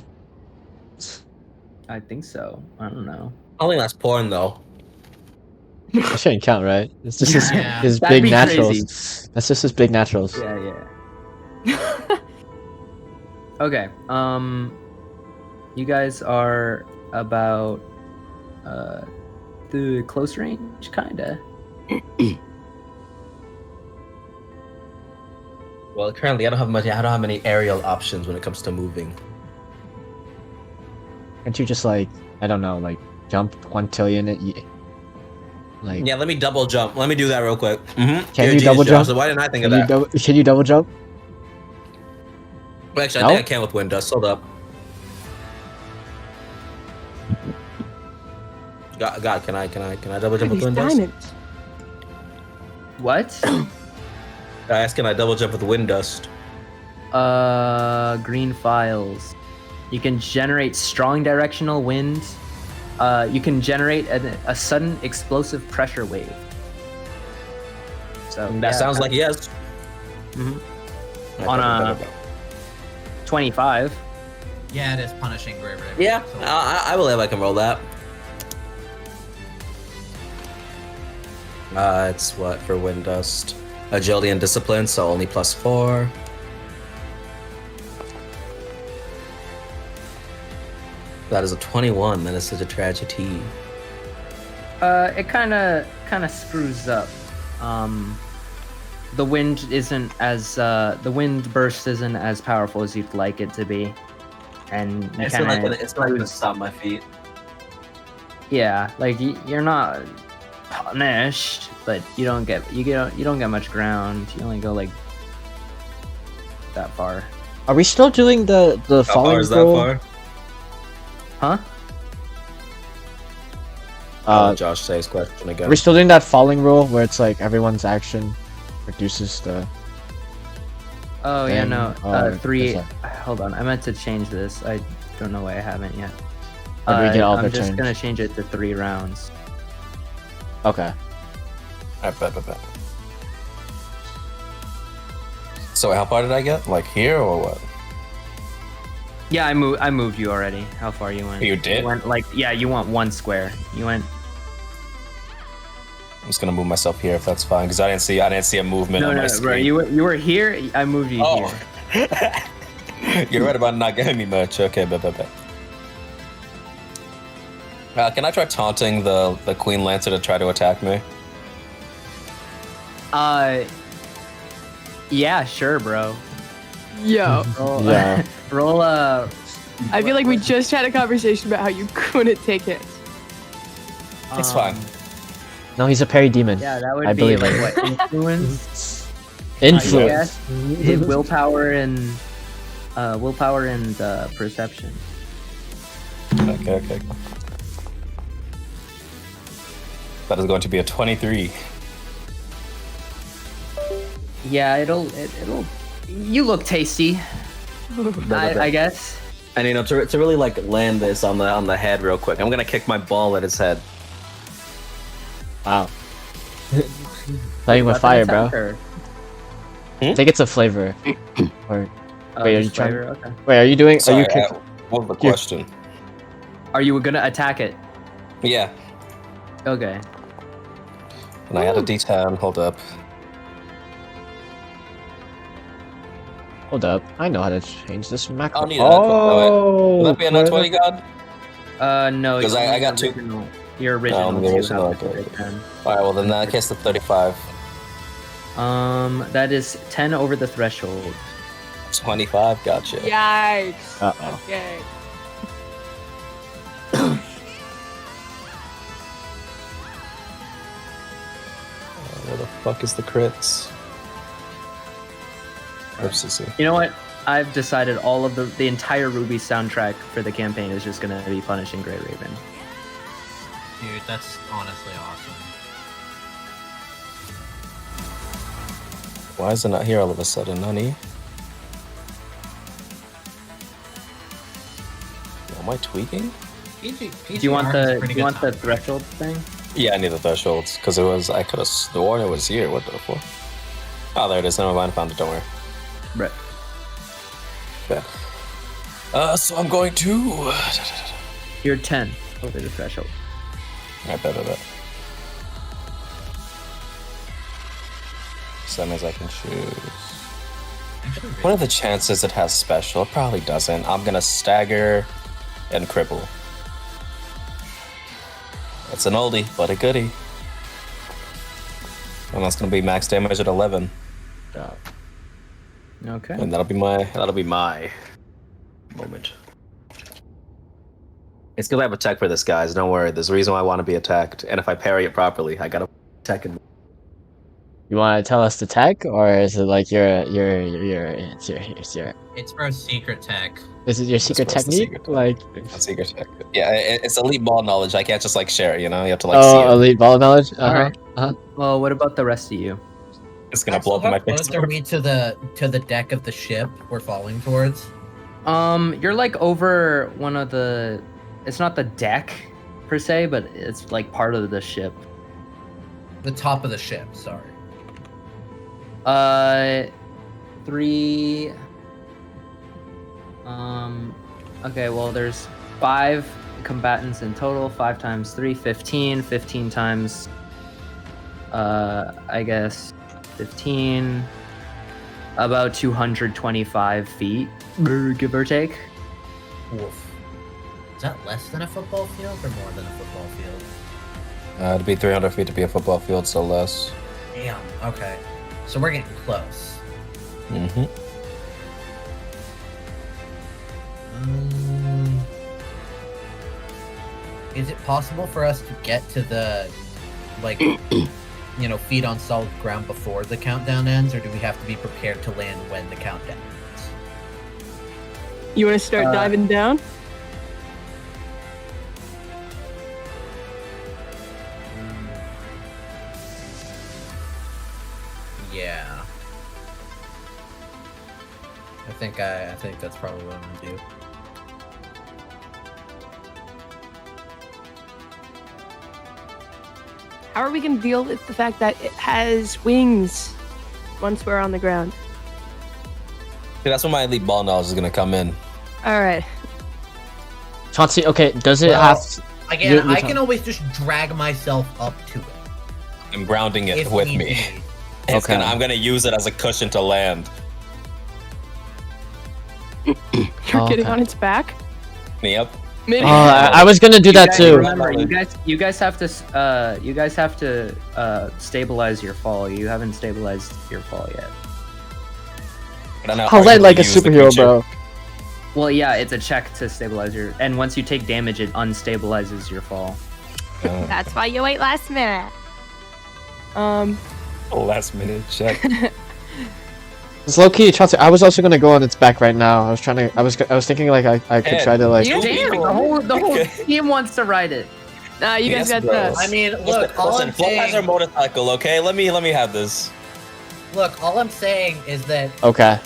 I think so. I don't know. I don't think that's porn though. That shouldn't count, right? It's just Yeah. his That'd big be naturals. crazy. That's just his big naturals. Yeah. Okay. You guys are about the close range, kinda. Well, currently I don't have many aerial options when it comes to moving. Can't you just like, I don't know, like jump 1 trillion it? Like, Yeah, let me double jump. Let me do that real quick. Mm-hmm. Can you double jump? So why didn't I think of can you that? can you double jump? Well, actually, No? I think I can with wind dust. Hold up. God, can I double jump with These wind dust? diamonds. What? I asked, can I double jump with wind dust? Green files. You can generate strong directional wind. You can generate a sudden explosive pressure wave. So That sounds like yes. Mhm. I On bet, a- bet. 25. Yeah, it is punishing Grey Raven. Yeah, so- I believe I can roll that. It's what for wind dust? Agility and discipline, so only +4. That is a 21. That is such a tragedy. It kind of screws up. The wind isn't as the wind burst isn't as powerful as you'd like it to be, and you It's not kind gonna of stop my feet. yeah, like you're not punished, but you don't get much ground. You only go like that far, Are we still doing the How falling far is that rule? far? huh? Josh say his question again. Are we still doing that falling rule where it's like everyone's action reduces the? Oh yeah, Then, no. or 3. is Hold on, I meant to change this. I don't know why I haven't yet. Or do we get all I'm the just turns? gonna change it to 3 rounds. Okay. I bet. So how far did I get? Like here or what? Yeah, I moved you already. How far you went? You did? You went like you want 1 square. You went. I'm just gonna move myself here if that's fine, because I didn't see a movement No, on my bro. screen. You were here. I moved you Oh. here. You're right about not getting me much. Okay, bet. Can I try taunting the Queen Lancer to try to attack me? Yeah, sure, bro. Yo, Roll, Yeah. roll. I feel like we just had a conversation about how you couldn't take hits. It's fine. No, he's a parry demon. Yeah, that would I be believe like it. what influence? Influence. Hit willpower and perception. Okay. That is going to be a 23. Yeah, it'll. You look tasty. I guess. And to really like land this on the head real quick, I'm gonna kick my ball at his head. Wow. Playing with Weapon fire, attack, bro. or- I think it's a flavor. Or wait, are you just trying? flavor? Okay. Wait, are you doing? Sorry, are you? Kick- what was the you- question? Are you gonna attack it? Yeah, Okay. and I had a D10. Hold up. Hold up, I know how to change this macro. I'll need that. Will that be a nat 20 god? No. 'Cause I got two- Your original. the two original, have to okay. be 10. All right. Well, then in that case, the 35. That is 10 over the threshold. 25. Gotcha. Yikes. Uh-oh. Okay. Where the fuck is the crits? You know what? I've decided all of the entire RWBY soundtrack for the campaign is just gonna be punishing Grey Raven. Dude, that's honestly awesome. Why is it not here all of a sudden, honey? Am I tweaking? PG, Do you want PGR is the pretty do you good want the soundtrack. threshold thing? Yeah, I need the thresholds because I could have sworn it was here. What the fuck? Oh, there it is. Never mind. Found it. Don't worry. Right. Okay. So I'm going to. You're 10 over the threshold. I bet. So that means I can choose. Actually, What are the chances it has special? It probably doesn't. I'm gonna stagger and cripple. It's an oldie, but a goodie. And that's gonna be max damage at 11. Okay. And that'll be my moment. It's because I have a tech for this, guys. Don't worry. There's a reason why I want to be attacked. And if I parry it properly, I gotta attack it. You want to tell us the tech, or is it like it's your it's for a secret tech. is it your That's secret what's the technique? secret tech. Like A secret tech. Yeah, it's elite ball knowledge. I can't just like share it, you know? You have to like see oh, it. elite ball knowledge. Uh huh. Alright. Well, what about the rest of you? It's gonna blow up in my How face. close are we to the deck of the ship we're falling towards? You're like over one of the. It's not the deck per se, but it's like part of the ship. The top of the ship. Sorry. 3. Okay, well, there's 5 combatants in total. 5 times 3, 15. 15 times, I guess, 15. About 225 feet, give or take. Woof. Is that less than a football field or more than a football field? It'd be 300 feet to be a football field, so less. Damn. Okay. So we're getting close. Mm-hmm. Is it possible for us to get to the, like, feet on solid ground before the countdown ends, or do we have to be prepared to land when the countdown ends? You want to start diving down? Yeah. I think that's probably what I'm gonna do. How are we going to deal with the fact that it has wings once we're on the ground? See, that's when my elite ball knowledge is gonna come in. All right. Chauncey, okay, does it Well, have... Again, You're I fine. can always just drag myself up to it. I'm grounding it if with need me. be. Okay. I'm gonna use it as a cushion to land. You're Oh, getting okay. on its back? Yep. Mid- I was gonna do that guys too. Remember, you guys have to stabilize your fall. You haven't stabilized your fall yet. But I know I'll how land you like a use the superhero, creature. bro. Well, yeah, it's a check to stabilize your. And once you take damage, it unstabilizes your fall. That's why you wait last minute. Last minute check. It's low key, Chauncey. I was also gonna go on its back right now. I was thinking like I could try to like. You Damn, do. the whole Okay. team wants to ride it. Nah, you guys Yes, got bro. this. I mean, look, all I'm Flo has her saying, motorcycle, okay? Let me have this. all I'm saying is that Okay.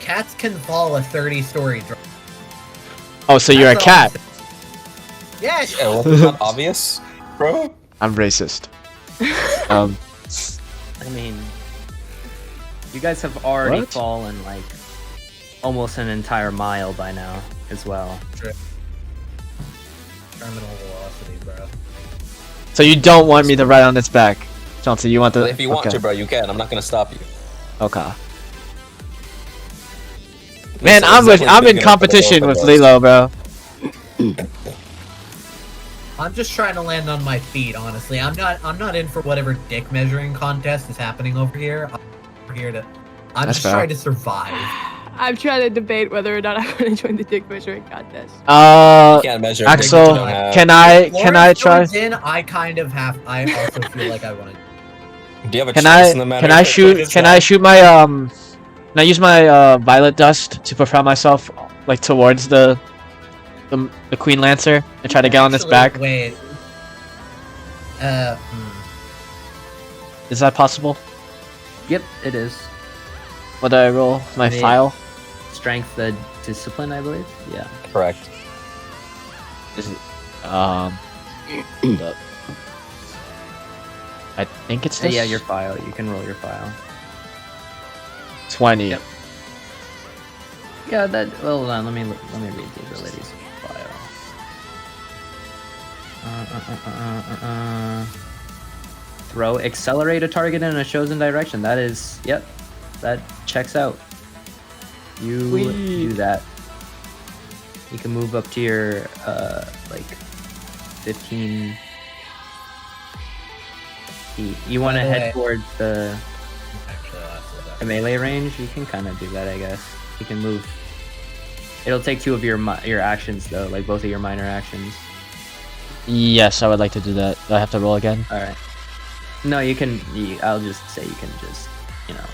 cats can fall a 30-story drop. Oh, so you're a That's all I'm cat. saying. Yes. Yeah, well, it's not obvious, bro. I'm racist. I mean, you guys have already What? fallen like almost an entire mile by now as well. Terminal velocity, bro. So you don't want me to ride on its back, Chauncey? You want the? If you want okay. to, bro, you can. I'm not gonna stop you. Okay. Man, Listen, I'm it's definitely in big enough for the competition both with of us. Lilo, bro. I'm just trying to land on my feet, honestly. I'm not in for whatever dick measuring contest is happening over here. I'm That's just fair. trying to survive. I'm trying to debate whether or not I want to join the dick measuring contest. You can't measure. a dick Axel, you don't have. can I Lawrence try? joins in, I also feel like I want to. Do you have a Can choice in the matter? can I shoot my Can I use my violet dust to propel myself like towards the Queen Lancer and try to get on its Actually, back? Wait. Is that possible? Yep, it is. What do I roll? My Yeah. file? Strength, the discipline, I believe. Yeah. Correct. Is it the- I think it's this. Yeah, your file. You can roll your file. 20. Yep. Yeah, that. Well, hold on. Let me read the abilities file. Throw, accelerate a target in a chosen direction. That is, yep, that checks out. You Sweet. do that. You can move up to your like 15 feet. You want to By the way- head towards the Actually, I'll ask the that. melee range. You can kind of do that, I guess. You can move. It'll take 2 of your actions though, like both of your minor actions. Yes, I would like to do that. Do I have to roll again? All right. No, you can. I'll just say you can just, you know.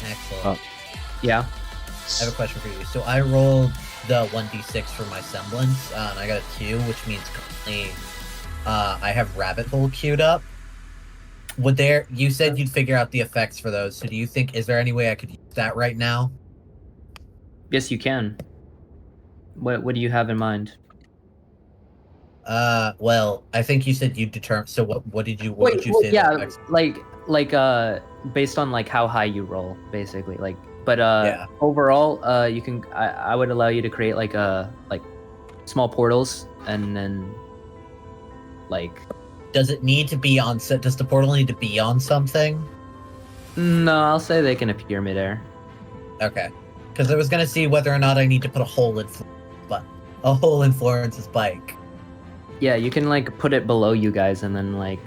Excellent. Oh. Yeah. I have a question for you. So I rolled the 1d6 for my semblance, and I got a 2, which means currently I have rabbit hole queued up. You said you'd figure out the effects for those, so do you think, is there any way I could use that right now? Yes, you can. What do you have in mind? Well, I think you said you'd determine, so what would you say the yeah, effects? based on like how high you roll, basically. Like, but Yeah. overall, you can. I would allow you to create like small portals, and then like. Does it need to be on set? Does the portal need to be on something? No, I'll say they can appear midair. Okay, because I was gonna see whether or not I need to put a hole in Florence's bike. Yeah, you can like put it below you guys, and then like,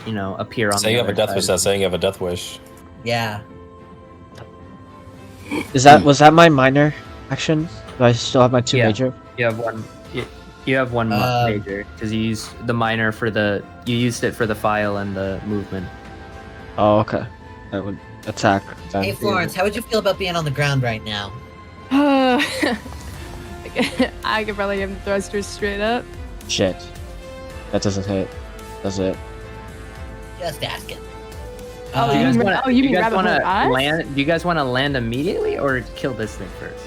appear on. Say the you have a other death side. wish. That's saying you have a death wish. Yeah. Was that my minor action? Do I still have my 2 Yeah. major? You have one. You have one major because you used the minor for the. You used it for the file and the movement. Oh, okay. I would attack. Then. Hey Florence, how would you feel about being on the ground right now? I could probably give him thrusters straight up. Shit. That doesn't hit. Does it? Just asking. Oh, Do you guys mean- wanna- oh, you do mean guys rabbit wanna hole eyes? land? Do you guys want to land immediately or kill this thing first?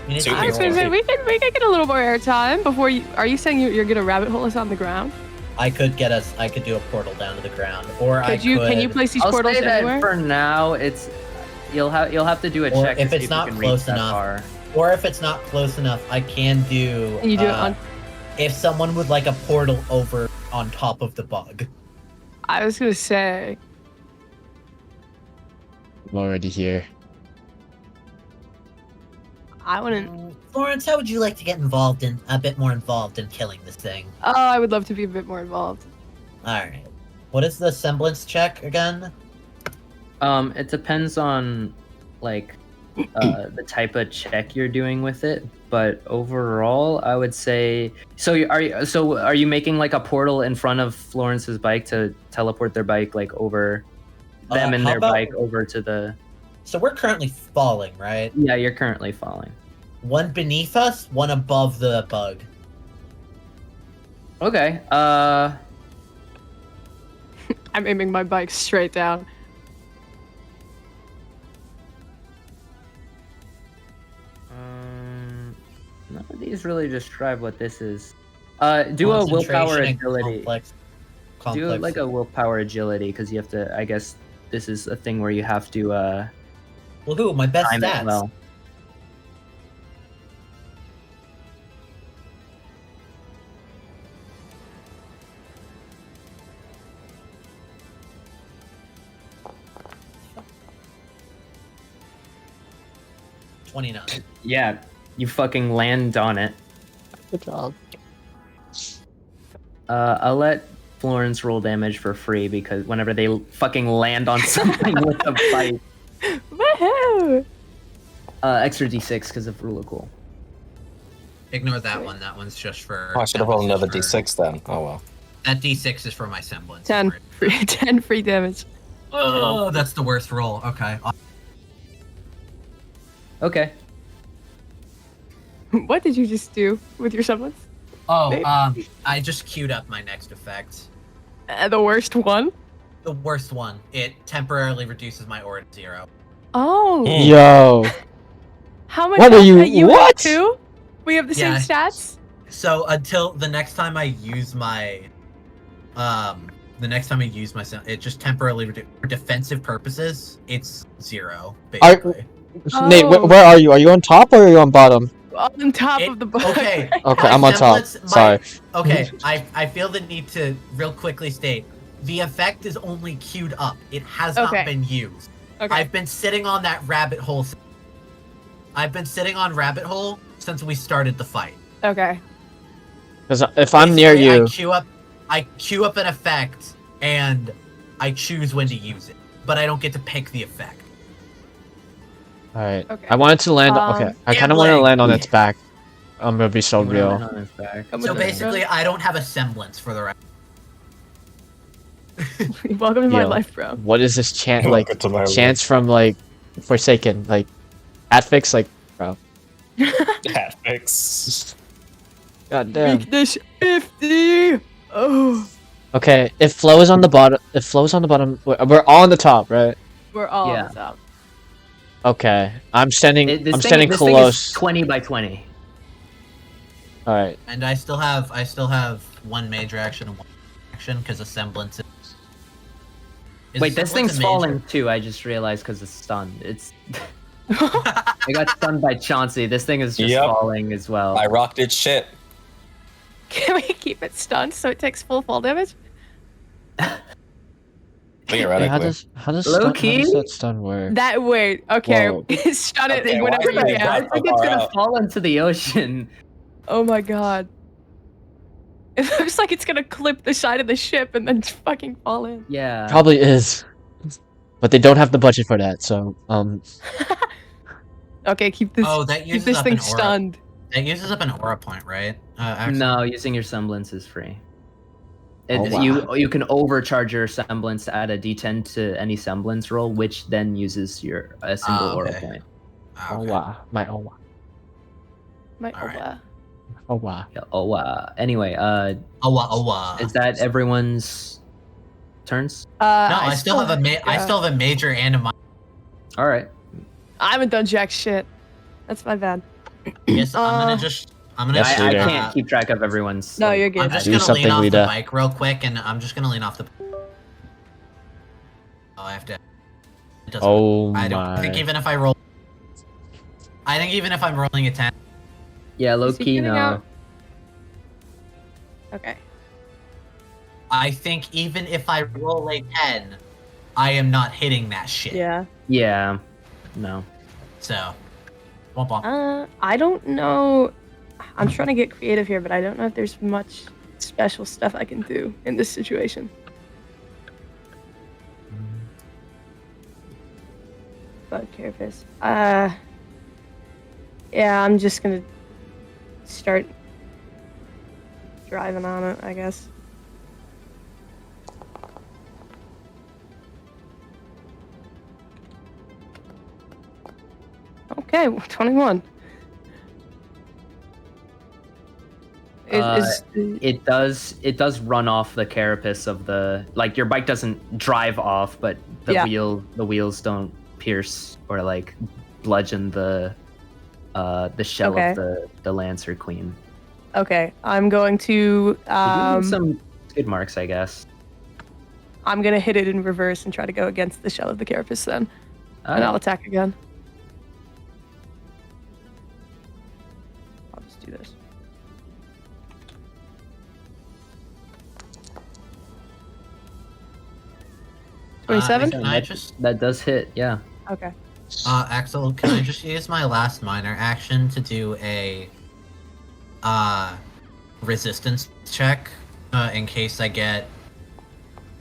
I mean, it's So I was Yeah. gonna say we could get a little more airtime before you. Are you saying you're gonna rabbit hole us on the ground? I could do a portal down to the ground, or Can you place these I'll portals say that anywhere? for now. It's you'll have to do a Or check if to it's see if not you can close reach that enough. far. Or if it's not close enough, I can do. Can you do it on? If someone would like a portal over on top of the bug. I was gonna say. I'm already here. I wouldn't. Florence, how would you like to get a bit more involved in killing this thing? Oh, I would love to be a bit more involved. Alright. What is the semblance check again? It depends on like the type of check you're doing with it, but overall, I would say. So are you making like a portal in front of Florence's bike to teleport their bike like over them and how their about- bike over to the? So we're currently falling, right? Yeah, you're currently falling. One beneath us, one above the bug. Okay. I'm aiming my bike straight down. None of these really describe what this is. Do a willpower Concentration and agility. Do complex. like a willpower agility because you have to. I guess this is a thing where you have to Woohoo, my best time stats. it well. $29. Yeah, you fucking land on it. Good job. I'll let Florence roll damage for free because whenever they fucking land on something with a bite, Woohoo! extra d6 because of rule of cool. Ignore that one. That one's just for. Oh, I should have rolled that another one's just for- d6 then. Oh well. That d6 is for my semblance. 10 free, 10 free damage. Oh, that's the worst roll. Okay. Okay. What did you just do with your semblance? Oh, I just queued up my next effect. The worst one? The worst one. It temporarily reduces my aura to 0. Oh. Hmm. Yo. How much What are health you- that you what? have too? We have the same Yeah. stats? So until the next time I use my, it just temporarily for defensive purposes. It's 0 basically. Nate, Oh. where are you? Are you on top or are you on bottom? On top of the book. Okay. Okay, My I'm on top. semblance- Sorry. Okay, I feel the need to real quickly state the effect is only queued up. It has Okay. not been used. Okay. I've been sitting on that rabbit hole. I've been sitting on rabbit hole since we started the fight. Okay. Because if I'm near Basically, you, I queue up an effect and I choose when to use it, but I don't get to pick the effect. all right. Okay. I wanted to land. Okay, I kind of want to gambling. land on its back. I'm gonna be so You wanna land real. on his back. Come So with us, basically, I don't have a semblance for the rest. bro. Welcome to my Yo. life, bro. What is this chance? Like Welcome to my chance from like Forsaken? Like Atfix? Like bro. Hat fix. God damn. Weakness 50! Oh, Okay, if Flo is on the bottom, we're all on the top, right? we're all Yeah. on the top. Okay, I'm standing This thing is close. 20 by 20. All right. And I still have one major action and one action because a semblance. Is Wait, a this semblance thing's a major? falling too. I just realized because it's stunned. It's I got stunned by Chauncey. This thing is just Yep. falling as well. I rocked its shit. Can we keep it stunned so it takes full fall damage? Wait, Theoretically. how does Low-key? that stun work? That wait, okay, Whoa. stun it Okay, whenever why you did I can. I not- think it's far gonna out. fall into the ocean. Oh my god. It looks like it's gonna clip the side of the ship and then fucking fall in. Yeah. Probably is, but they don't have the budget for that. So Okay, keep this Oh, that keep uses this up thing an aura. stunned. That uses up an aura point, right? No, using your semblance is free. Oh, It's, wow. you can overcharge your semblance to add a D10 to any semblance roll, which then uses a single aura okay. point. oh Okay. wow, my oh wow, My Alright. oh wow. Yeah, oh wow. Anyway, Awa. is that everyone's turns? No, I still have yeah. I still have a major and a minor. All right. I haven't done jack shit. That's my bad. Yes, I'm Uh, gonna. Yes, I leader. can't keep track of everyone's. No, like- you're I'm good. just Do gonna something, lean off Lita. the bike real quick, and I'm just gonna lean off the. Oh, I have to. It doesn't. Oh I don't my. think even if I roll. I think even if I'm rolling a 10. Yeah, low Is he key getting no. out? Okay. I think even if I roll a 10, I am not hitting that shit. Yeah. Yeah, no. So. Womp womp. I don't know. I'm trying to get creative here, but I don't know if there's much special stuff I can do in this situation. Bug carapace. Yeah, I'm just gonna start driving on it, I guess. Okay, 21. It does run off the carapace of the, like, your bike doesn't drive off, but the Yeah. wheels don't pierce or like bludgeon the shell Okay. of the Lancer Queen. Okay, I'm going to You do have some skid marks, I guess. I'm gonna hit it in reverse and try to go against the shell of the carapace then, and I'll attack again. I'll just do this. Uh, 27? Can I just. That does hit, yeah. Okay. Axel, can I just use my last minor action to do a. Resistance check? In case I get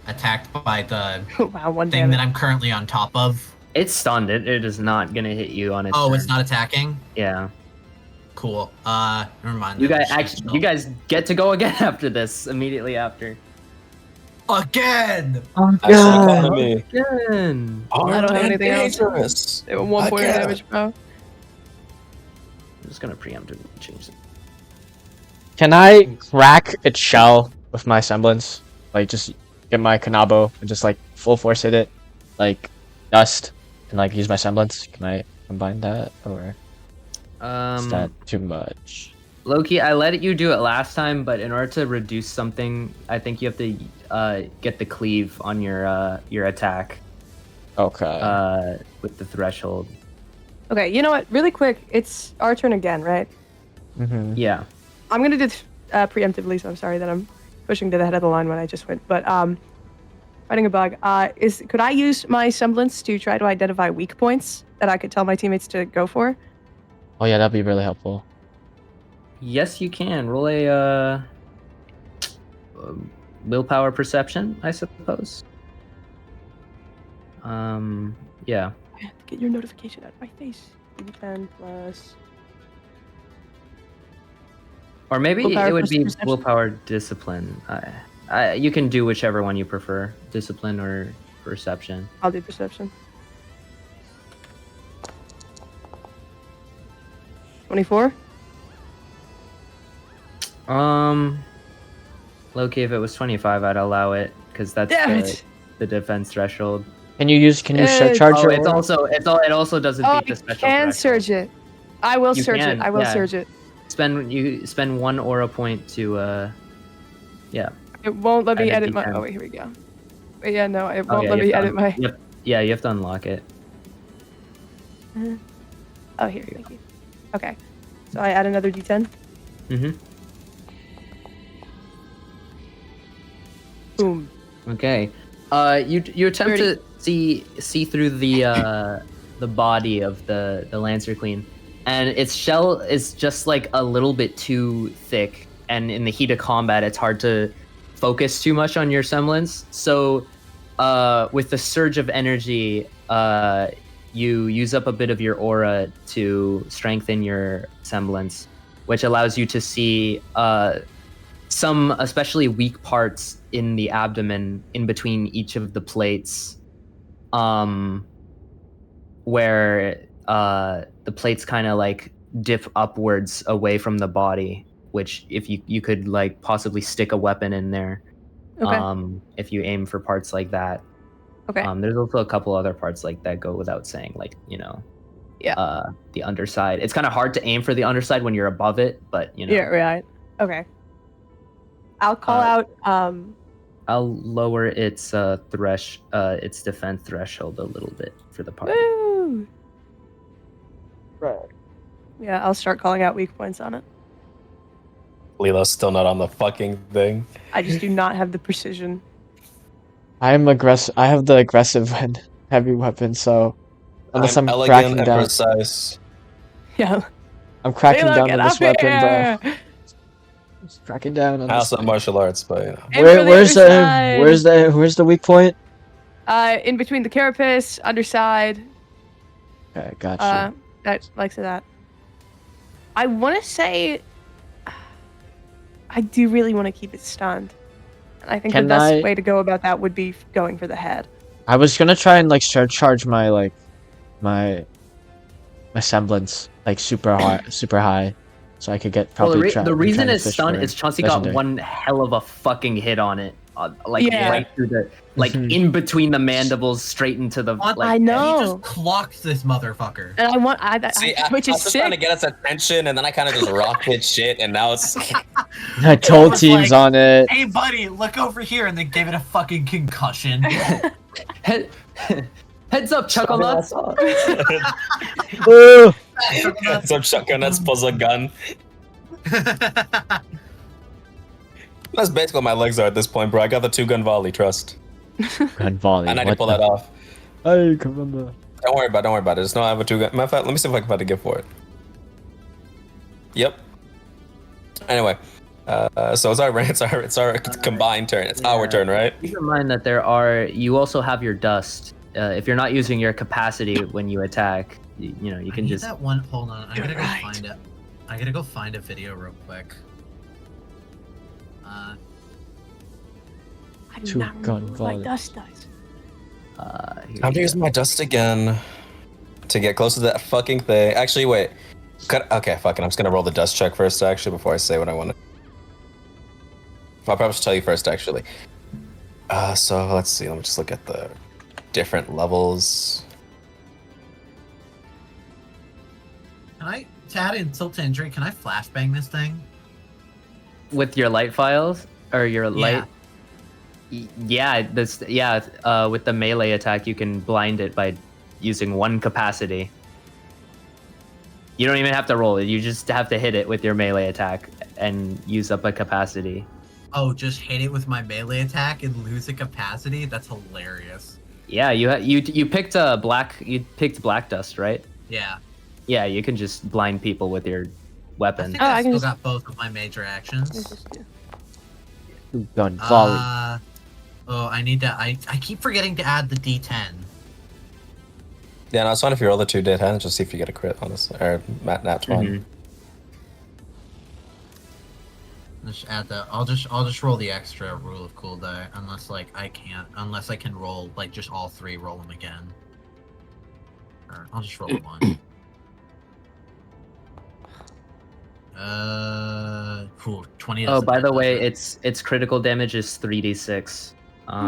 attacked by the Wow, one thing that damage. I'm currently on top of. It's stunned. It is not gonna hit you on its Oh, turn. it's not attacking? Yeah. Cool. Never mind. You then. guys Shit, actually, no. you guys get to go again after this. Immediately after. Again! Excellent economy. Again. I don't have anything else. Dangerous. They were 1 point of Again. damage, bro. I'm just gonna preemptively change it. Can I crack its shell with my semblance? Like, just get my Kanabo and just like full force hit it, like dust, and like use my semblance. Can I combine that, or is that too much? Loki, I let you do it last time, but in order to reduce something, I think you have to get the cleave on your attack Okay. with the threshold. Okay, you know what? Really quick, it's our turn again, right? Mm-hmm. Yeah. I'm gonna do this preemptively, so I'm sorry that I'm pushing to the head of the line when I just went. But fighting a bug. Could I use my semblance to try to identify weak points that I could tell my teammates to go for? Oh yeah, that'd be really helpful. Yes, you can roll a willpower perception, I suppose. Yeah. I have to get your notification out of my face. 10 plus. Or maybe Willpower it would be perception? willpower discipline. You can do whichever one you prefer, discipline or perception. I'll do perception. 24. Loki, if it was 25, I'd allow it because that's Damn it! the defense threshold. Can you It's- charge Oh, your it's aura? also it also doesn't Oh, beat the I special can threshold. surge it. I will You surge can, it. I will yeah. surge it. Spend 1 aura point to yeah. It won't let me Add a edit my. D10. Oh wait, here we go. Wait, yeah, no, it Oh, won't yeah, let you me have to edit my. Yep. Yeah, you have to unlock it. Oh, here, thank you. Okay, so I add another D10. Mm-hmm. Boom. Okay. You attempt 30. to see through the body of the Lancer Queen, and its shell is just like a little bit too thick, and in the heat of combat, it's hard to focus too much on your semblance. So, with the surge of energy, you use up a bit of your aura to strengthen your semblance, which allows you to see some especially weak parts in the abdomen in between each of the plates, where the plates kind of like dip upwards away from the body, which if you could like possibly stick a weapon in there, Okay. if you aim for parts like that. Okay. There's also a couple other parts like that go without saying, like, you know, Yeah. the underside. It's kind of hard to aim for the underside when you're above it, but you know. Yeah. Right. Okay. I'll call out. I'll lower its its defense threshold a little bit for the party. Woo! Right. Yeah, I'll start calling out weak points on it. Lilo's still not on the fucking thing. I just do not have the precision. I'm aggressive. I have the aggressive and heavy weapon, so unless I'm elegant cracking and down, precise. Yeah. I'm cracking Layla, down get on this up weapon, here! bro. Just cracking down on I this also thing. martial arts, but you know. Aim for the Where's underside. where's the weak point? In between the carapace, underside. Okay, got you. That likes that. I want to say, I do really want to keep it stunned. And I think Can the best I- way to go about that would be going for the head. I was gonna try and like charge my like my semblance like super high, so I could get Well, probably the reason it's it's stunned is Chauncey got one hell of a fucking hit on it, like Yeah. right through the in between the mandibles, straight into the. What? Like, I He know. just clocks this motherfucker. And I want, See, which I is was just trying to sick. get its attention, and then I kind of just rocket shit, and now it's. I told was teams like, on it. Hey, buddy, look over here, and they gave it a fucking concussion. head, heads up, Chuckle Nuts. Ooh. Some shotgun nuts pulls a gun. That's basically what my legs are at this point, bro. I got the 2-gun volley, trust. Gun volley. And I can what pull the- that off. Hey, come on. Don't worry about it. Just know I have a 2-gun. Matter of fact, let me see if I can find a gift for it. Yep. Anyway, so it's our it's our combined turn. It's our turn, right? Keep in mind that you also have your dust. If you're not using your capacity when you attack, you know, you can I need just. that one. Hold on, I gotta You're go right. find it. I gotta go find a video real quick. I do Two not gun remember what my volley. dust does. Here I'm you using go. my dust again to get close to that fucking thing. Actually, wait. Okay, fuck it. I'm just gonna roll the dust check first, actually, before I say what I want to. I'll probably tell you first, actually. So let's see. Let me just look at the different levels. Can I, to add insult to injury, can I flashbang this thing? With your light files or your light. Yeah. With the melee attack, you can blind it by using 1 capacity. You don't even have to roll it. You just have to hit it with your melee attack and use up a capacity. Oh, just hit it with my melee attack and lose a capacity? That's hilarious. Yeah, you picked black dust, right? Yeah. Yeah, you can just blind people with your I weapon. think Oh, I I can still just- got both of my major actions. Two gun volley. I need to. I keep forgetting to add the D10. Yeah, no, it's fine if you roll the 2 D10, just see if you get a crit, honestly. Or nat 20. Mhm. Just add the. I'll just roll the extra rule of cool die, unless I can roll like just all 3, roll them again. Or I'll just roll 1. Cool. 20. Oh, doesn't by hit, the does way, it? its critical damage is 3d6.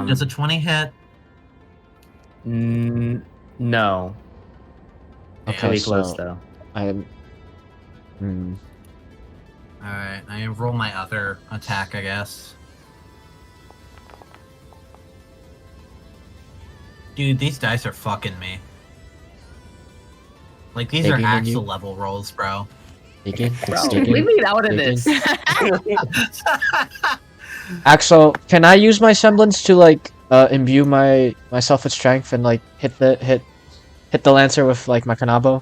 Does a 20 hit? No. Okay, Pretty close so though. I'm. All right, I roll my other attack, I guess. Dude, these dice are fucking me. Like these are Taking on Axel you? level rolls, bro. Speaking. Leave me out of Speaking. this. Axel, can I use my semblance to like imbue myself with strength and like hit the lancer with like my kanabo?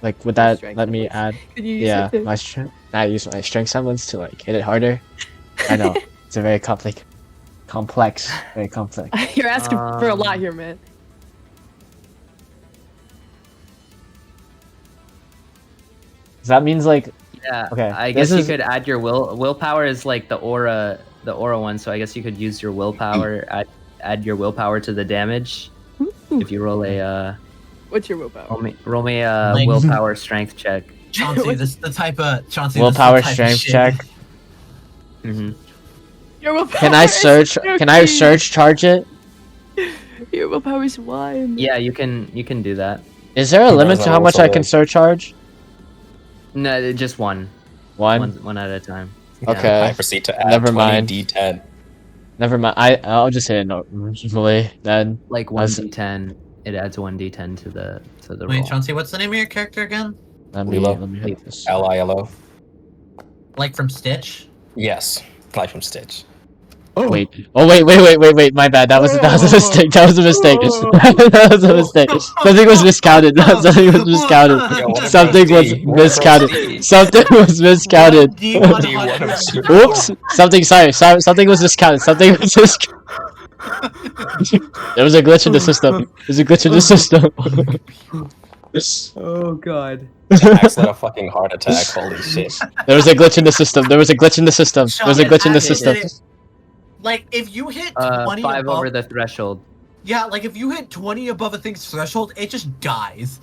Like would that Strength let me semblance? add? Could you use Yeah, it to- my strength. I use my strength semblance to like hit it harder. I know it's a very complex, very complex. You're asking for a lot here, man. That means like Yeah. Okay, I this guess you is- could add your willpower is like the aura one, so I guess you could use your willpower, add your willpower to the damage. If you roll a What's your willpower? roll me a Like- willpower strength check. Chauncey, this is the type of Chauncey. willpower this is the type of strength shit- check. Mm-hmm. Your willpower. Can I is search? Can I okay. search charge it? Your willpower is 1. Yeah, you can do that. Is there a Who limit knows to how how much also I can is. surcharge? No, just one. One at a time. Yeah. Okay. I proceed to add Never 20 mind. d10. Never mind. I'll just hit it normally then. Like As- 1d10. It adds 1d10 to the Wait, roll. Chauncey, what's the name of your character again? Let me Lilo. hit this. Lilo. Like from Stitch? Yes, like from Stitch. Wait. Oh wait. My bad. That was a mistake. That was a mistake. That was a mistake. Something was miscounted. Something was miscounted. Yo, what Something about was D? What about miscounted. D? Something was miscounted. D100. D100. Oops. Sorry. Something was miscounted. Something was miscounted. There was a glitch in the system. There's a glitch in the system. Oh god. Axe let a fucking heart attack. Holy shit. There was a glitch in the system. There was a glitch in the system. There was a glitch in the system. Like, if you hit 20 5 above... over the threshold. Yeah, like, if you hit 20 above a thing's threshold, it just dies.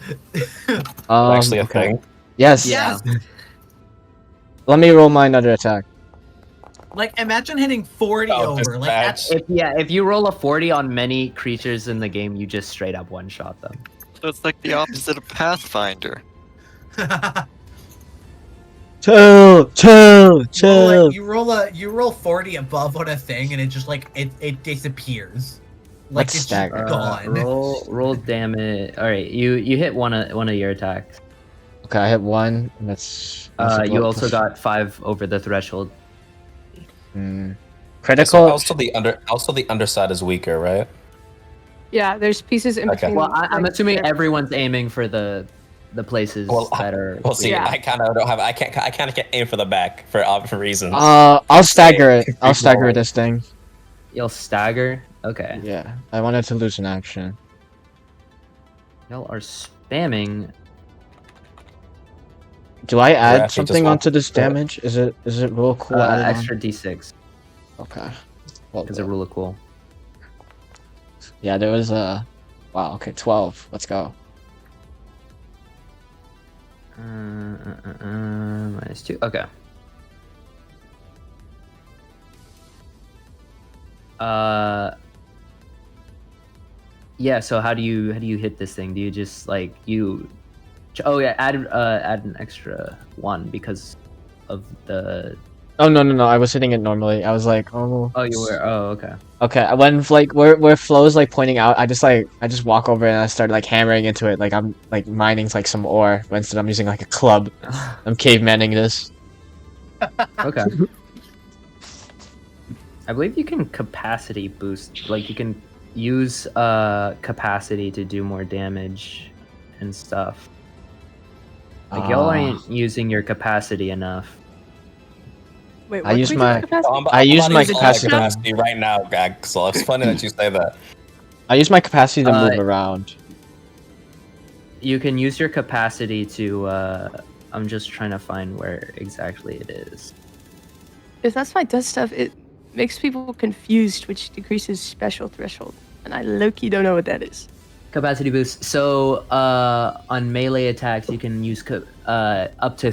Actually a okay. thing. Yes. Yeah. Let me roll my another attack. Like, imagine hitting 40 Oh, over. Like, that's... If you roll a 40 on many creatures in the game, you just straight up one shot them. So it's like the opposite of Pathfinder. Chill. Like, you roll 40 above on a thing, and it just, like, it disappears. Like, Let's it's stagger. just gone. Roll damage. All right, you hit one of your attacks. Okay, I hit one. And that's You also got 5 over the threshold. critical. Also the underside is weaker, right? Yeah, there's pieces in Okay. between. Well, I'm like, assuming there. everyone's aiming for the places that are. Well, see, Yeah. I kind of don't have. I kind of can't aim for the back for reasons. I'll stagger it. I'll Keep stagger rolling. this thing. You'll stagger. Okay. Yeah, I wanted to lose an action. Y'all are spamming. Do I add actually just something want- onto this damage? Is it real cool? added on? Extra d6 Okay. Well, is a rule of cool. yeah, there was a. Wow. Okay, 12. Let's go. -2. Okay. Yeah. So how do you hit this thing? Do you just like you? Oh yeah, add an extra 1 because of the. Oh no! I was hitting it normally. I was like, oh. Oh, you were. Oh, okay. Okay, when like where Flo's like pointing out, I just walk over and I start like hammering into it, like I'm like mining like some ore, but instead I'm using like a club. I'm cavemaning this. Okay. I believe you can capacity boost. Like you can use capacity to do more damage and stuff. Like y'all aren't using your capacity enough. Wait, I what use do we do my- with capacity? I use about my to use all capacity. capacity right now, Gag. So it's funny that you say that. I use my capacity to move around. You can use your capacity to. I'm just trying to find where exactly it is. If that's why it does stuff, it makes people confused, which decreases special threshold. And I low-key don't know what that is. Capacity boost. So on melee attacks, you can use up to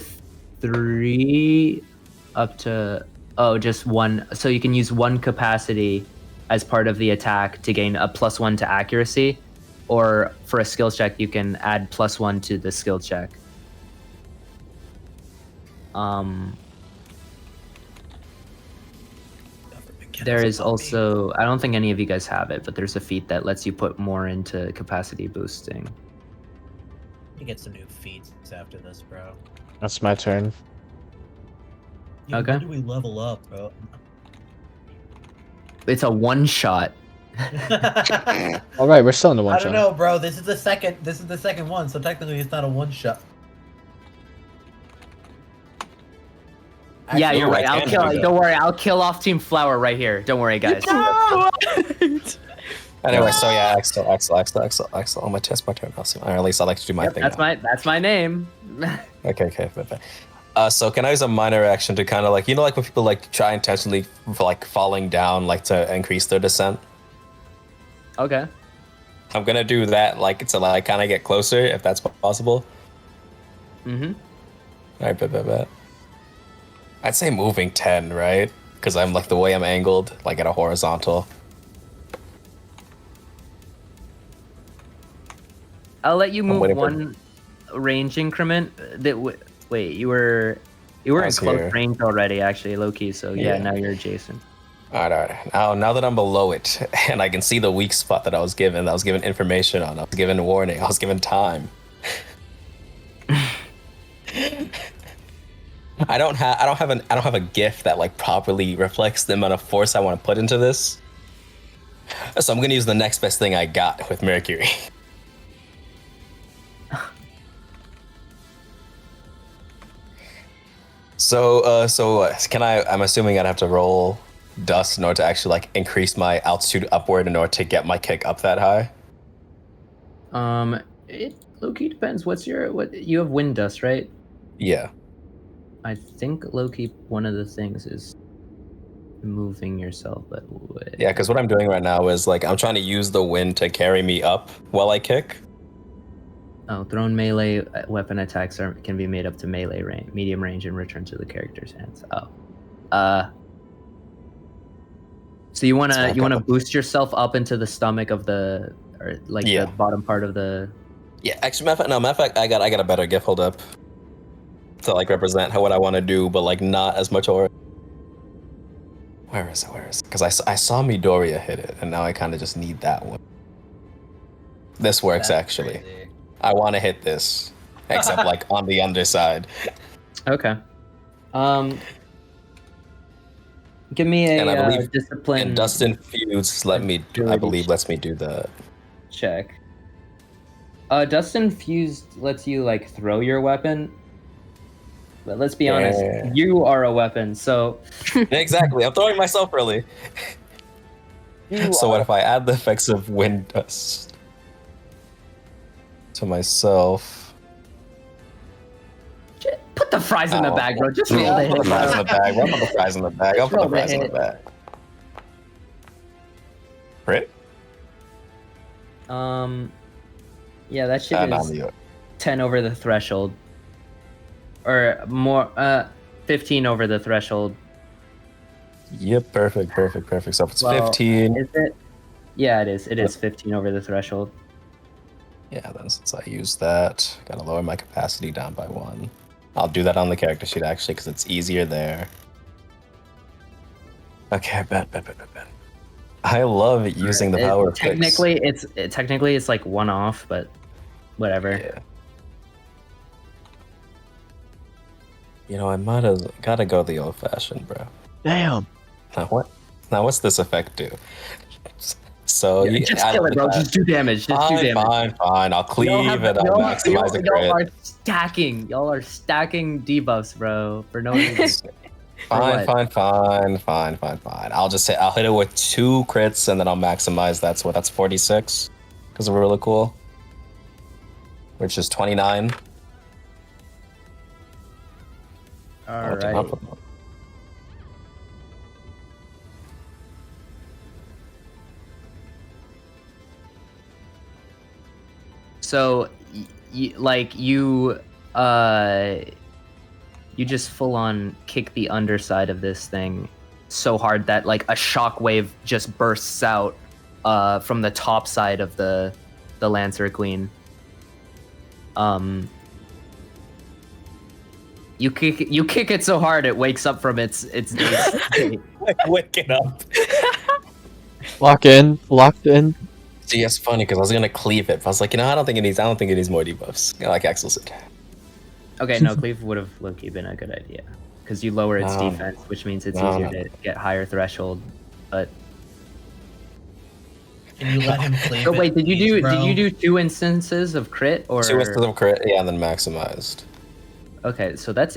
3 up to just one. So you can use one capacity as part of the attack to gain a +1 to accuracy, or for a skill check you can add +1 to the skill check. There is also, I don't think any of you guys have it, but there's a feat that lets you put more into capacity boosting. You get some new feats after this, bro. That's my turn. Yeah, Okay. when do we level up, bro? It's a one shot. All right, we're still in the one I shot. don't know, bro. This is the second. This is the second one, so technically it's not a one shot. Yeah, you're Ooh, right. I I'll can kill. do that. Don't worry. I'll kill off Team Flower right here. Don't worry, guys. Anyway, so yeah, Axel. On my test, my turn. Or at least I like to do my Yep, thing. that's my name. Okay. So can I use a minor action to kind of like, like when people like try intentionally for like falling down, like to increase their descent? Okay. I'm gonna do that, like to like kind of get closer, if that's possible. Mm-hmm. All right, bet. I'd say moving 10, right? Because I'm like the way I'm angled, like at a horizontal. I'll let you move waiting for- one range increment. Wait, you were I in was close here. range already, actually, low key. So yeah, now you're adjacent. All right. Now that I'm below it, and I can see the weak spot that I was given information on, I was given warning, I was given time. I don't have a gift that like properly reflects the amount of force I want to put into this. So I'm gonna use the next best thing I got with Mercury. So can I? I'm assuming I'd have to roll dust in order to actually like increase my altitude upward in order to get my kick up that high. It low key depends. What you have wind dust, right? Yeah. I think low key one of the things is moving yourself, but Yeah, because what I'm doing right now is like I'm trying to use the wind to carry me up while I kick. Oh, thrown melee weapon attacks can be made up to melee range, medium range, and return to the character's hands. Oh, so you wanna boost yourself up into the stomach of the the bottom part of the. Yeah, actually, matter of fact, I got a better gift. Hold up. To like represent what I want to do, but like not as much aura. Where is it? Because I saw Midoriya hit it, and now I kind of just need that one. This works actually. Crazy. I want to hit this, except like on the underside. Okay. Give me And I a believe discipline. And Dust Infused lets me do the check. Dust Infused lets you like throw your weapon. But let's be honest, you are a weapon, so exactly. I'm throwing myself really. So what if I add the effects of wind dust to myself? Put the fries in the bag, bro. Just roll the hit. Put the fries in the bag. I'll put the fries in the bag. I'll put the fries in the bag. Crit? Yeah, that shit is 10 over the threshold. Or more, 15 over the threshold. Yep, perfect. So if it's 15. Is it? Yeah, it is. It is 15 over the threshold. Yeah, then since I used that, gotta lower my capacity down by 1. I'll do that on the character sheet actually, because it's easier there. Okay, bet. I love using the power of technically it's like one off, but whatever. Yeah. You know, I might have gotta go the old-fashioned, bro. Damn. Now what's this effect do? So just kill it, bro. Just do damage. Just do damage. Fine. I'll cleave and I'll maximize the crit. Y'all are stacking debuffs, bro, for no reason. Fine. I'll hit it with 2 crits and then I'll maximize. That's 46 because we're really cool. Which is 29. All right. So, you just full on kick the underside of this thing so hard that like a shockwave just bursts out from the top side of the Lancer Queen. You kick it so hard it wakes up from its daze state. Like waking up. Locked in. See, it's funny because I was gonna cleave it, but I was like, I don't think it needs more debuffs. Like Axel said. Okay, no, cleave would have low-key been a good idea because you lower its defense, which means it's easier to get higher threshold. But Can you let him cleave so it, wait, did you please, do bro? 2 instances of crit or 2 instances of crit, yeah, and then maximized. Okay, so that's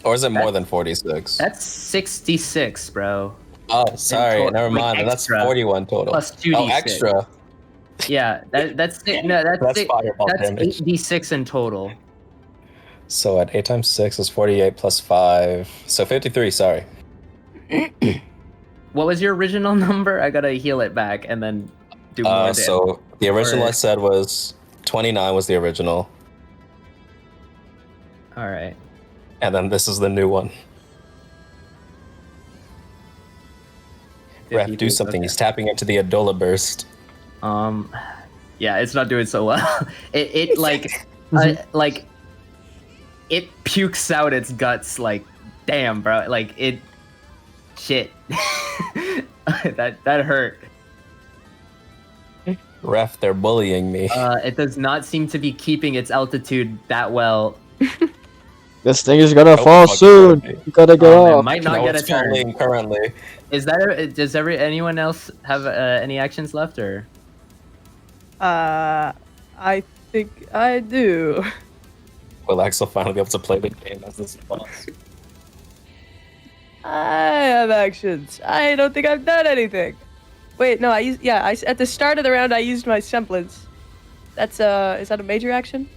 Or is it more than 46? That's 66, bro. Oh, sorry, never like mind. That's extra, 41 total. plus 2d6. Oh, extra. Yeah, that's That's fireball damage. 8d6 in total. So at 8 times 6 is 48 plus 5. So 53, sorry. What was your original number? I gotta heal it back and then do more damage. So the original I said was 29 was the original. Alright. And then this is the new one. Ref, do something. Okay. He's tapping into the Adola burst. Yeah, it's not doing so well. it like like it pukes out its guts like damn, bro. Like it shit. that hurt. Ref, they're bullying me. It does not seem to be keeping its altitude that well. This thing is gonna fall soon. You gotta go It off. might not get a it's turn. falling currently. Is that does anyone else have any actions left or? I think I do. Will Axel finally be able to play the game as this boss? I have actions. I don't think I've done anything. Wait, no, at the start of the round I used my semblance. That's is that a major action?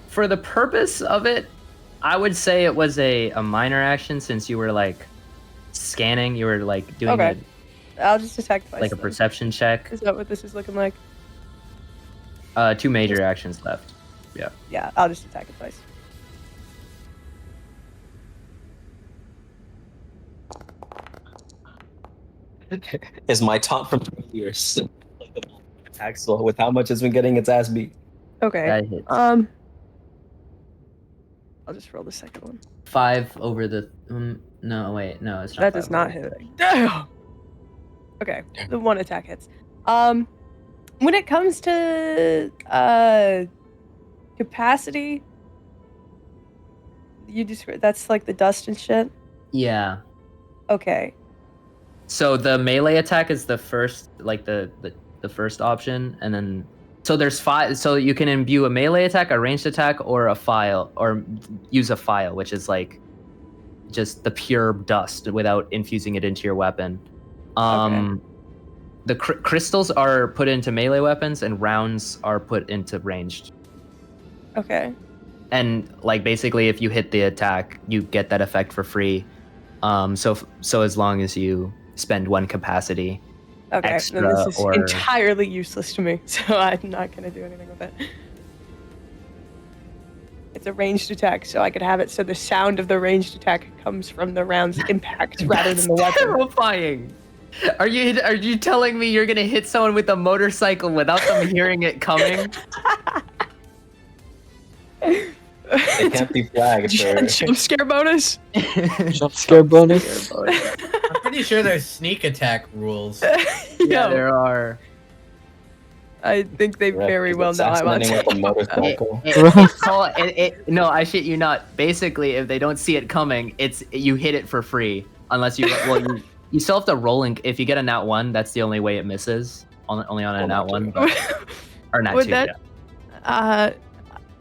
For the purpose of it, I would say it was a minor action since you were like scanning, you were like doing Okay. I'll just attack twice. like a then. perception check. Is that what this is looking like? 2 major actions left. Yeah. Yeah, I'll just attack it twice. Is my taunt from 2 years. Axel, with how much it's been getting its ass beat. Okay. That hits. I'll just roll the second one. 5 over the no, wait, no, it's not. That 5 does not over. hit. Damn. Okay, the one attack hits. When it comes to capacity, you describe that's like the dust and shit. Yeah. Okay. So the melee attack is the first, like the first option, and then so there's 5. So you can imbue a melee attack, a ranged attack, or a file, or use a file, which is like just the pure dust without infusing it into your weapon. Okay. The crystals are put into melee weapons, and rounds are put into ranged. Okay. And like basically, if you hit the attack, you get that effect for free. So as long as you spend 1 capacity. Okay. Extra Then this is or- entirely useless to me, so I'm not gonna do anything with it. It's a ranged attack, so I could have it so the sound of the ranged attack comes from the round's impact rather than the weapon. Terrifying. Are you telling me you're gonna hit someone with a motorcycle without them hearing it coming? It can't be flagged for... Jump scare bonus? Jump scare bonus. I'm pretty sure there's sneak attack rules. Yeah, there are. I think they very well know I'm on Assassinating with a top. motorcycle. No, I shit you not. Basically, if they don't see it coming, you hit it for free. Unless you still have to roll, and if you get a nat 1, that's the only way it misses. Only on a nat 1. But, or nat 2, Would that,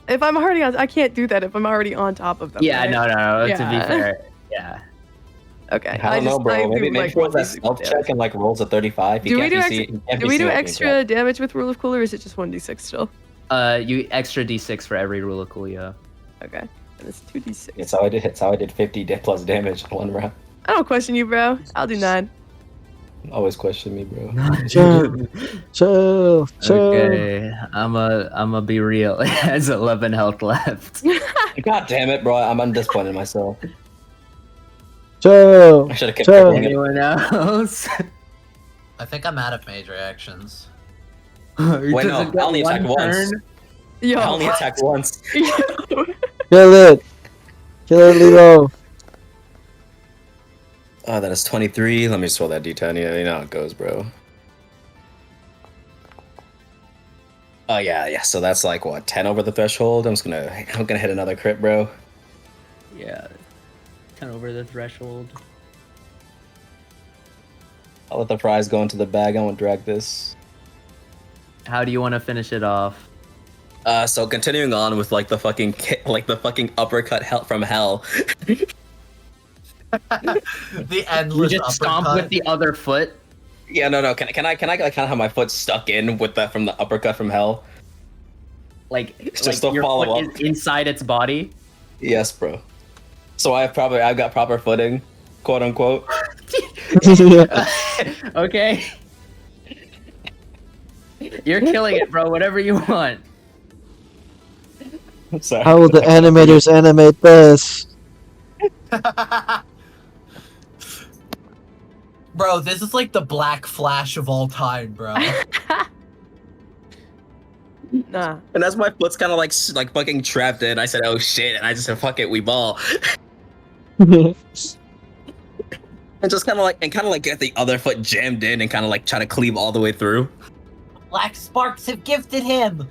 if I'm already on, I can't do that if I'm already on top of them. yeah. right? No. Yeah. To be fair, yeah. Okay. I don't know, bro. Maybe like, roll that one stealth d6 check and like rolls a 35. Do we do extra damage with Rule of Cool, or is it just 1d6 still? You extra d6 for every rule of cool, yeah. Okay. And it's 2d6. It's how I did 50 plus damage in 1 round. I don't question you, bro. I'll do 9. Always question me, bro. Chill. Okay, I'ma be real. It has 11 health left. God damn it, bro. I'm disappointed in myself. Chill. I should have kept Chill. picking it. Anyone else? I think I'm out of mage reactions. Wait, no, I only attacked once. Yo. I only attacked once. Yo. Kill it. Kill it, Leo. Oh, that is 23. Let me just roll that d10. Yeah, you know how it goes, bro. Oh yeah. So that's like what, 10 over the threshold. I'm gonna hit another crit, bro. Yeah, 10 over the threshold. I'll let the prize go into the bag. I won't drag this. How do you want to finish it off? So continuing on with like the fucking uppercut from hell. The You endless just stomp uppercut. with the other foot. Yeah, no. Can I like, kind of have my foot stuck in with that from the uppercut from hell? Like Just like to your follow foot up. is inside its body. Yes, bro. So I've got proper footing, quote unquote. Okay. You're killing it, bro. Whatever you want. I'm sorry. How will the animators animate this? Bro, this is like the Black Flash of all time, bro. Nah. And as my foot's kind of like fucking trapped in, I said, "Oh shit!" And I just said, "Fuck it, we ball." And just kind of like get the other foot jammed in and kind of like try to cleave all the way through. Black Sparks have gifted him.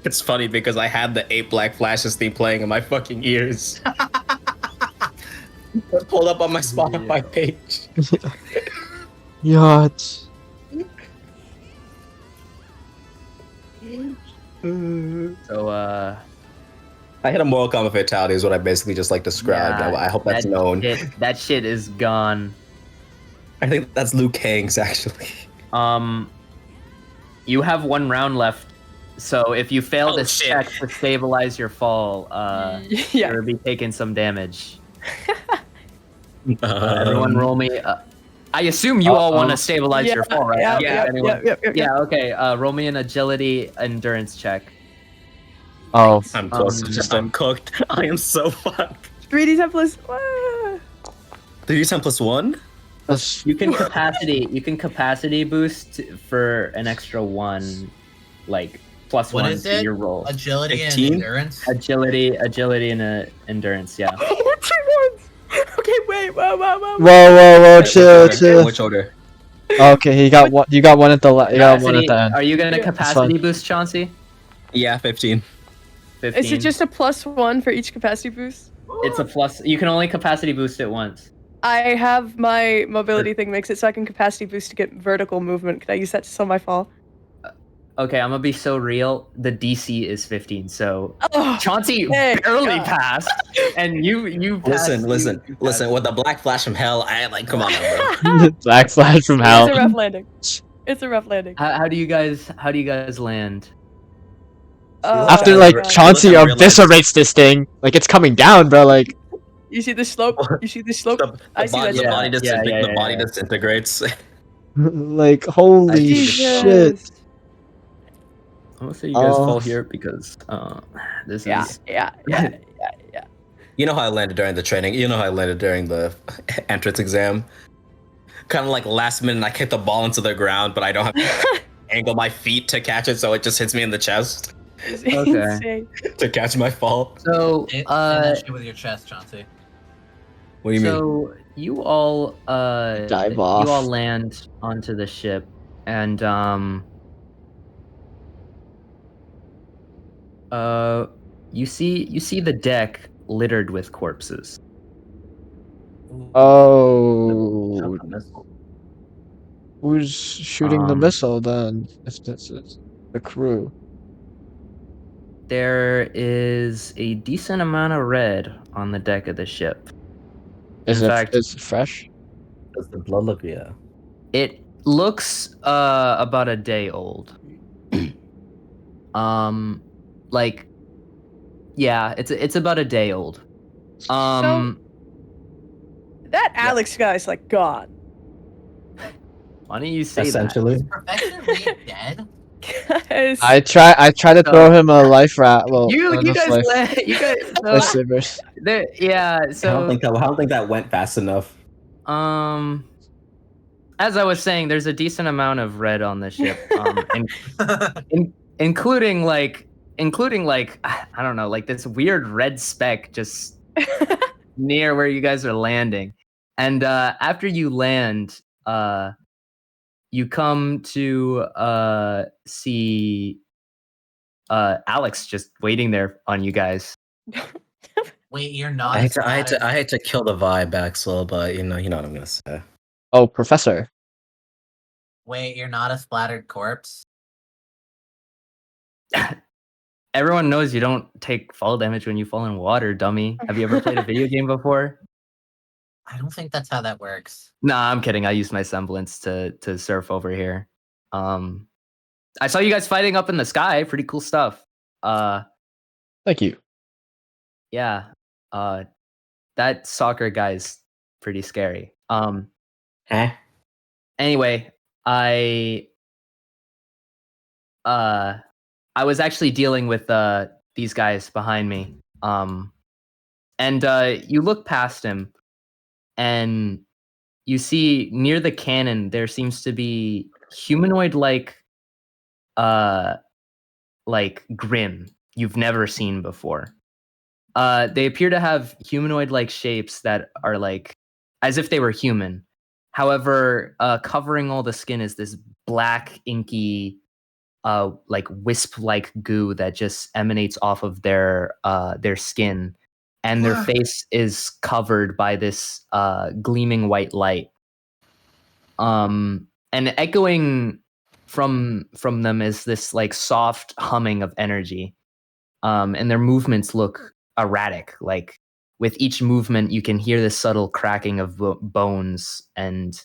It's funny because I had the 8 Black Flashes theme playing in my fucking ears. It pulled up on my Spotify page. Yacht. So I hit a Mortal Kombat fatality is what I basically just like described. yeah, I hope that's known. That shit is gone. I think that's Liu Kang's actually. You have 1 round left. So if you fail Oh, this shit. check to stabilize your fall, Yeah. you'll be taking some damage. Everyone roll me. I assume you all want to stabilize your fall, right? Yeah. Anyone? Yeah. Yeah, okay. Roll me an agility endurance check. Oh. I'm close. I'm cooked. I am so fucked. 3D templates. Ah. 3d10 plus 1? That's You can capacity boost for an extra 1, like plus What 1 is to it? your roll. Agility 15? and endurance. Agility and endurance. Yeah. Oh, 2 ones. Okay, wait. Whoa. whoa, chill. Which order? Okay, he got one. You got one at the. You got one at the end. Are you gonna Yeah. capacity boost, Chauncey? Yeah, 15. 15. Is it just a +1 for each capacity boost? It's a plus. You can only capacity boost it once. I have my mobility thing makes it so I can capacity boost to get vertical movement. Could I use that to slow my fall? Okay, I'm gonna be so real. The DC is 15, so Oh, Chauncey thank barely God. passed, and you passed, Listen. you passed. With the Black Flash from hell, I like, come on, now, bro. Black Flash from It's hell. a rough landing. It's a rough landing. How do you guys land? After Oh, like God. Chauncey I realized- eviscerates this thing, like it's coming down, bro. Like You see the slope? You see the slope? I see that. The yeah. body, Yeah, the body yeah. disintegrates. like holy Jesus. shit. I'm gonna say you guys Oh. fall here because this Yeah. is You know how I landed during the training. You know how I landed during the entrance exam. Kind of like last minute, I kick the ball into the ground, but I don't have to angle my feet to catch it, so it just hits me in the chest It's Okay. insane. to catch my fall. so Hit that shit with your chest, Chauncey. What do you mean? So you all Dive off. You all land onto the ship, and you see the deck littered with corpses. Oh, who's shooting the Um, missile then? If this is the crew. There is a decent amount of red on the deck of the ship. Is In it fact- is it fresh? Does the blood look? Yeah. It looks about a day old. Like, yeah, it's about a day old. That Alex guy's like gone. Why don't you say Essentially. Is Professor Reed dead? Guys, I try to throw him a life rat. Well, You just guys life so savers. yeah, so I don't think that went fast enough. as I was saying, there's a decent amount of red on the ship, including like I don't know, like this weird red speck just near where you guys are landing. And after you land, you come to see Alex just waiting there on you guys. Wait, you're not. I hate to kill the vibe, Axel, but you know what I'm gonna say. Oh, Professor. Wait, you're not a splattered corpse. Everyone knows you don't take fall damage when you fall in water, dummy. Have you ever played a video game before? I don't think that's how that works. Nah, I'm kidding. I used my semblance to surf over here. I saw you guys fighting up in the sky. Pretty cool stuff. Thank you. Yeah. That soccer guy's pretty scary. Huh? Anyway, I was actually dealing with these guys behind me. And you look past him and you see near the cannon there seems to be humanoid like Grim you've never seen before. They appear to have humanoid-like shapes that are like as if they were human. However, covering all the skin is this black, inky, like wisp-like goo that just emanates off of their skin, and their face is covered by this gleaming white light. And echoing from them is this like soft humming of energy. And their movements look erratic. Like with each movement, you can hear this subtle cracking of bones, and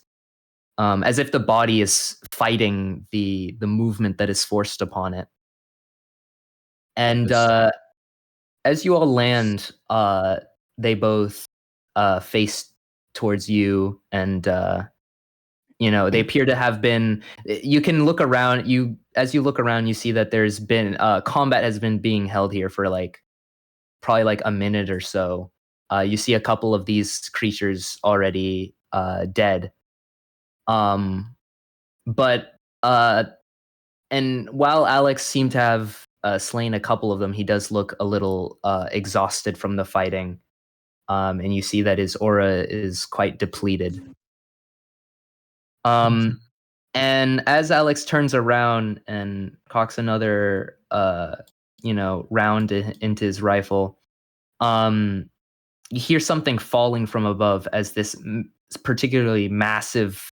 as if the body is fighting the movement that is forced upon it. And as you all land, they both face towards you, and they appear to have been. You can look around. As you look around, you see that there's been combat has been being held here for probably like a minute or so. You see a couple of these creatures already dead. But and while Alex seemed to have slain a couple of them, he does look a little exhausted from the fighting. And you see that his aura is quite depleted. And as Alex turns around and cocks another round into his rifle, you hear something falling from above as this particularly massive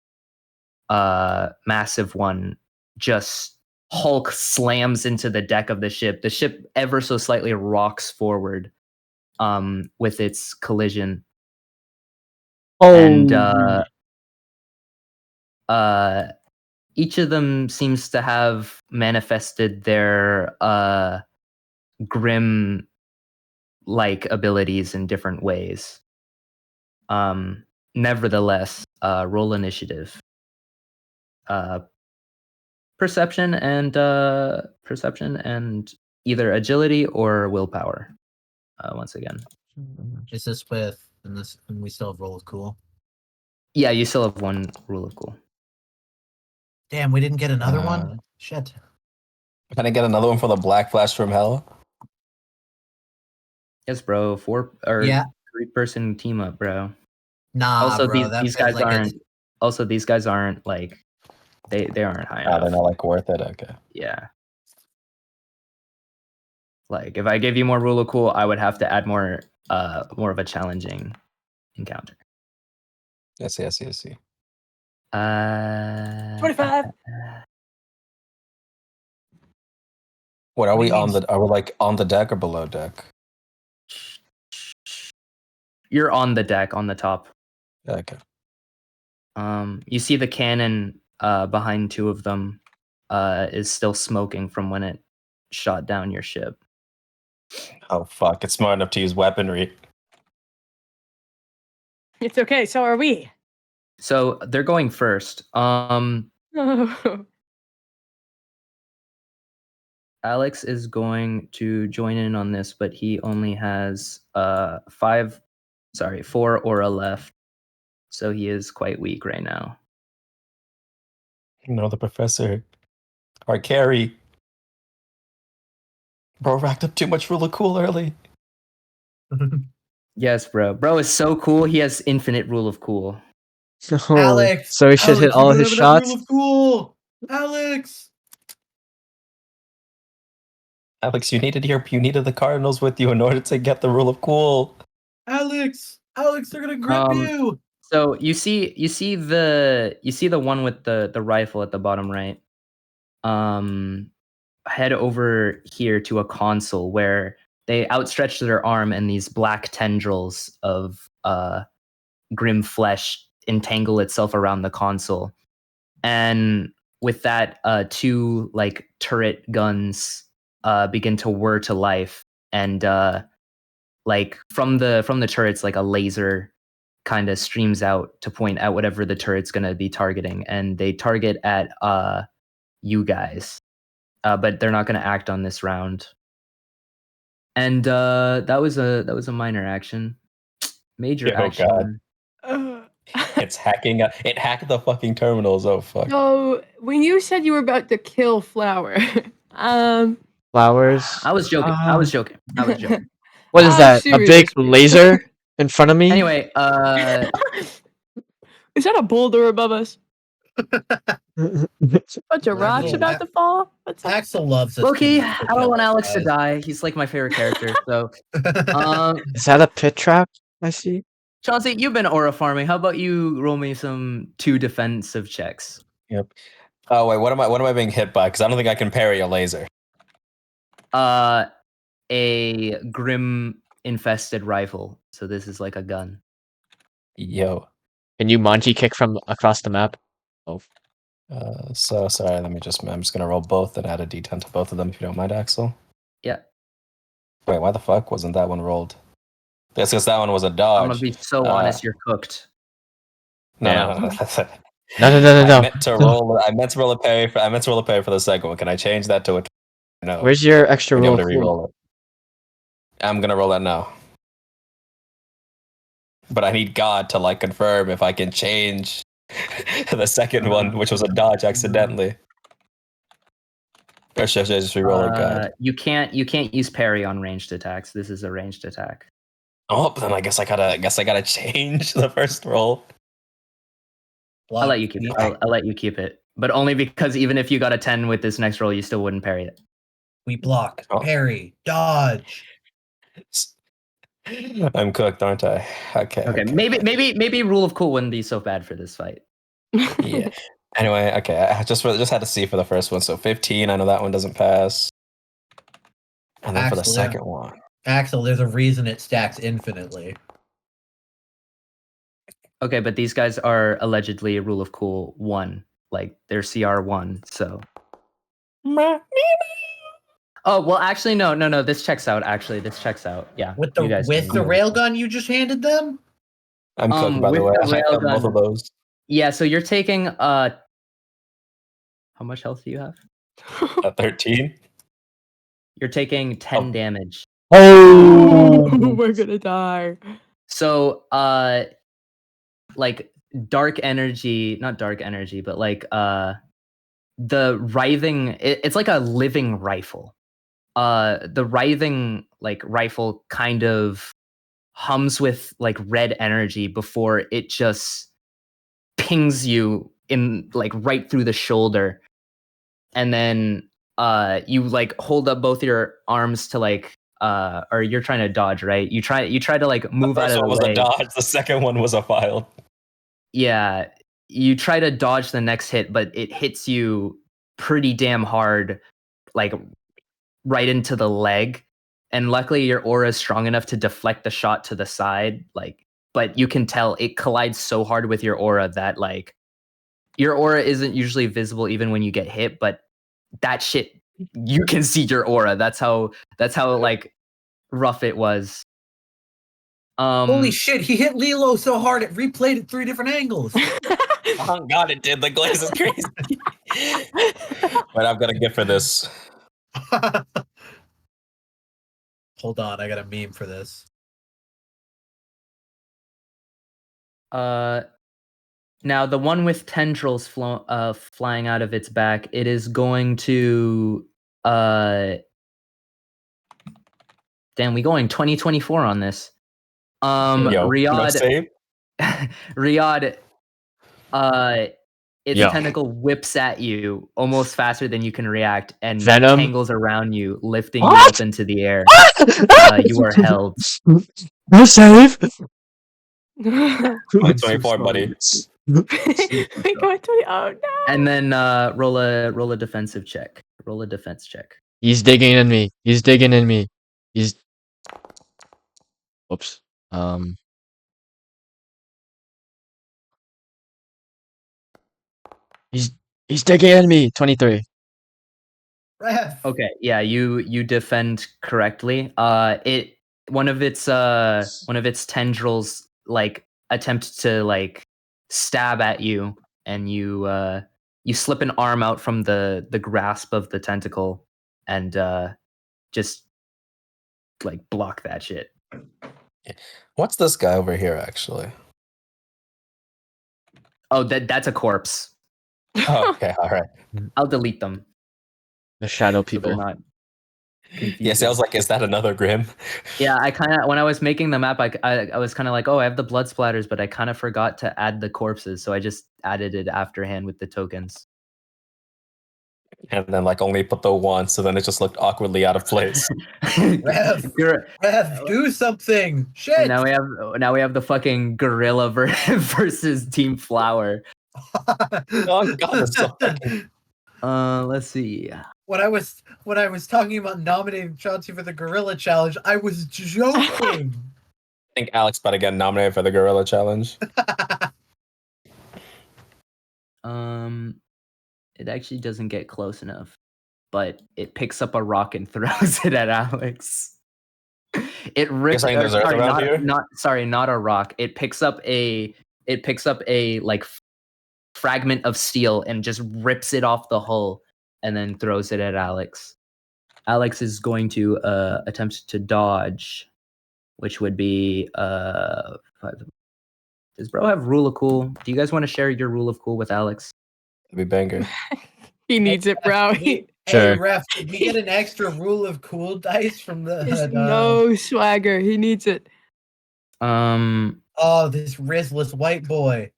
one just Hulk slams into the deck of the ship. The ship ever so slightly rocks forward with its collision. And each of them seems to have manifested their grim like abilities in different ways. Nevertheless, roll initiative. Perception and either agility or willpower. Once again. Is this with and we still have roll of cool? Yeah, you still have one rule of cool. Damn, we didn't get another one? Shit. Can I get another one for the Black Flash from Hell? Yes, bro. 3-person team up, bro. Nah, also, bro, these guys aren't. Also, these guys aren't like they aren't high enough. They're not like worth it. Okay. Yeah. Like if I gave you more rule of cool, I would have to add more of a challenging encounter. I see. 25. What are we on the? Are we like on the deck or below deck? You're on the deck, on the top. Okay. You see the cannon behind two of them is still smoking from when it shot down your ship. Oh fuck! It's smart enough to use weaponry. It's okay. So are we. So they're going first. Alex is going to join in on this, but he only has 4 aura left. So he is quite weak right now. No, the professor. Our carry. Bro racked up too much Rule of Cool early. Yes, bro. Bro is so cool. He has infinite rule of cool. Oh, Alex! so he should hit Alex, all you his don't have enough shots. Rule of Cool! Alex! Alex, you needed the Cardinals with you in order to get the Rule of Cool. Alex! Alex, they're gonna grip you! So you see the one with the rifle at the bottom right. Head over here to a console where they outstretch their arm and these black tendrils of grim flesh entangle itself around the console. And with that, 2 like turret guns begin to whir to life, and like from the turrets, like a laser kind of streams out to point at whatever the turret's going to be targeting, and they target at you guys, but they're not going to act on this round. And that was a minor action. Major Oh, action. God. It's hacking. It hacked the fucking terminals. Oh fuck. So when you said you were about to kill Flower, Flowers. I was joking. I was joking. What is that? A big serious. laser in front of me? Anyway, Is that a boulder above us? Bunch of rocks Axel, about to fall? What's up? Axel loves us. Loki, too much I to don't kill want us, Alex to guys. die. He's like my favorite character. So, Is that a pit trap? I see. Chauncey, you've been aura farming. How about you roll me some 2 defensive checks? Yep. Oh wait, what am I being hit by? Because I don't think I can parry a laser. A grim infested rifle. So this is like a gun. Yo. Can you Manji kick from across the map? Oh, So sorry. I'm just gonna roll both and add a d10 to both of them if you don't mind, Axel. Yeah. Wait, why the fuck wasn't that one rolled? That's because that one was a I'm dodge. gonna be so honest, you're cooked. No. No, I meant to roll. I meant to roll a parry for the second one. Can I change that to a? No. Where's your extra Being able roll? to re-roll it. I'm gonna roll that now. But I need God to like confirm if I can change the second one, which was a dodge accidentally. Or should I just re-roll it, God? You can't use parry on ranged attacks. This is a ranged attack. Oh, then I guess I gotta change the first roll. I'll let you keep it. I'll let you keep it. But only because even if you got a 10 with this next roll, you still wouldn't parry it. We block, Oh. parry, dodge. I'm cooked, aren't I? Okay. Maybe rule of cool wouldn't be so bad for this fight. Yeah. Anyway, okay. I just had to see for the first one. So 15. I know that one doesn't pass. And then for the Axel, second one. Axel, there's a reason it stacks infinitely. Okay, but these guys are allegedly a rule of cool 1. Like they're CR 1, so. Oh well, actually no. This checks out. Actually, this checks out. Yeah. With the railgun you just handed them? I'm cooked, by the way. I have both of those. Yeah. So you're taking how much health do you have? 13. You're taking 10 damage. Oh, We're gonna die. So like dark energy, not dark energy, but like the writhing. It's like a living rifle. The writhing like rifle kind of hums with like red energy before it just pings you in like right through the shoulder, and then you like hold up both your arms to like or you're trying to dodge, right? You try to like move out of the way. The first one was a dodge. The second one was a file. Yeah, you try to dodge the next hit, but it hits you pretty damn hard, like right into the leg. And luckily your aura is strong enough to deflect the shot to the side, like, but you can tell it collides so hard with your aura that like your aura isn't usually visible even when you get hit, but that shit, you can see your aura. That's how like rough it was. Holy shit, he hit Lilo so hard it replayed it 3 different angles. Oh god, it did. The glaze is crazy. But I've got a gift for this. Hold on, I got a meme for this. Now the one with tendrils flying out of its back, it is going to damn, we going 2024 on this. Yo, Riyadh, save. Riyadh, its Yo. tentacle whips at you almost faster than you can react and Venom? tangles around you, lifting you What? up into the air. You are held. No save. 2024, buddy. We going to oh no. And then roll a defensive check. Roll a defense check. He's digging in me. He's digging in me. He's. Oops. He's digging in me. 23. Ref. Okay, yeah, you defend correctly. One of its tendrils like attempt to like stab at you, and you slip an arm out from the grasp of the tentacle and just like block that shit. What's this guy over here, actually? Oh, that's a corpse. Oh, okay, all right. I'll delete them. The shadow So they're people. not confusing. Yes, I was like, is that another Grim? Yeah, I kind of when I was making the map, I was kind of like, oh, I have the blood splatters, but I kind of forgot to add the corpses, so I just added it afterhand with the tokens. And then like only put the one, so then it just looked awkwardly out of place. Ref. Ref, do something. Shit. Now we have the fucking gorilla versus Team Flower. Oh god, that's so fucking... Let's see. When I was talking about nominating Chauncey for the Gorilla Challenge, I was joking. I think Alex better get nominated for the Gorilla Challenge. It actually doesn't get close enough, but it picks up a rock and throws it at Alex. It rips. You're saying there's earth around here? Not a rock. It picks up a like fragment of steel and just rips it off the hull and then throws it at Alex. Alex is going to attempt to dodge, which would be 5. Does bro have rule of cool? Do you guys want to share your rule of cool with Alex? It'd be banger. He needs it, bro. Hey, Sure. Ref, did we get an extra rule of cool dice from the... There's no swagger. He needs it. Oh, this Rizless white boy.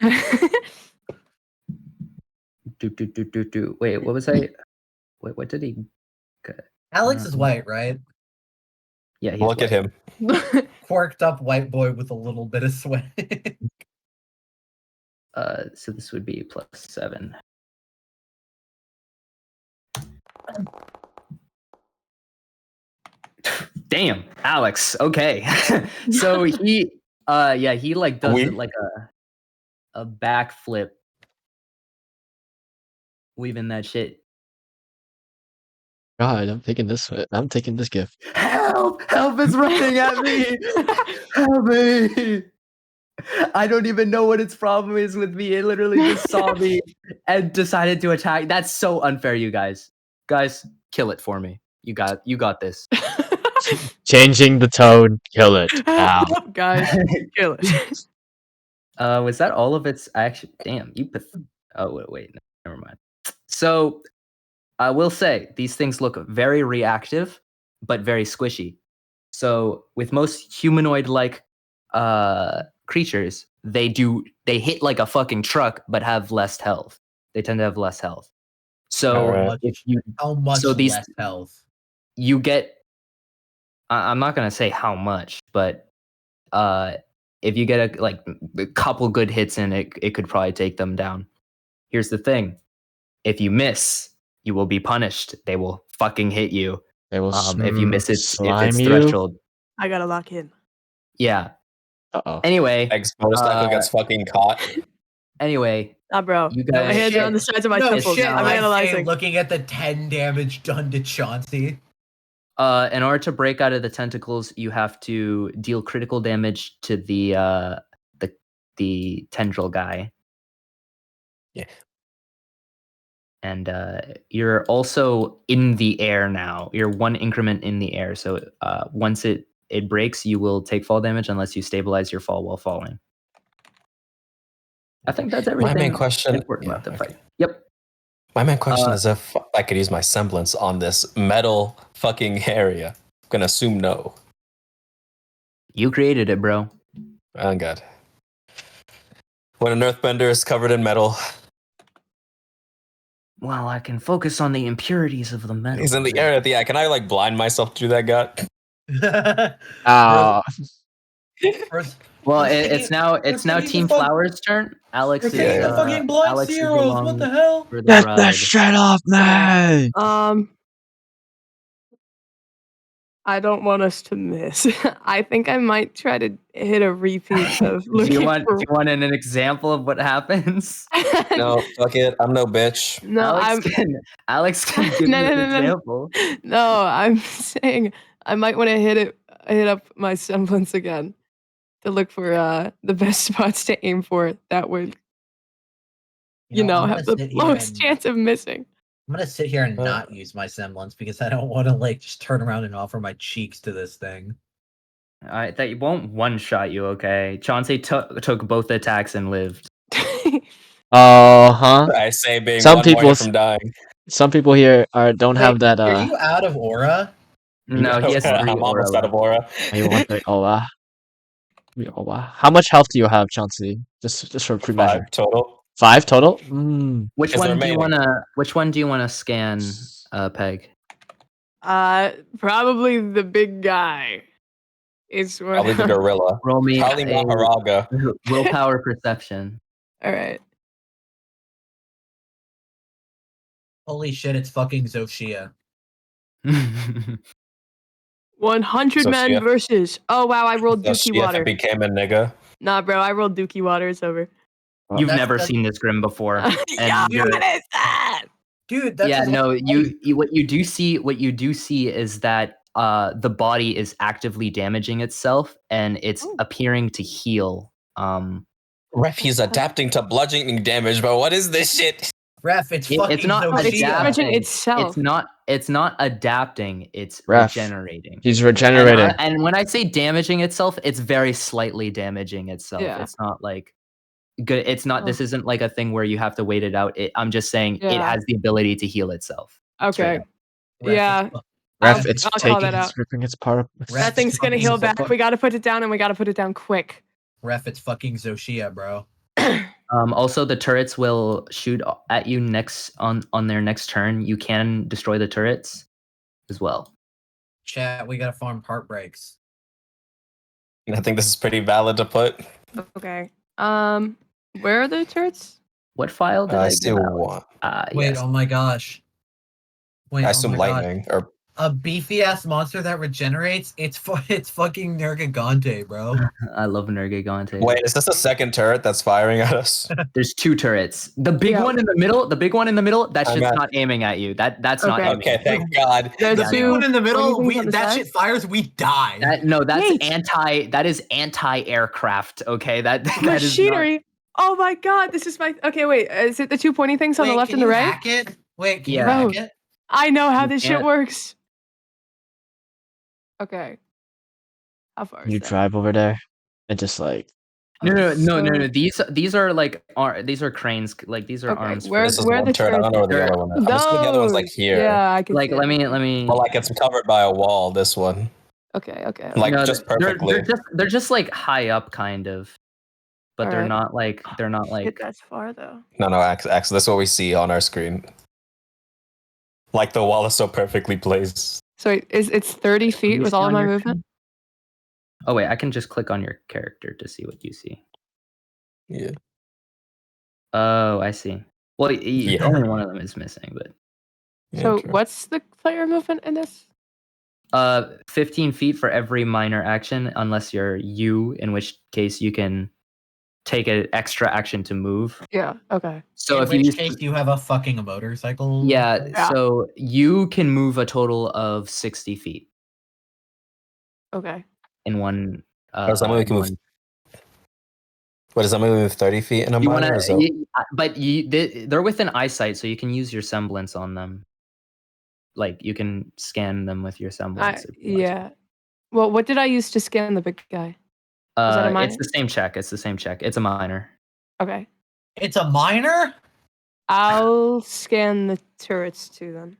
Wait, what was I? Wait, what did he? Alex is white, right? Yeah, he's Look at white. him. Quirked up white boy with a little bit of swag. So this would be +7. Damn, Alex. Okay, so he like does it like a backflip, weaving that shit. God, I'm taking this. I'm taking this gift. Help! Help is running at me! Help me! I don't even know what its problem is with me. It literally just saw me and decided to attack. That's so unfair, you guys. Guys, kill it for me. You got this. Changing the tone. Kill it. Ow. Guys, kill it. Was that all of its action? Damn, oh wait, never mind. So I will say these things look very reactive, but very squishy. So with most humanoid-like creatures, they hit like a fucking truck, but have less health. They tend to have less health. So Alright. How much these less health? you get. I'm not gonna say how much, but if you get a couple good hits in, it could probably take them down. Here's the thing: if you miss, you will be punished. They will fucking hit you. They will If you miss its slime you. threshold. I gotta lock in. Yeah. Uh-oh. Anyway. Eggs motorcycle gets fucking caught. Anyway. Bro. You My guys. hands are on the sides of my temples. Shit, I'm I say analyzing. looking at the 10 damage done to Chauncey. In order to break out of the tentacles, you have to deal critical damage to the tendril guy. Yeah. And you're also in the air now. You're one increment in the air. So once it breaks, you will take fall damage unless you stabilize your fall while falling. I think that's everything. My main question. Important left to okay. fight. Yep. My main question is if I could use my semblance on this metal fucking area. I'm gonna assume no. You created it, bro. Oh god. When an earthbender is covered in metal, Well, I can focus on the impurities of the metal. he's in the area. Yeah, can I like blind myself to that guy? First, Well, I'm it's thinking- now I'm thinking Team the fuck- Flower's turn. Alex We're is taking the fucking blind Alex is zeros. What along the hell? for the Get ride. that shit off me! I don't want us to miss. I think I might try to hit a repeat of Do looking you want for. an example of what happens? No, fuck it. I'm no bitch. No, Alex can give No, you no, an no, no. example. No, I'm saying I might want to hit up my semblance again to look for the best spots to aim for. That would, I'm gonna have the sit here lowest and- chance of missing. I'm gonna sit here and not use my semblance because I don't want to like just turn around and offer my cheeks to this thing. That won't one shot you, okay? Chauncey took both attacks and lived. I say being Some one people more from dying. Some people here don't have Wait, that. Are you out of aura? No, he has 3 I'm aura almost out of aura. You want the aura? The aura. How much health do you have, Chauncey? Just for pre-measure. 5 total. 5 total. Which Is one there do you remaining? wanna scan, Peg? Probably the big guy. Is what. Probably the gorilla. Roll me Probably a Maharaga. willpower perception. All right. Holy shit! It's fucking Zoshia. 100 men Sophia. versus. Oh wow, I rolled So Dookie she water. became a nigga. Nah, bro, I rolled Dookie water. It's over. You've That's- never that's- seen this grim before. Yeah, you're- what is that? Dude, that's yeah, his no, whole you point. what you do see is that the body is actively damaging itself and it's Oh. appearing to heal. Ref, he's adapting to bludgeoning damage, but what is this shit? Ref, it's It's fucking not But it's Zoshia. damaging adapting. itself. It's not adapting, it's Ref. regenerating. He's regenerating. And when I say damaging itself, it's very slightly damaging itself. Yeah. It's not like good. It's not. This isn't like a thing where you have to wait it out. I'm just saying it Yeah. has the ability to heal itself. Okay. Straight up. Ref, Yeah. it's fu- Ref, I'll it's call taking, that it's out. ripping its part. Ref, That thing's gonna fucking heal Zoshia. back. We gotta put it down, and we gotta put it down quick. Ref, it's fucking Zoshia, bro. Also, the turrets will shoot at you next on their next turn. You can destroy the turrets as well. Chat, we gotta farm heartbreaks. I think this is pretty valid to put. Okay. Where are the turrets? What file did I I see give out? one. Wait, Yes. oh my gosh. Wait, I oh assume my God. lightning. Or A beefy ass monster that regenerates. It's fucking Nergigante, bro. I love Nergigante. wait, is this a second turret that's firing at us? There's 2 turrets. The big Yeah. one in the middle. That I'm shit's at- not aiming at you. That's not Okay. aiming. Okay, at you. thank God. There's The Yeah, big two. one in the middle, pointy things on the that side? shit fires, we die. That's Wait. that is anti-aircraft. Okay, that is not, Machinery. Oh my god, this is my. Okay, wait. Is it the 2 pointy things on the Wait, left can and the you right? hack it? Wait, can you Yeah. hack it? I know how You this shit can't- works. Okay. How far is You that? drive over there and just like No. So- These are like these are cranes. Like these are Okay, arms. where- This is where one the turret. I don't know where the turrets- other one is. I'm assuming the other one's like Those. here. Yeah, I can Like see let it. me. But like it's covered by a wall, this one. Okay. Like No, just they're- perfectly. They're just like high up, kind of. But they're Alright. not like Shit, that's far though. No, actually, this is what we see on our screen. Like the wall is so perfectly placed. So wait, it's 30 feet you with see all of on my your movement? Oh wait, I can just click on your character to see what you see. Yeah. Oh, I see. Well, Yeah. only one of them is missing, but So true. what's the player movement in this? 15 feet for every minor action, unless you're you, in which case you can take an extra action to move. Yeah. Okay. So in if you which use, case you have a fucking motorcycle. yeah, Yeah. so you can move a total of 60 feet Okay. in one. Does that mean we can move? What does that mean? We move 30 feet in a You minor? want Or is that... to, but they're within eyesight, so you can use your semblance on them. Like you can scan them with your semblance. If you want to. Yeah. Well, what did I use to scan the big guy? Was that a minor? It's the same check. It's the same check. It's a minor. Okay. It's a minor? I'll scan the turrets too then.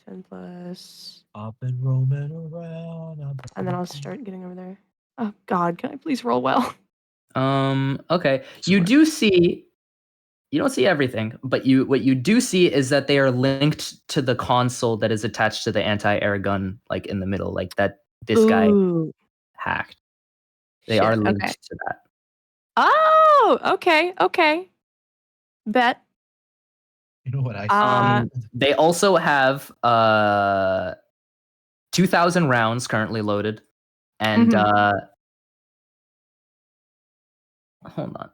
10 plus. I've been roaming around. And then I'll start getting over there. Oh God, can I please roll well? Okay. You do see. You don't see everything, but what you do see is that they are linked to the console that is attached to the anti-air gun, like in the middle, like that this guy Ooh. hacked. They Shit, are linked okay. to that. Oh, okay, okay. Bet. You know what I see? They also have 2,000 rounds currently loaded, and hold on.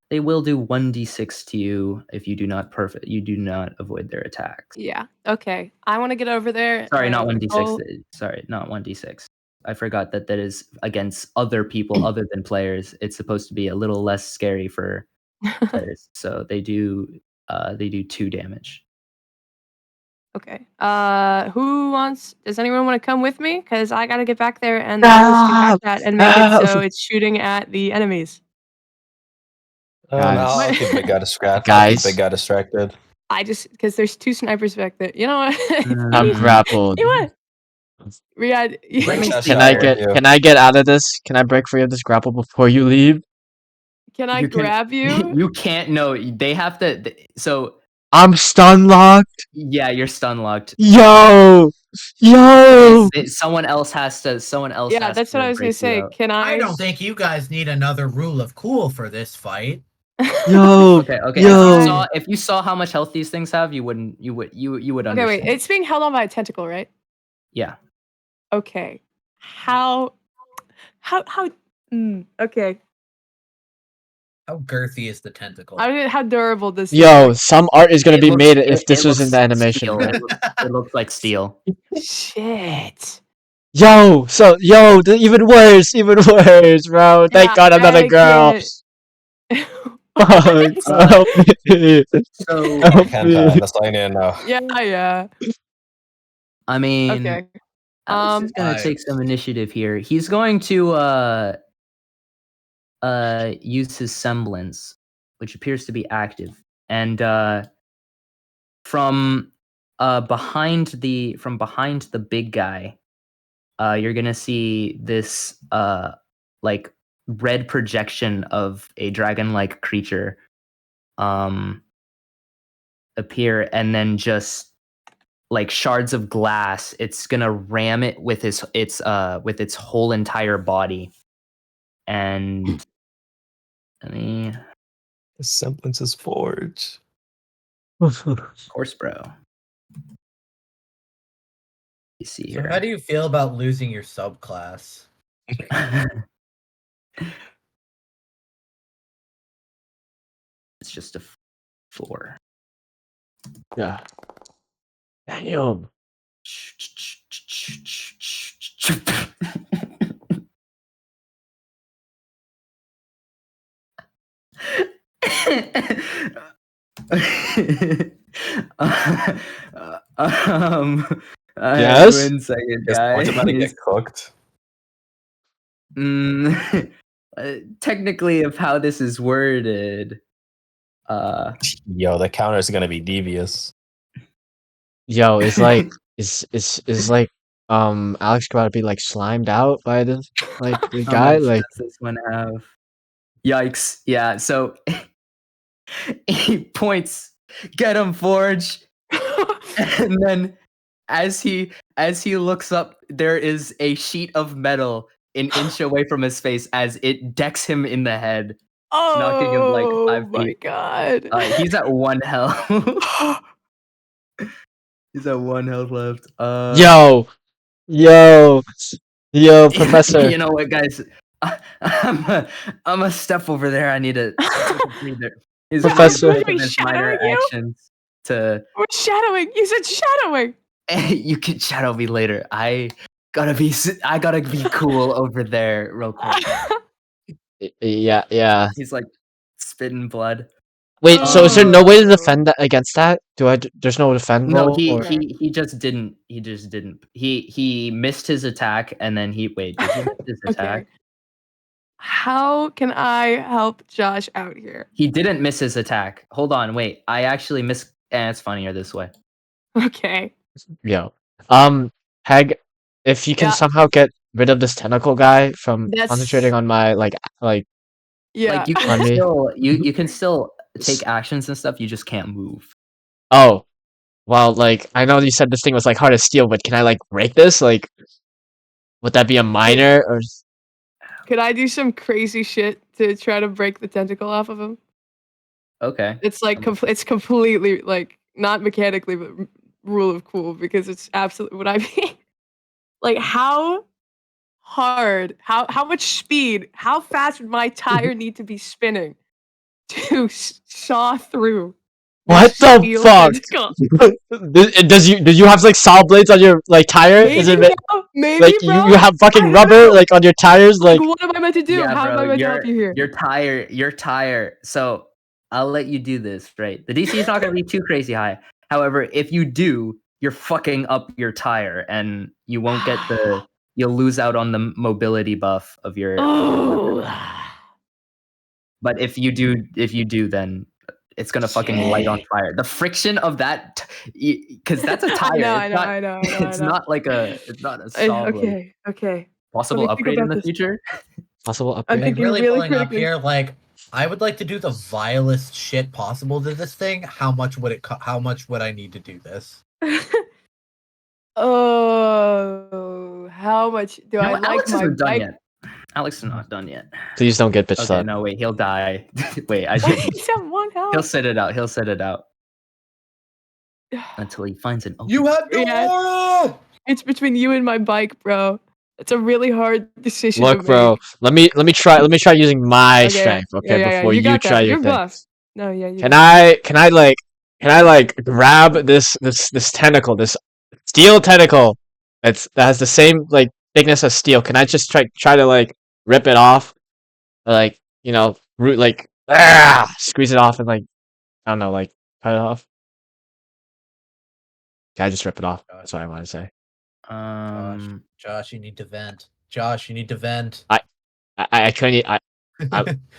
They will do 1d6 to you if you do not avoid their attacks. Yeah. Okay. I want to get over there. Sorry, not and 1d6. roll- Sorry, not 1d6. I forgot that is against other people other than players. It's supposed to be a little less scary for players. So they do 2 damage. Okay. Does anyone want to come with me? Because I gotta get back there and hack that and make it so it's shooting at the enemies. No, Guys. I'll keep Big Guy distracted. Guys. Big Guy distracted. Because there's 2 snipers back there. You know what? I'm grappled. You know what? Riyadh, Let me Josh, see Can I'll I work get you. can I get out of this? Can I break free of this grapple before you leave? can I You can- grab you? You can't. No, they have to. So I'm stun locked. yeah, you're stun locked. Yo. Someone else has to. Yeah, that's to what I was gonna break you say. out. Can I don't think you guys need another rule of cool for this fight. Yo. Okay. Yo. If you saw how much health these things have, you would Okay, understand. wait. It's being held on by a tentacle, right? Yeah. Okay. How? Okay. How girthy is the tentacle? How durable does? this Yo, look? some art is gonna It be looks- made it- if this it was in the looks animation. steel. It looks like steel. Shit. Yo, even worse, bro. Thank Yeah, God I'm not a I girl. can't- Fuck, help me. So Help Hentai, me. that's all you need to know. Yeah. I mean, Okay. Alex is gonna take some initiative here. He's going to use his semblance, which appears to be active, and from behind the big guy, you're gonna see this like red projection of a dragon-like creature appear, and then just like shards of glass. It's gonna ram it with its whole entire body. And The semblance is forged. of course, bro. You see So here. how do you feel about losing your subclass? It's just a 4. Yeah. Damn. Yes? 1 second, Is Forge about to guys. get cooked? Technically, of how this is worded, Yo, the counter is gonna be devious. Yo, it's like is like Alex about to be like slimed out by the how guy? much Like does this one have? Yikes! Yeah, so he points, "Get him, Forge!" And then, as he looks up, there is a sheet of metal an inch away from his face as it decks him in the head, knocking him like 5 my feet. God. He's at 1 health. He's at 1 health left. yo, Professor. You know what, guys? I'm a step over there. I need to take a breather. He's Professor- gonna use Are we both of his minor shadowing you? actions to. We're shadowing. You said shadowing. You can shadow me later. I gotta be cool over there, real quick. Yeah. He's like spitting blood. Wait, so is there no way to Oh. defend that against that? There's no defend No, roll? he or... he just didn't. He just didn't. He missed his attack, and then did he miss his attack? Okay. How can I help Josh out here? He didn't miss his attack. Hold on, wait. I actually missed. It's funnier this way. Okay. Yeah. Hag, if you can Yeah. somehow get rid of this tentacle guy from That's- concentrating on my like Yeah. Like you On can me. still you can still take actions and stuff. You just can't move. oh, well, like I know you said this thing was like hard to steal, but can I like break this? Like, would that be a minor or? Could I do some crazy shit to try to break the tentacle off of him? Okay. It's like it's completely like not mechanically, but rule of cool because it's absolutely what I mean. Like how hard, how much speed, how fast would my tire need to be spinning to saw through? What this the steel fuck? tentacle? Do you have like saw blades on your like tire? Is Maybe, it bro, maybe, like bro. you have fucking I don't rubber know. like on your tires? Like What am I meant to do? Yeah, How am bro, I meant to help you here? Your tire. So I'll let you do this, right? The DC is not going to be too crazy high. However, if you do, you're fucking up your tire, and you won't get the. You'll lose out on the mobility buff of your. Oh. But if you do, then it's gonna fucking light on fire. The friction of that, because that's a tire. I know. It's not like it's not a saw blade. Okay. Possible Let me think upgrade in about the this. future. possible I'm upgrade? Like thinking really really pulling up critically. here, like I would like to do the vilest shit possible to this thing. How much would it? How much would I need to do this? Oh, how much do I like Alex my isn't done bike? yet. Alex is not done yet. Please don't get bitch Okay, slapped. no, wait, he'll die. Wait, He's at one he'll health. sit it out. He'll sit it out until he finds an open. You have no Yeah. aura. It's between you and my bike, bro. It's a really hard decision. Look, to bro. make. Let me try using my Okay, strength, okay, yeah. before You you got try that. your You're thing. buff. No, yeah. You Can got I like grab this tentacle, this steel tentacle that has the same like thickness as steel? Can I just try to like rip it off? Or, like, root like squeeze it off and like I don't know, like cut it off? Can I just rip it off? That's what I want to say. Josh, you need to vent. Josh, you need to vent. I couldn't. I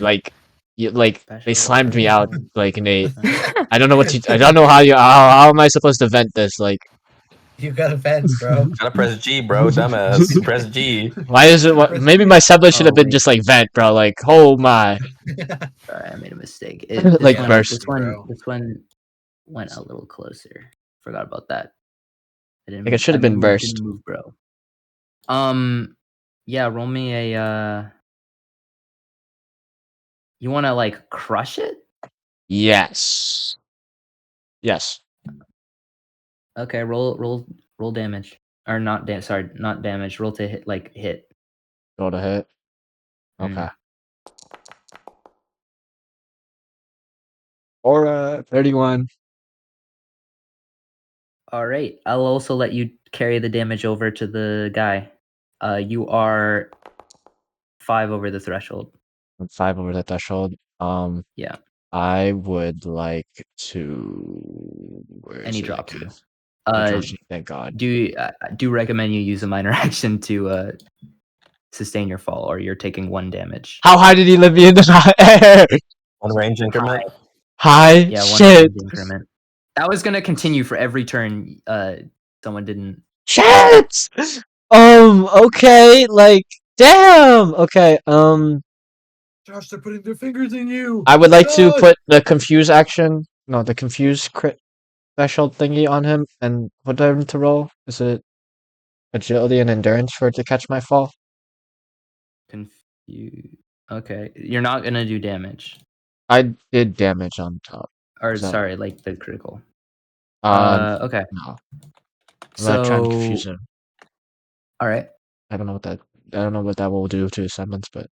like you like they Special slimed me out upgrade. like Nate. I don't know what I don't know how am I supposed to vent this? Like You gotta vent, bro. Gotta press G, bro. Dumbass. Press G. why is it what maybe my sublet should have been wait. just like vent, bro. Like oh my. Sorry, I made a mistake. Like Yeah, burst. This one went a little closer. Forgot about that. I didn't. Like it should have been burst. Didn't move, bro. Yeah. Roll me a. You want to like crush it? Yes. Yes. Okay. Roll damage or not damage. Sorry, not damage. Roll to hit hit. Go to hit. Okay. Mm. Aura 31. All right. I'll also let you carry the damage over to the guy. You are 5 over the threshold. I'm 5 over the threshold. Yeah. I would like to. And he drops you. Thank God. Do recommend you use a minor action to sustain your fall, or you're taking 1 damage. How high did he lift me into the air? 1 range increment. High. Yeah, 1 Shit. range increment. That was gonna continue for every turn. Someone didn't. Shit. Okay. Like. Damn. Okay. Josh, they're putting their fingers in you. I would like to Josh! put the confuse action. No, the confuse crit threshold thingy on him, and what do I need to roll? Is it agility and endurance for it to catch my fall? Confuse. Okay, you're not gonna do damage. I did damage on top. Or Is that- sorry, like the critical. Okay. No. I'm not trying to confuse him. All right. I don't know what that will do to his semblance, but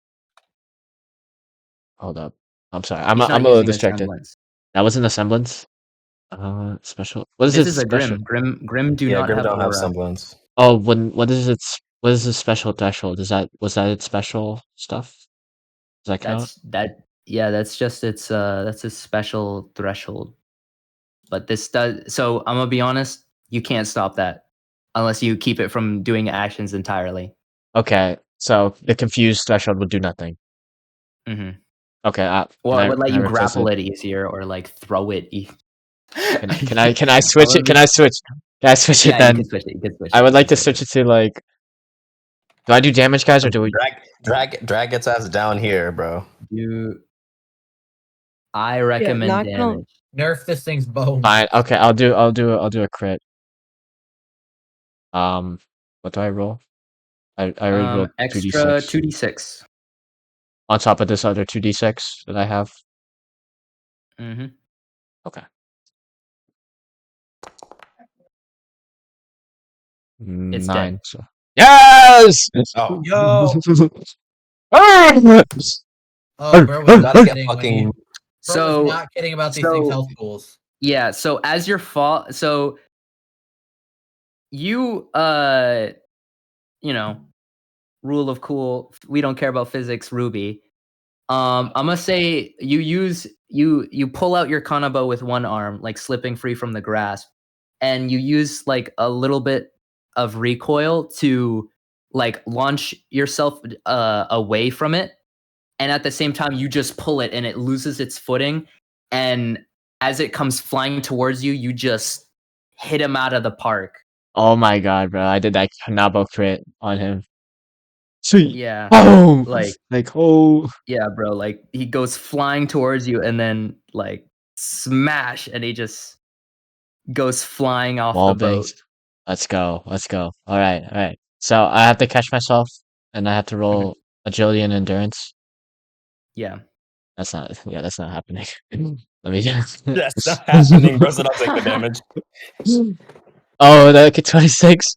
Hold up. I'm sorry. I'm He's I'm not a little using a distracted. semblance. That wasn't a semblance. Special. What is This it is a special? Grim do Yeah, not Grim have don't have aura. semblance. Oh, what is the special threshold? Was that its special stuff? Does that count? That's just its that's a special threshold. But this does, so I'm gonna be honest, you can't stop that unless you keep it from doing actions entirely. Okay, so the confused threshold would do nothing. Mm-hmm. Okay, Well, it would let can I you replace grapple it? it easier or like throw it. Can I switch it? Can I switch? Can I switch it Yeah, you then? can switch it. You can switch it. I would you like can to switch it to like. Do I do damage, guys, or do we? Drag its ass down here, bro. I Yeah, recommend not gonna. damage. Nerf this thing's bones. Fine. Okay, I'll do a crit. What do I roll? I already rolled Extra 2d6 2d6. on top of this other 2d6 that I have. Mm-hmm. Okay. It's 9. dead. So. Yes. Oh, Yo! Ah! Oh, bro was gotta not get kidding when fucking. he. Bro So was not kidding about these things' so health pools. yeah, so as your fall, so you you know, rule of cool, we don't care about physics, Ruby. I'm gonna say you pull out your kanabo with one arm, like slipping free from the grasp, and you use like a little bit of recoil to like launch yourself away from it, and at the same time you just pull it and it loses its footing, and as it comes flying towards you, you just hit him out of the park. Oh my god, bro! I did that Kanabo crit on him. Sweet. Yeah, Oh, like oh. yeah, bro. Like he goes flying towards you, and then like smash, and he just goes flying off Wall the boat. bangs. Let's go. Let's go. All right. All right. So I have to catch myself, and I have to roll agility and endurance. Yeah. That's not. Yeah, that's not happening. Let me just. That's not happening, bro. So I'll take the damage. Oh, that okay, 26.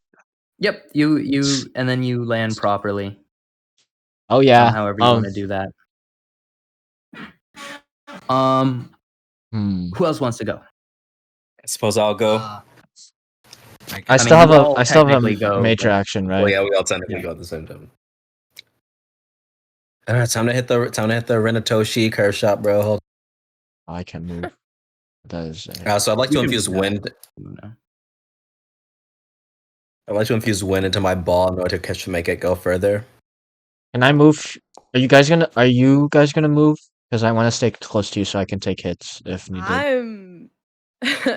Yep. You and then you land properly. Oh yeah. However you want to do that. Who else wants to go? I suppose I'll go. I mean, you all I still have technically a go, major but- action, Oh right? yeah, we all technically go at the same time. All right, time to hit the Renatoshi curve shot, bro. Hold. Oh, I can move. That is. So I'd like You to can infuse move now. wind. No. I'd like to infuse wind into my ball in order to make it go further. Can I move? Are you guys gonna move? Because I want to stay close to you so I can take hits if needed. I'm.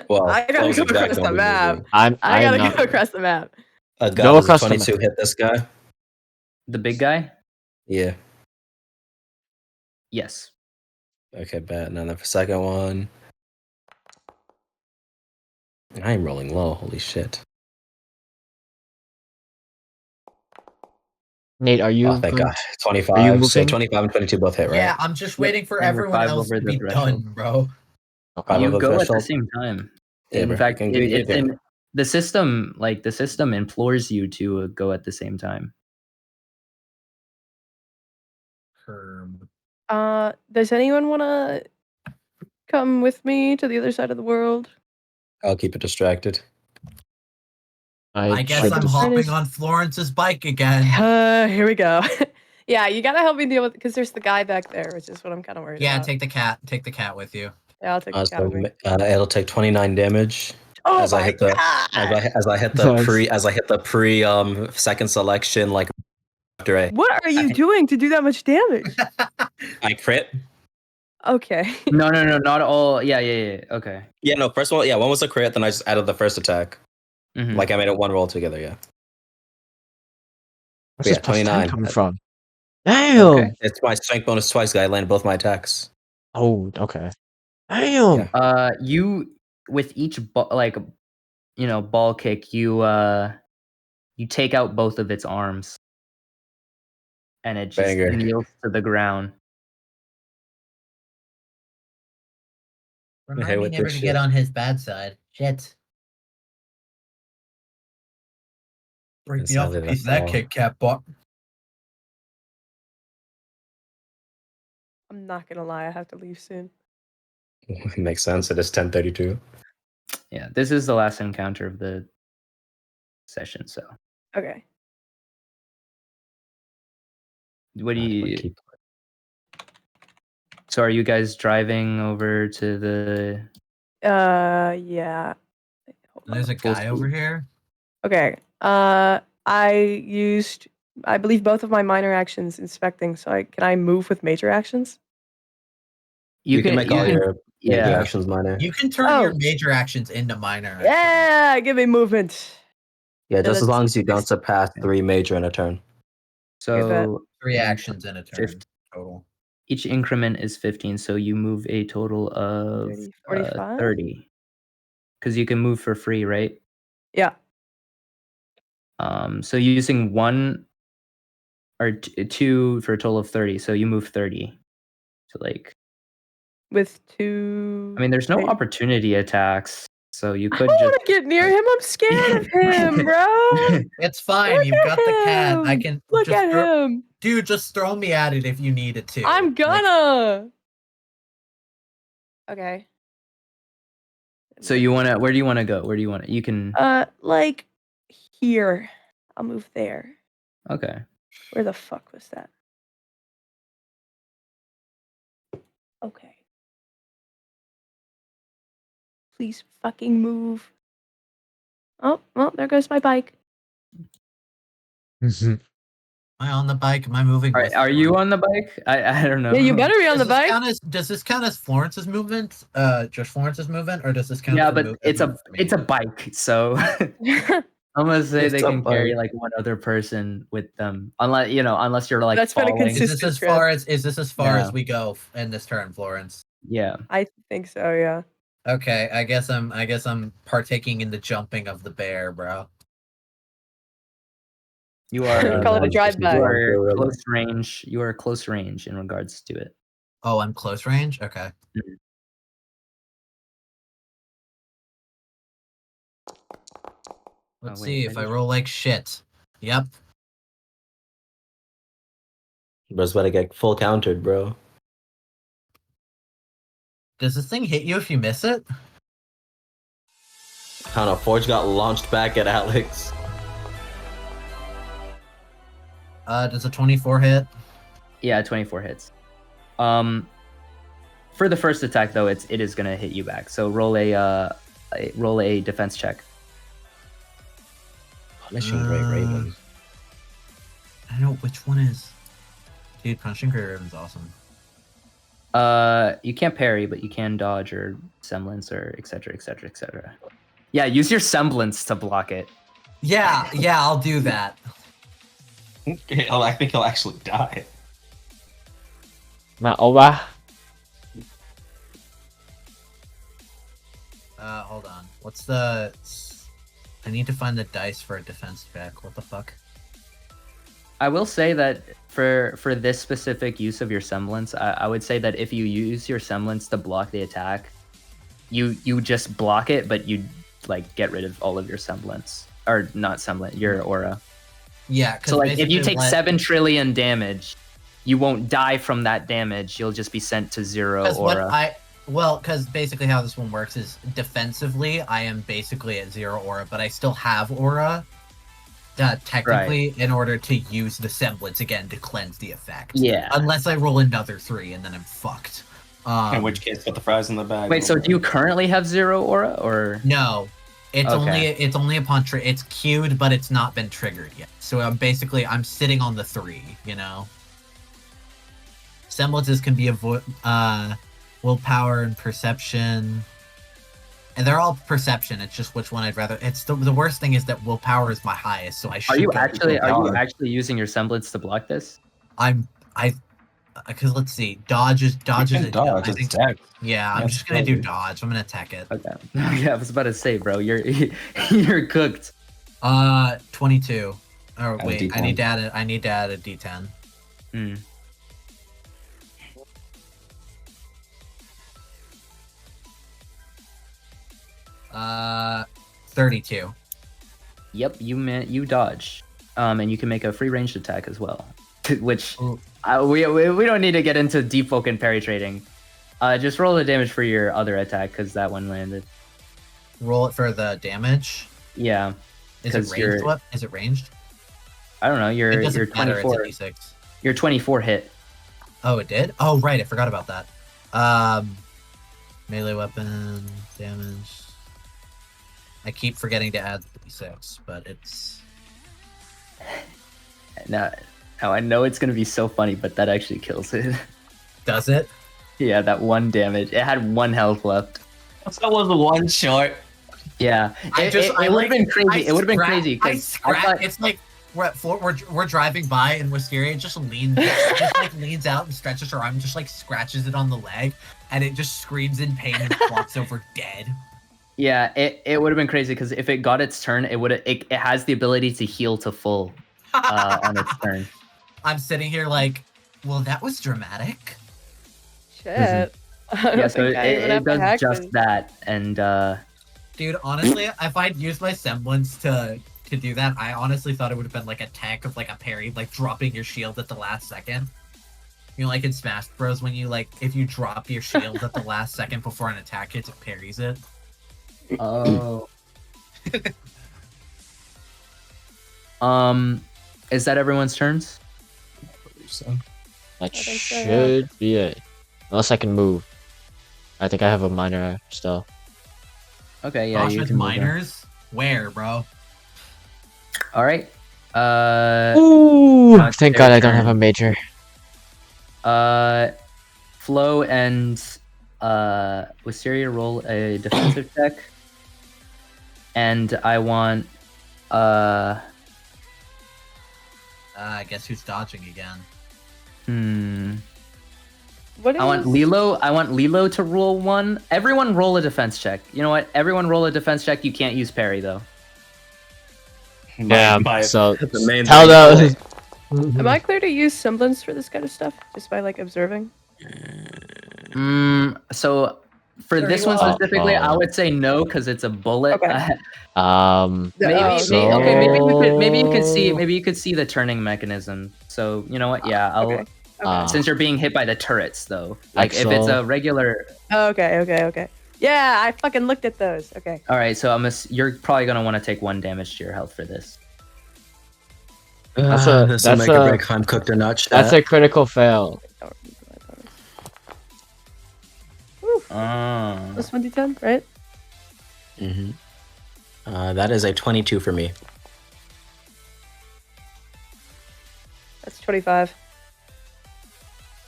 Well, I gotta close go and drag across don't the be map. moving. I I gotta not. go across the map. God, Go does a across the 22 hit this guy? The big guy? Yeah. Yes. Okay, bet. Now the second one. I am rolling low. Holy shit. Nate, are you? Oh, thank going- God. Are you 25. So moving? 25 and 22 both hit, right? Yeah, I'm just waiting for And we're everyone 5 else over to the be threshold. done, bro. Five You over the go at the threshold? same time. Yeah, In bro. fact, You can it's get in the system. Like the system implores you to go at the same time. Does anyone wanna come with me to the other side of the world? I'll keep it distracted. I guess should I'm just- hopping on Florence's bike again. Here we go. Yeah, you gotta help me deal with because there's the guy back there, which is what I'm kind of worried Yeah, about. take the cat. Take the cat with you. Yeah, I'll take the cat with me. It'll take 29 damage Oh as I my hit the god! as I hit the Nice. pre second selection like after What are you doing to do that much damage? I crit. Okay. No, not all. Yeah. Okay. Yeah, no, first one, yeah, one was a crit, then I just added the first attack. Mhm. Like I made it one roll together, yeah. Where's Yeah, this plus 10 29. coming from? Damn. Okay. It's my strength bonus twice, guy. I landed both my attacks. Oh, okay. Damn. Yeah. You with each ball kick, you take out both of its arms, and it just Banger. kneels to the ground. Hey, Remind me with never this to shit. get on his bad side. Shit. Break It's me off not a that piece of that all. Kit Kat, bot. I'm not gonna lie, I have to leave soon. Makes sense. It is 10:32. Yeah, this is the last encounter of the session. So, Okay. what do you? So, are you guys driving over to the? Yeah. Hold on. There's a Full guy over speed. here. Okay. I used, I believe, both of my minor actions inspecting. So can I move with major actions? You can make all your major yeah. actions minor. You can turn your major actions into minor actions. Yeah, give me movement. Yeah, just as that's long as you don't surpass 3 major in a turn. So 3 actions in a turn total. Each increment is 15, so you move a total of 30, 45? 30. Because you can move for free, right? Yeah. So you're using 1 or 2 for a total of 30. So you move 30. So like, with 2. I mean, there's no opportunity attacks, so you I could don't just. want to get near him. I'm scared of him, bro. It's fine. Look You've at got the cat. I him. can Look just at him. Dude, just throw me at it if you needed to. I'm gonna. Okay. So you wanna? Where do you want to go? Where do you want to? You can. Like here. I'll move there. Okay. Where the fuck was that? Okay. Please fucking move. Oh, well, there goes my bike. Am I on the bike? Am I moving? Are you on the bike? I don't know. Yeah, you better be on the bike. Does this count as Florence's movement? Just Florence's movement, or does this count? Yeah, for but movement it's a bike, so I'm gonna say It's they a can carry bike. like one other person with them, unless you're like That's been a following. Is this as trip. far as No. we go in this turn, Florence? Yeah. I think so, yeah. Okay, I guess I'm partaking in the jumping of the bear, bro. You are. Call it a drive-by. You are close range. You are close range in regards to it. Oh, I'm close range. Okay. Mhm. Let's wait, see if I roll like shit. Yep. Bro's about to get full countered, bro. Does this thing hit you if you miss it? I don't know. Forge got launched back at Alex. Does a 24 hit? Yeah, 24 hits. For the first attack though, it is gonna hit you back. So roll a defense check. Punishing Great Raven. I don't know which one is. Dude, Punishing Great Raven's awesome. You can't parry, but you can dodge or semblance or etc. etc. etc. Yeah, use your semblance to block it. Yeah, I'll do that. I think he'll actually die. Over. Hold on. What's the... I need to find the dice for a defense check. What the fuck? I will say that for this specific use of your semblance, I would say that if you use your semblance to block the attack, you just block it, but you like get rid of all of your semblance. Or not semblance, your aura. Yeah, so like if you take 7 trillion damage, you won't die from that damage. You'll just be sent to 0 aura. Because basically how this one works is defensively, I am basically at 0 aura, but I still have aura, technically, in order to use the semblance again to cleanse the effect. Yeah. Unless I roll another 3, and then I'm fucked. In which case, put the fries in the bag. Wait, so do you currently have 0 aura, or? No. It's only upon it's queued, but it's not been triggered yet. So I'm sitting on the 3, you know? Semblances can be willpower and perception, and they're all perception. It's just which one I'd rather. It's the worst thing is that willpower is my highest, so I should. Are you actually using your semblance to block this? Because let's see, dodge is dodge. Yeah, I'm just gonna do dodge. I'm gonna attack it. Okay. Yeah, I was about to say, bro, you're cooked. 22. Oh wait, D10. I need to add a D10. Hmm. 32. Yep, you dodge. And you can make a free ranged attack as well. which Ooh. we don't need to get into default and parry trading. Just roll the damage for your other attack because that one landed. Roll it for the damage. Yeah. Is it 'Cause you're- ranged? What? Is it ranged? I don't know. It You're doesn't matter. 24. It's a d6. You're 24 hit. Oh, it did? Oh, right. I forgot about that. Melee weapon damage. I keep forgetting to add the d6, but it's... Now I know it's gonna be so funny, but that actually kills it. Does it? Yeah, that one damage. It had 1 health left. That was one short. Yeah, it would have been crazy. It would have been crazy because It's like we're at we're driving by and Wisteria just leans out and stretches her arm, and just like scratches it on the leg, and it just screams in pain and flops over dead. Yeah, it would have been crazy because if it got its turn, it has the ability to heal to full on its turn. I'm sitting here like, well, that was dramatic. Shit. I don't Yeah, so think I even it have to does hack just this. that, and Dude, honestly, if I'd used my semblance to do that, I honestly thought it would have been like a tech of like a parry, like dropping your shield at the last second. You know, like in Smash Bros, when you like, if you drop your shield at the last second before an attack hits, it parries it. oh. Is that everyone's turns? That think so, yeah. should be it. Unless I can move. I think I have a minor still. Okay, yeah, Gosh, you with can move them. minors? Where, bro? All right. Ooh! It's Thank their God I don't have turn. a major. Flo and Wisteria roll a defensive check, and I want I guess who's dodging again? What is I want Lilo to roll one. Everyone roll a defense check. You know what? Everyone roll a defense check. You can't use parry though. So the main tell thing- the Am I clear to use semblance for this kind of stuff? Just by like observing? So for this one 31. specifically, I would say no because it's a bullet. Okay. maybe, Oh, okay, maybe you could see so- maybe you could see the turning mechanism. So you know what? Yeah, I'll. Okay. Okay. Since you're being hit by the turrets, though, like if it's Axel. a regular. Okay. Yeah, I fucking looked at those. Okay. All right, so you're probably gonna want to take 1 damage to your health for this. That's a- This will that's make a- or break if I'm cooked or not. that's a critical fail. Oh. Plus 1d10, right? Mm-hmm. That is a 22 for me. That's 25.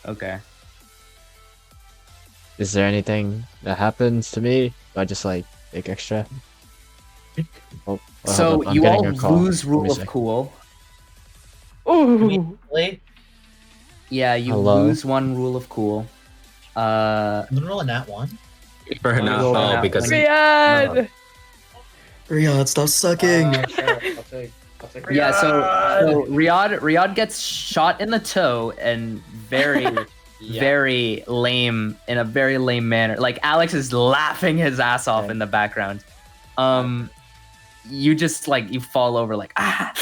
Okay. Is there anything that happens to me? Do I just like take extra? Oh, hold So up, I'm you getting all a call. lose Let me rule of see. cool. Ooh. Really? Yeah, you Hello? lose 1 rule of cool. I'm gonna roll a nat 1. For Why now, roll oh, that because one? Riyadh! Riyadh, stop sucking. Yeah, so Riyadh gets shot in the toe and very very lame in a very lame manner. Like Alex is laughing his ass off in the background. You just like you fall over like owie.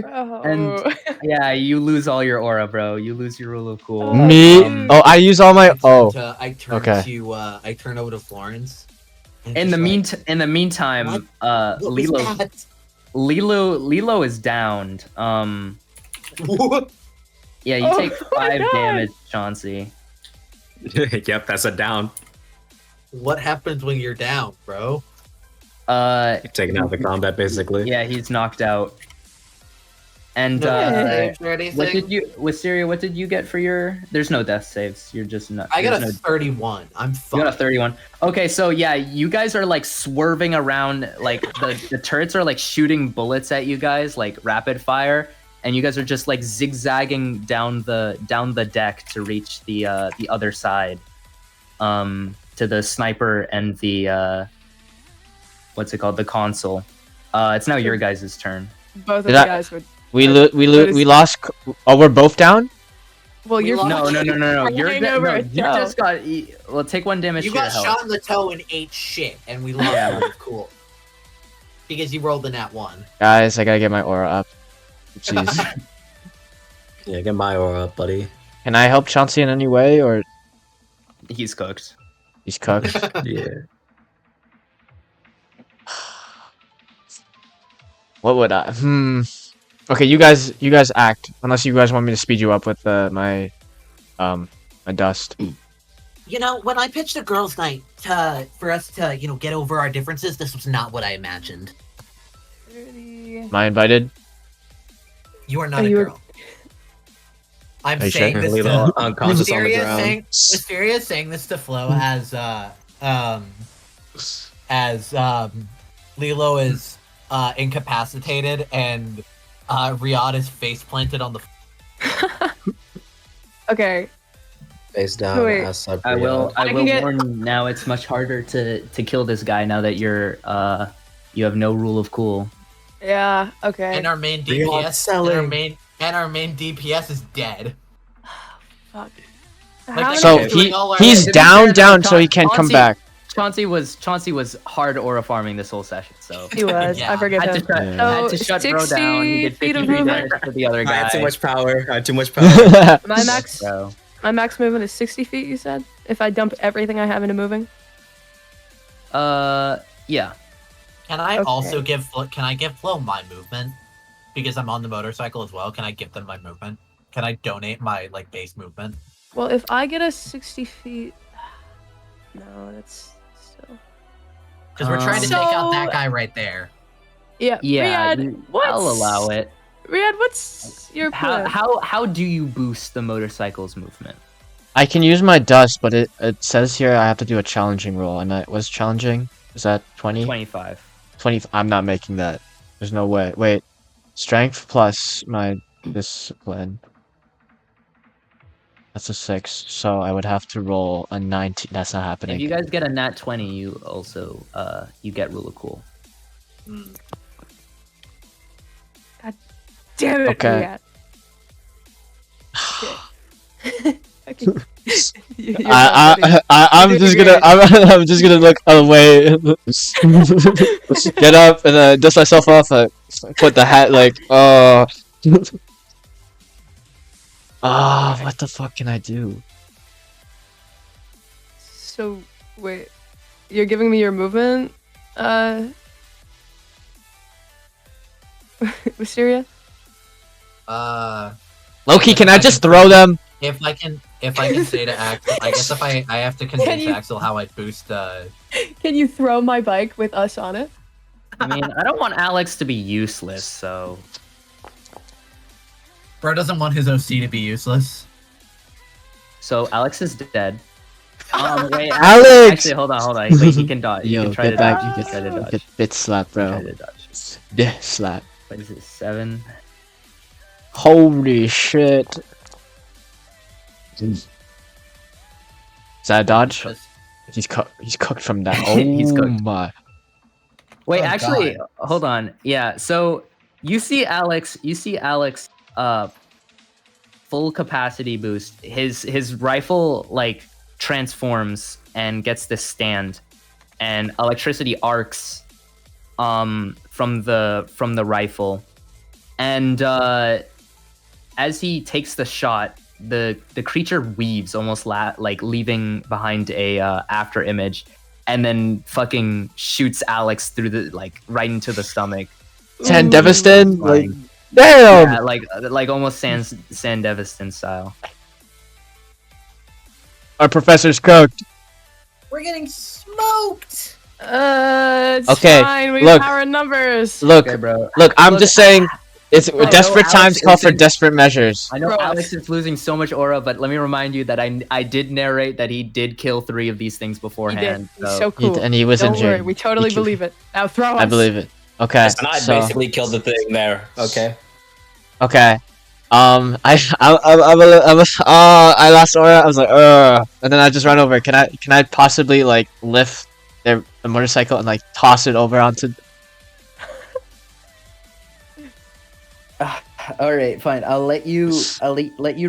Oh. And yeah, you lose all your aura, bro. You lose your rule of cool. Oh, Me? dude. Oh, I use all my. Oh, I turn okay. to I turn over to Florence. and In just the like, meantime, what was that? Lilo is downed. Yeah, you Oh take my 5 God. damage, Chauncey. Yep, that's a down. What happens when you're down, bro? You're Taking out the combat, basically. Yeah, he's knocked out. And Saves or what anything? did you, Wisteria? What did you get for your? There's no death saves. You're just not. I got there's a 31. I'm You fine. got a 31. Okay, so yeah, you guys are like swerving around, like the turrets are like shooting bullets at you guys, like rapid fire, and you guys are just like zigzagging down the deck to reach the other side, to the sniper and the what's it called, the console. It's now your guys' turn. Both of Did you I- guys would. We What is- lost. Oh, we're both down. Well, you're No. You're flying over a you toe. just got. Well, take 1 damage You to your got health. shot in the toe and ate shit, and we lost. Yeah. Cool. Because you rolled the nat 1. Guys, I gotta get my aura up. Jeez. Yeah, get my aura up, buddy. Can I help Chauncey in any way, or He's cooked. he's cooked? Yeah. What would I? Okay, you guys act. Unless you guys want me to speed you up with my dust. You know, when I pitched a girls' night for us to, get over our differences, this was not what I imagined. 30. Am I invited? You are not Oh, a you were- girl. I'm Are you saying sure? this Lilo to unconscious on the Wisteria ground. Wisteria is saying this to Flo as Lilo is incapacitated and Riyadh is face planted on the. Okay. Face down. Wait. Ass up. I will can get- warn now it's much harder to kill this guy now that you have no rule of cool. Yeah. Okay. And our main Riyadh DPS selling. and our main DPS is dead. Fuck. Like, How So many- doing all our- he's To be down, fair, so he can't come Chauncey- back. Chauncey was hard aura farming this whole session, so He was. Yeah. I forget had to him. shut, Yeah. had to So, shut bro down. He did 60 feet of 53 movement? damage for the other I guy. had too much power. I had too much power. My max. So, My max movement is 60 feet. You said. If I dump everything I have into moving. yeah. Can I Okay. also give Flo my movement? Because I'm on the motorcycle as well. Can I give them my movement? Can I donate my base movement? Well, if I get a 60 feet. No, that's still. Because we're trying to take out that So- guy right there. Yeah. Yeah, Riyadh, what's... I'll allow it. Riyadh, what's your plan? How do you boost the motorcycle's movement? I can use my dust, but it says here I have to do a challenging roll, and it was challenging. Is that 20? 25. 20. I'm not making that. There's no way. Wait. Strength plus my discipline. That's a 6, so I would have to roll a 19. That's not happening. If you guys get a nat 20, you also you get rule of cool. Damn it, Okay. Riyadh. Okay. You're I'm doing just great. gonna I'm just gonna look away, get up and dust myself off. Put the hat what the fuck can I do? So, wait. You're giving me your movement? Wisteria? Loki, can I just throw them? If I can say to Axel, I guess if I have to convince you- Axel how I boost. Can you throw my bike with us on it? I mean, I don't want Alex to be useless, so Bro doesn't want his OC to be useless. Alex is dead. Wait, Alex! Actually, hold on. Wait, he can dodge. You Yo, can try get to back. dodge. You Try to dodge. get bit slap, Try bro. to dodge. Yeah, slap. What is it? 7. Holy shit. Is that a dodge? He's cooked from that. Oh He's cooked. my. Wait, Oh, actually, God. hold on. Yeah, so you see Alex full capacity boost. His rifle transforms and gets this stand, and electricity arcs from the rifle. And as he takes the shot, the creature weaves, almost leaving behind a after image, and then fucking shoots Alex through the right into the stomach. San Ooh. Deviston? Like, Damn! yeah, like almost San Deviston style. Our professor's cooked. We're getting smoked. It's Okay, fine. We look. have power in numbers. Look, Okay, bro. I'm Look, just saying, it's know desperate Alex times call for isn't- desperate measures. I know Bro. Alex is losing so much aura, but let me remind you that I did narrate that he did kill 3 of these things He did. beforehand. He's so cool. And he was Don't injured. worry. We totally He killed- believe it. Now throw us. I believe it. Okay, And I so basically killed the thing there. Okay. okay. I lost aura. I was like, and then I just ran over. Can I possibly lift the motorcycle and toss it over onto? All right, fine. I'll let you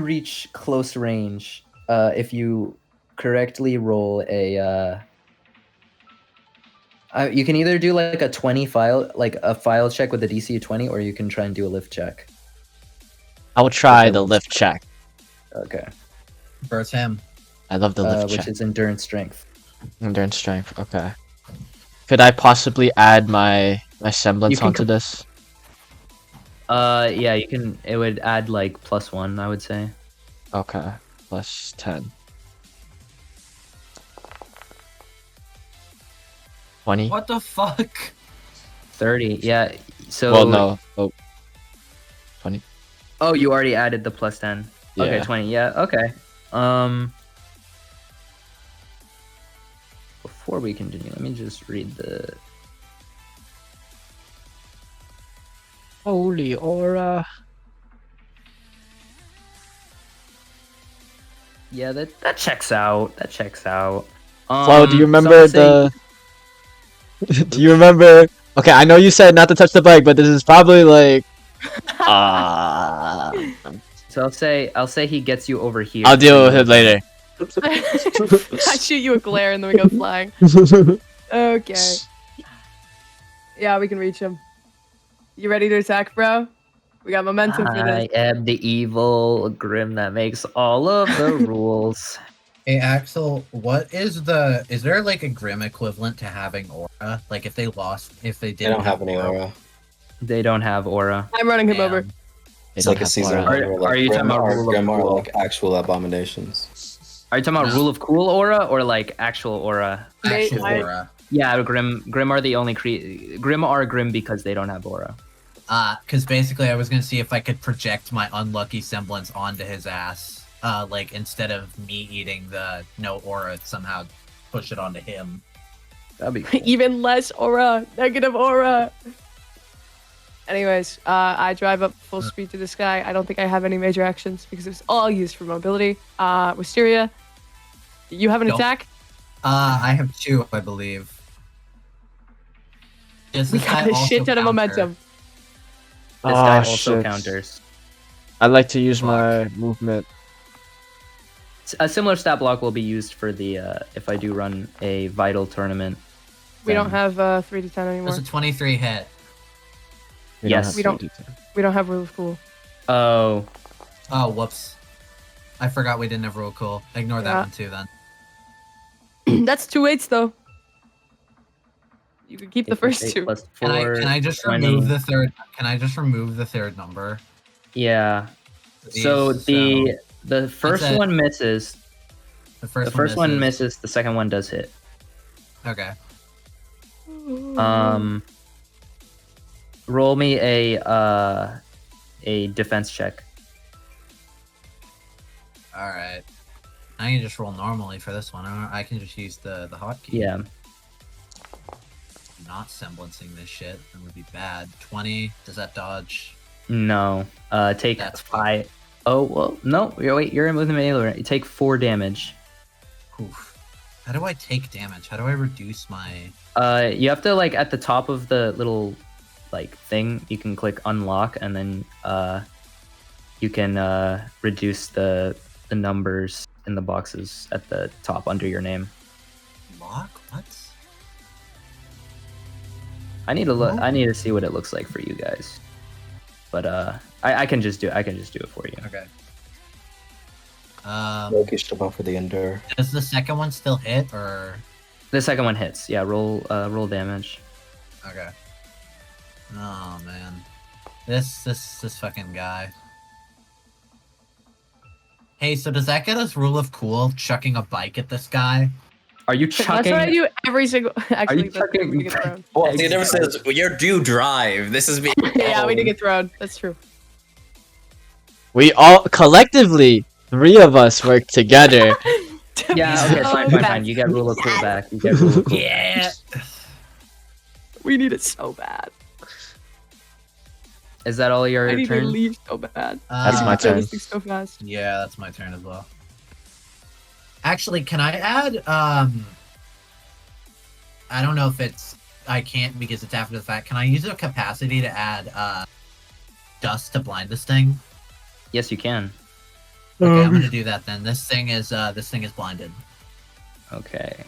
reach close range if you correctly roll a. You can either do a 20 file, a file check with a DC of 20, or you can try and do a lift check. I will try Okay, the let's- lift check. Okay. Versus him. I love the lift Which check. is endurance strength. Endurance strength. Okay. Could I possibly add my semblance can onto com- this? Yeah, you can. It would add like +1, I would say. Okay. Plus 10. 20. What the fuck? 30. Yeah. So. Well, no. Oh. 20. Oh, you already added the +10. Okay, Yeah. 20. Yeah. Okay. Before we continue, let me just read the. Holy aura. Yeah, that checks out. That checks out. Flo, do you so remember I'll say- the... Do you remember... Okay, I know you said not to touch the bike, but this is probably like... So I'll say he gets you over here. I'll deal so with you- it later. I shoot you a glare and then we go flying. Okay. Yeah, we can reach him. You ready to attack, bro? We got momentum for I this. am the evil Grim that makes all of the rules. Hey Axel, is there like a Grim equivalent to having aura? Like if they didn't They don't have any aura. They don't have aura. I'm running him over. Damn. It's don't like a have season aura. one where, like, Are you talking Grim about are- rule of Grim are cool? like actual abominations. Are you talking about No. rule of cool aura or like actual aura? Nate, Actual I- aura. Yeah, Grim are the only Grim are Grim because they don't have aura. Because basically I was gonna see if I could project my unlucky semblance onto his ass. Like instead of me eating the no aura, somehow push it onto him. That'd be cool. Even less aura. Negative aura. Anyways, I drive up full speed to the sky. I don't think I have any major actions because it's all used for mobility. Wisteria, you have an Nope. attack? I have 2, I believe. Does We this guy got a also shit ton of counter? momentum. This guy Oh, also shit. counters. I'd like to use Fuck. my movement. A similar stat block will be used for the if I do run a vital tournament. We don't then- have 3 to 10 anymore. Does a 23 hit? We Yes. have We don't- 3d10. We don't have rule of cool. Oh, Oh, whoops. I forgot we didn't have roll cool. Ignore that Yeah. one too then. That's 2 8s though. You can keep the if we first say 2. plus Can I 4, can I just 20. remove the third? Can I just remove the third number? Yeah. So These, the first a- one misses. the first, The first one misses. The second one does hit. Okay. Roll me a defense check. All right. I can just roll normally for this one. Or I can just use the hotkey. Yeah. Not semblancing this shit. That would be bad. 20. Does that dodge? No. Take That's 5. Oh well, no. Wait, you're in with the melee. You take 4 damage. Oof. How do I take damage? How do I reduce my? You have to like at the top of the little like thing. You can click unlock, and then you can reduce the numbers in the boxes at the top under your name. Lock? What? I need to look. Oh. I need to see what it looks like for you guys. But I can just do. I can just do it for you. Okay. Loki should go for the endure. Does the second one still hit or? The second one hits. Yeah. Roll damage. Okay. Oh man, this fucking guy. Hey, so does that get us rule of cool chucking a bike at this guy? Are you That's chucking? what I do every single. Actually, you that's true, we chucking- did get thrown. Well, the difference is you do drive. This is me. Yeah, we did get thrown. That's true. We all collectively, 3 of us work together. To Yeah. be Okay. so Fine. bad. Fine. You get rule of cool back. You get rule of cool. Yeah. We need it so bad. Is that all your I need to turn? leave so bad. That's We my need to kill turn. this thing so fast. Yeah, that's my turn as well. Actually, can I add I don't know if I can't because it's after the fact. Can I use a capacity to add dust to blind this thing? Yes, you can. Okay, I'm gonna do that then. This thing is blinded. Okay.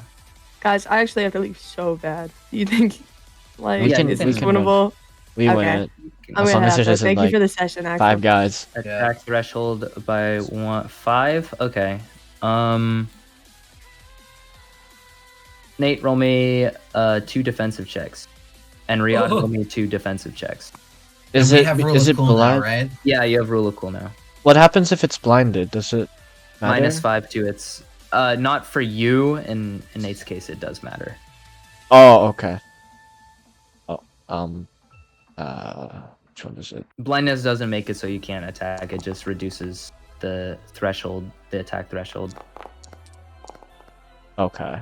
Guys, I actually have to leave so bad. You think, like, We can- is we this can winnable? We win Okay. it. I'm As gonna long as have it to. isn't Thank you like for the session, Axel. 5 guys. Attack threshold by 5. Okay. Nate, roll me 2 defensive checks, and Riyadh, roll me 2 defensive checks. Is we it have rule is of it cool now, blind? right? Yeah, you have rule of cool now. What happens if it's blinded? Does it matter? -5 to its. Not for you. In Nate's case, it does matter. Oh, okay. Oh, which one is it? Blindness doesn't make it so you can't attack. It just reduces the threshold, the attack threshold. Okay.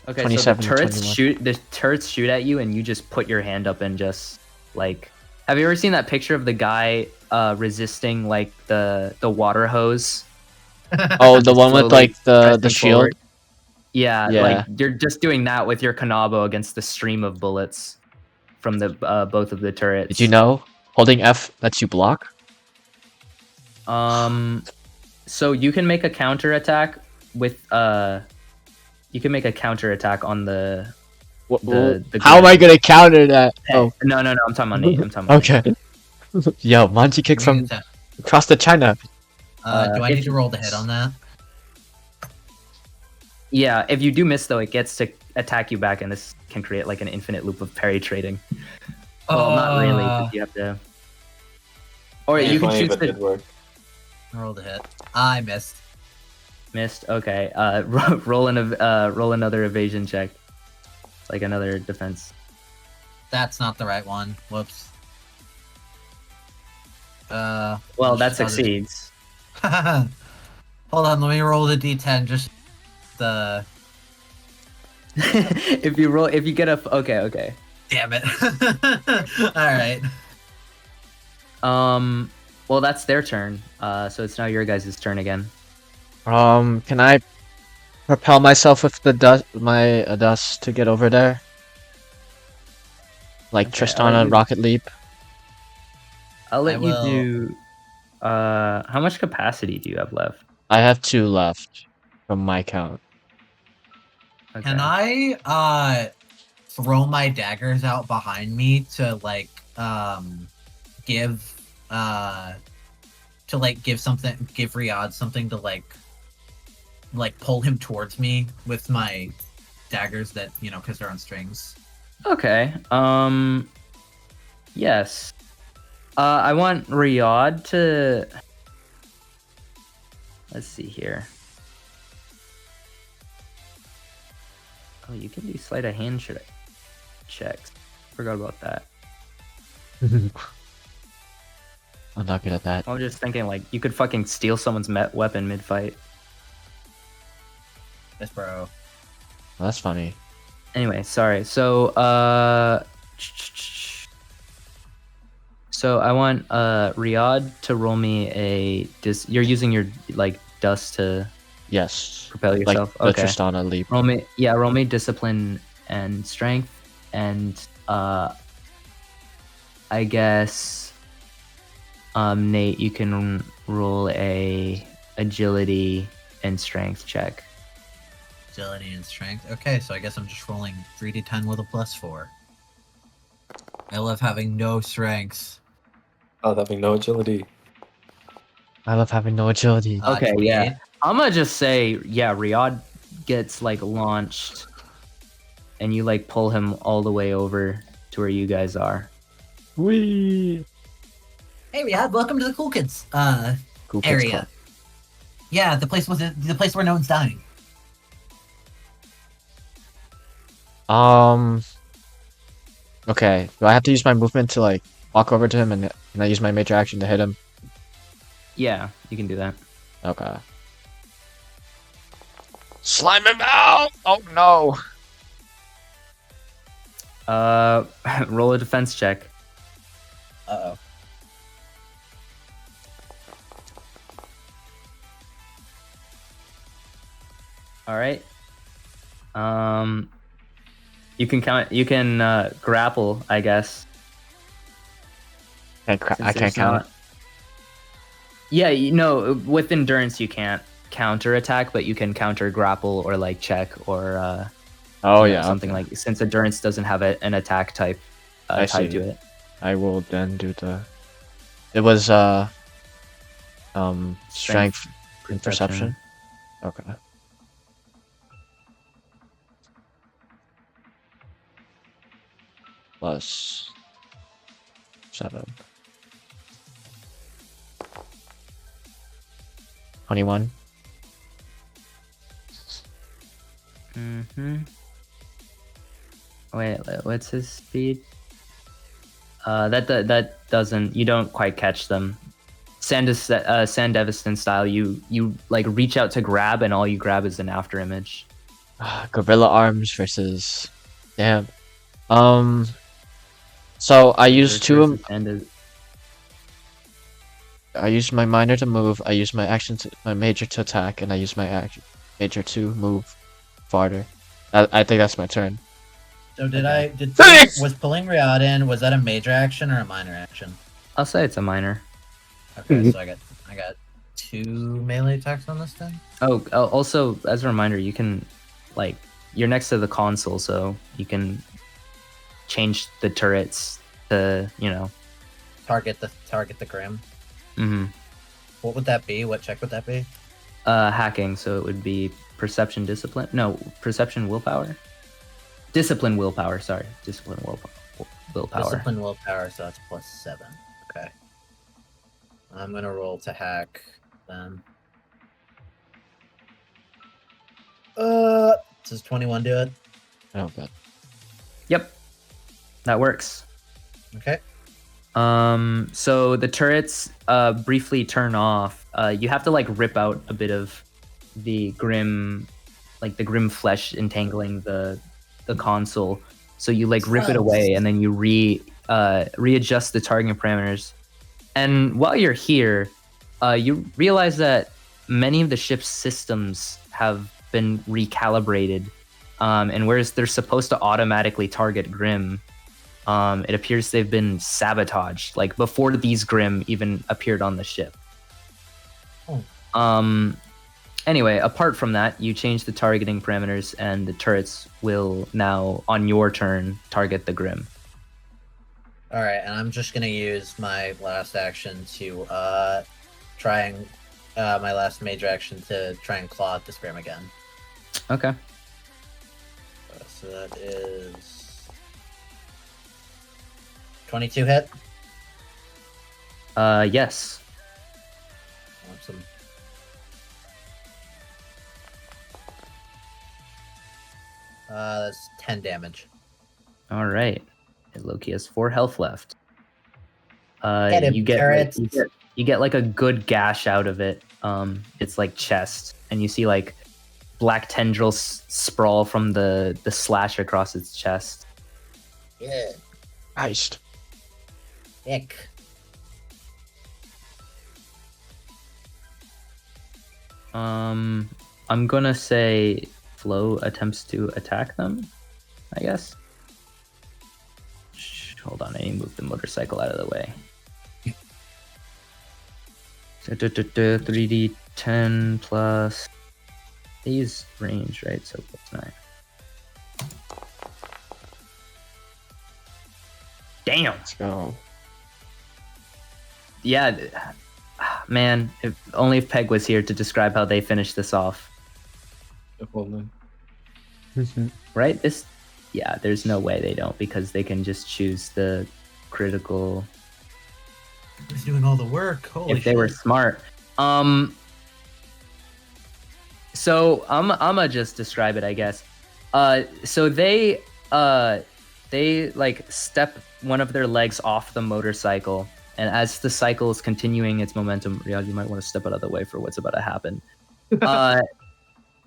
Okay, 27 so to the 21. turrets shoot at you, and you just put your hand up and just like. Have you ever seen that picture of the guy resisting like the water hose? Oh, the one with slowly like the pressing shield. forward? Yeah, Yeah. like you're just doing that with your Kanabo against the stream of bullets from the both of the turrets. Did you know holding F lets you block? So you can make a counter attack with you can make a counter attack on the How am I gonna counter that? Hey, Oh, no, I'm talking about Nate. I'm talking about okay. Yo, Monty kick from across the China. Do I if need to roll the hit on that? Yeah, if you do miss though, it gets to attack you back, and this can create like an infinite loop of parry trading. Well, not really, 'cause you have to. Or Yeah, you can 20, choose but to did work. Roll the hit. I missed. missed. Okay, roll another evasion check, like another defense. That's not the right one. Whoops. Well, let's that just- I'll just- succeeds. Hold on, let me roll the d10. Just the. If you get a okay. Damn it. All right. Well, that's their turn. So it's now your guys' turn again. Can I propel myself with the dust, my dust to get over there? Like Okay, Tristana rocket leap. I'll let I you will- do. How much capacity do you have left? I have 2 left from my count. Okay. Can I throw my daggers out behind me to like give give Riyadh something to like pull him towards me with my daggers that because they're on strings. Okay. Yes. I want Riyadh to. Let's see here. Oh, you can do sleight of hand checks. Forgot about that. I'm not good at that. I was just thinking, like, you could fucking steal someone's weapon mid-fight. Yes, bro. Well, that's funny. Anyway, sorry. So, I want Riyadh to roll me a. You're using your like dust to Yes. propel Like yourself. the Okay. Tristana leap. Roll me discipline and strength, and I guess Nate, you can roll a agility and strength check. Agility and strength. Okay, so I guess I'm just rolling 3d10 with a +4. I love having no strengths. Oh, having no agility. I love having no agility. Okay, 28. yeah. I'm gonna just say, yeah, Riyadh gets like launched, and you like pull him all the way over to where you guys are. Wee. Hey, Riyadh, welcome to the Cool Kids Cool Kids area. Club. Yeah, the place where no one's dying. Okay. Do I have to use my movement to like walk over to him, and can I use my major action to hit him? Yeah, you can do that. Okay. Slime him out! Oh no! Roll a defense check. Uh-oh. All right. You can count. You can grapple, I guess. I since can't there's count. not- Yeah, with endurance you can't counter attack, but you can counter grapple or like check or Oh you know, yeah, something okay. like, since endurance doesn't have an attack type I tied see. to it. I will then do the. It was strength and perception. Okay. Plus 7. 21. Mm-hmm. Wait, what's his speed? That doesn't. You don't quite catch them. Sandevistan style. You like reach out to grab, and all you grab is an after image. Gorilla arms versus. Damn. So I used two. I used my minor to move. I used my my major to attack, and I used my major to move farther. I think that's my turn. So was pulling Riyadh in, was that a major action or a minor action? I'll say it's a minor. Okay, so I got 2 melee attacks on this thing. Oh, also as a reminder, you can, like, you're next to the console, so you can change the turrets to, you know, target the Grim. Mm-hmm. What would that be? What check would that be? Hacking. So it would be perception, discipline. No, perception, willpower. Discipline, willpower. Sorry, discipline, willpower. Discipline, willpower. So that's +7. Okay. I'm gonna roll to hack then. Does 21 do it? Oh god. Yep, that works. Okay. So the turrets briefly turn off. You have to like rip out a bit of the grim, like the grim flesh entangling the console. So you like rip it away, and then you readjust the targeting parameters. And while you're here, you realize that many of the ship's systems have been recalibrated, and whereas they're supposed to automatically target Grim, it appears they've been sabotaged, like before these Grim even appeared on the ship. Oh. Anyway, apart from that, you change the targeting parameters, and the turrets will now, on your turn, target the Grim. All right, and I'm just gonna use my last action to try and my last major action to try and claw at this Grim again. Okay. So that is 22 hit. Yes. Awesome. That's 10 damage. All right. Loki has 4 health left. Get him, you get turrets. you get like a good gash out of it. It's like chest, and you see like black tendrils sprawl from the slash across its chest. Yeah. Iced. Ick. I'm gonna say Flo attempts to attack them, I guess. Hold on, I need to move the motorcycle out of the way. 3d10 plus. They use range, right? So plus 9. Damn. Let's go. Yeah, man. If only if Peg was here to describe how they finish this off. Right? Yeah, there's no way they don't, because they can just choose the critical. Who's doing all the work? Holy If they were smart. So I'ma just describe it, I guess. So they like step one of their legs off the motorcycle, and as the cycle is continuing its momentum, Riyadh, you might want to step out of the way for what's about to happen.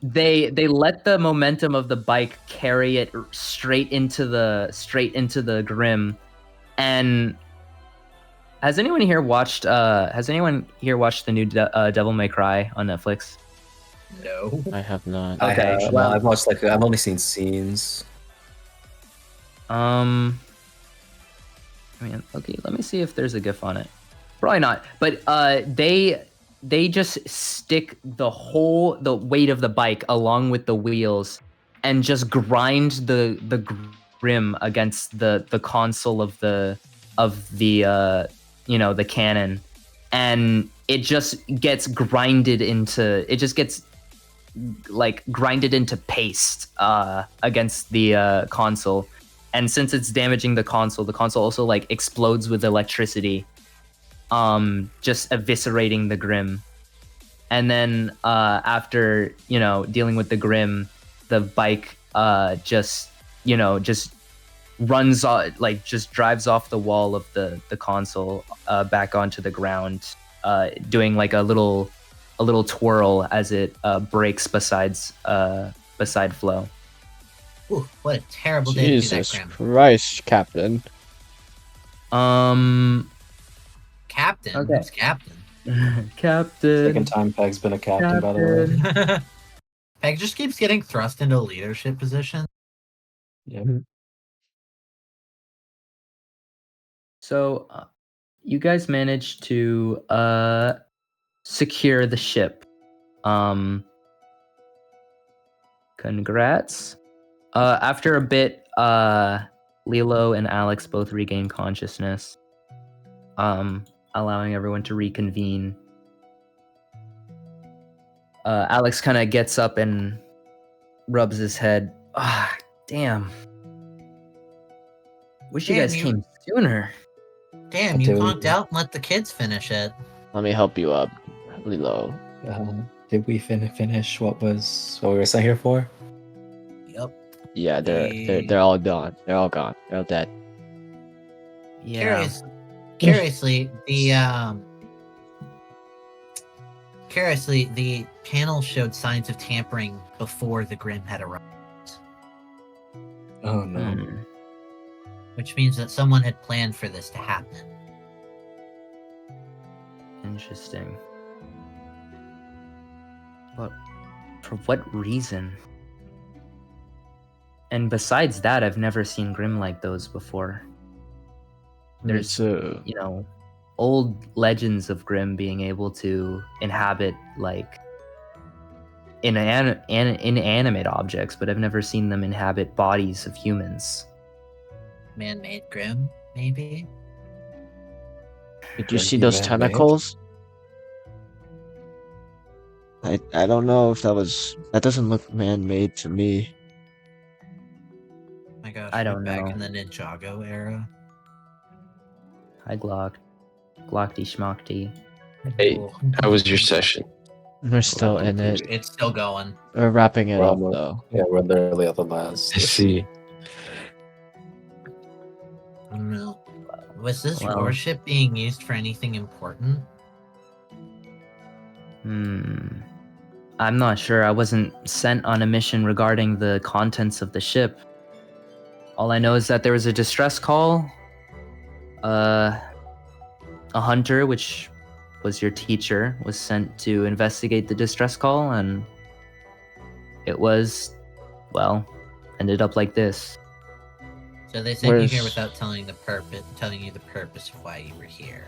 They let the momentum of the bike carry it straight into the Grim. And has anyone here watched the new Devil May Cry on Netflix? No. I have not. Okay, Well, I've watched I've only seen scenes. I mean, okay, let me see if there's a GIF on it. Probably not. But they just stick the weight of the bike along with the wheels and just grind the grim against the console of the the cannon, and it just gets grinded into paste against the console. And since it's damaging the console also like explodes with electricity, just eviscerating the grim. And then after dealing with the grim, the bike just runs off, like just drives off the wall of the console back onto the ground, doing like a little twirl as it brakes beside Flo. Ooh, what a terrible day Jesus to do that, Christ, Captain. Captain? Okay. Who's Captain? Captain. Second time Peg's been a captain, by the way. Peg just keeps getting thrust into a leadership position. Yeah. So you guys managed to secure the ship. Congrats. After a bit, Lilo and Alex both regain consciousness, allowing everyone to reconvene. Alex kind of gets up and rubs his head. Ah, damn. Wish you guys came sooner. Damn, you conked out and let the kids finish it. Let me help you up, Lilo. Did we finish what we were sent here for? Yep. Yeah, they're all gone. They're all gone. They're all dead. Yeah. Curiously, the panel showed signs of tampering before the Grim had arrived. Oh no. Which means that someone had planned for this to happen. Interesting. But for what reason? And besides that, I've never seen Grim like those before. There's, old legends of Grim being able to inhabit, like, inanimate objects, but I've never seen them inhabit bodies of humans. Man-made Grim, maybe? Did you see those tentacles? I don't know if that doesn't look man-made to me. My gosh, I don't back know. in the Ninjago era. Hi, Glock. Glockty schmockty. Hey, how was your session? We're still in it. It's still going. We're wrapping it We're up, almost- though. Yeah, we're literally at the last. I see. I don't know. Was this Well- your ship being used for anything important? I'm not sure. I wasn't sent on a mission regarding the contents of the ship. All I know is that there was a distress call. A hunter, which was your teacher, was sent to investigate the distress call, and it ended up like this. So they sent you here Where's- without telling you the purpose of why you were here.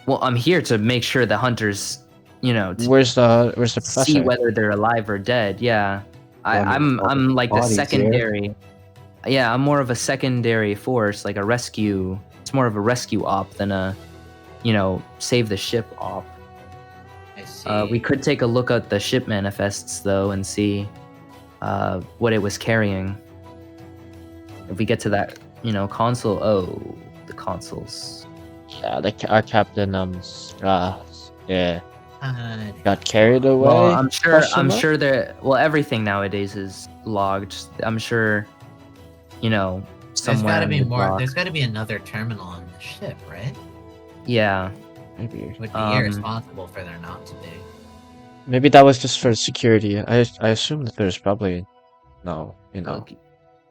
Well, I'm here to make sure the hunters, to Where's the professor? see whether they're alive or dead. Yeah, Yeah, I mean, all I'm the like the bodies here. secondary. Yeah, I'm more of a secondary force, like a rescue. It's more of a rescue op than a, save the ship op. I see. We could take a look at the ship manifests though and see what it was carrying. If we get to that, console. Oh, the consoles. Yeah, our captain yeah, God. got carried away. Well, I'm Question mark? sure that. Well, everything nowadays is logged. I'm sure, There's somewhere. gotta in be the more. dock. There's gotta be another terminal on the ship, right? Yeah. Maybe. It would be irresponsible for there not to be. Maybe that was just for security. I assume that there's probably no, Look,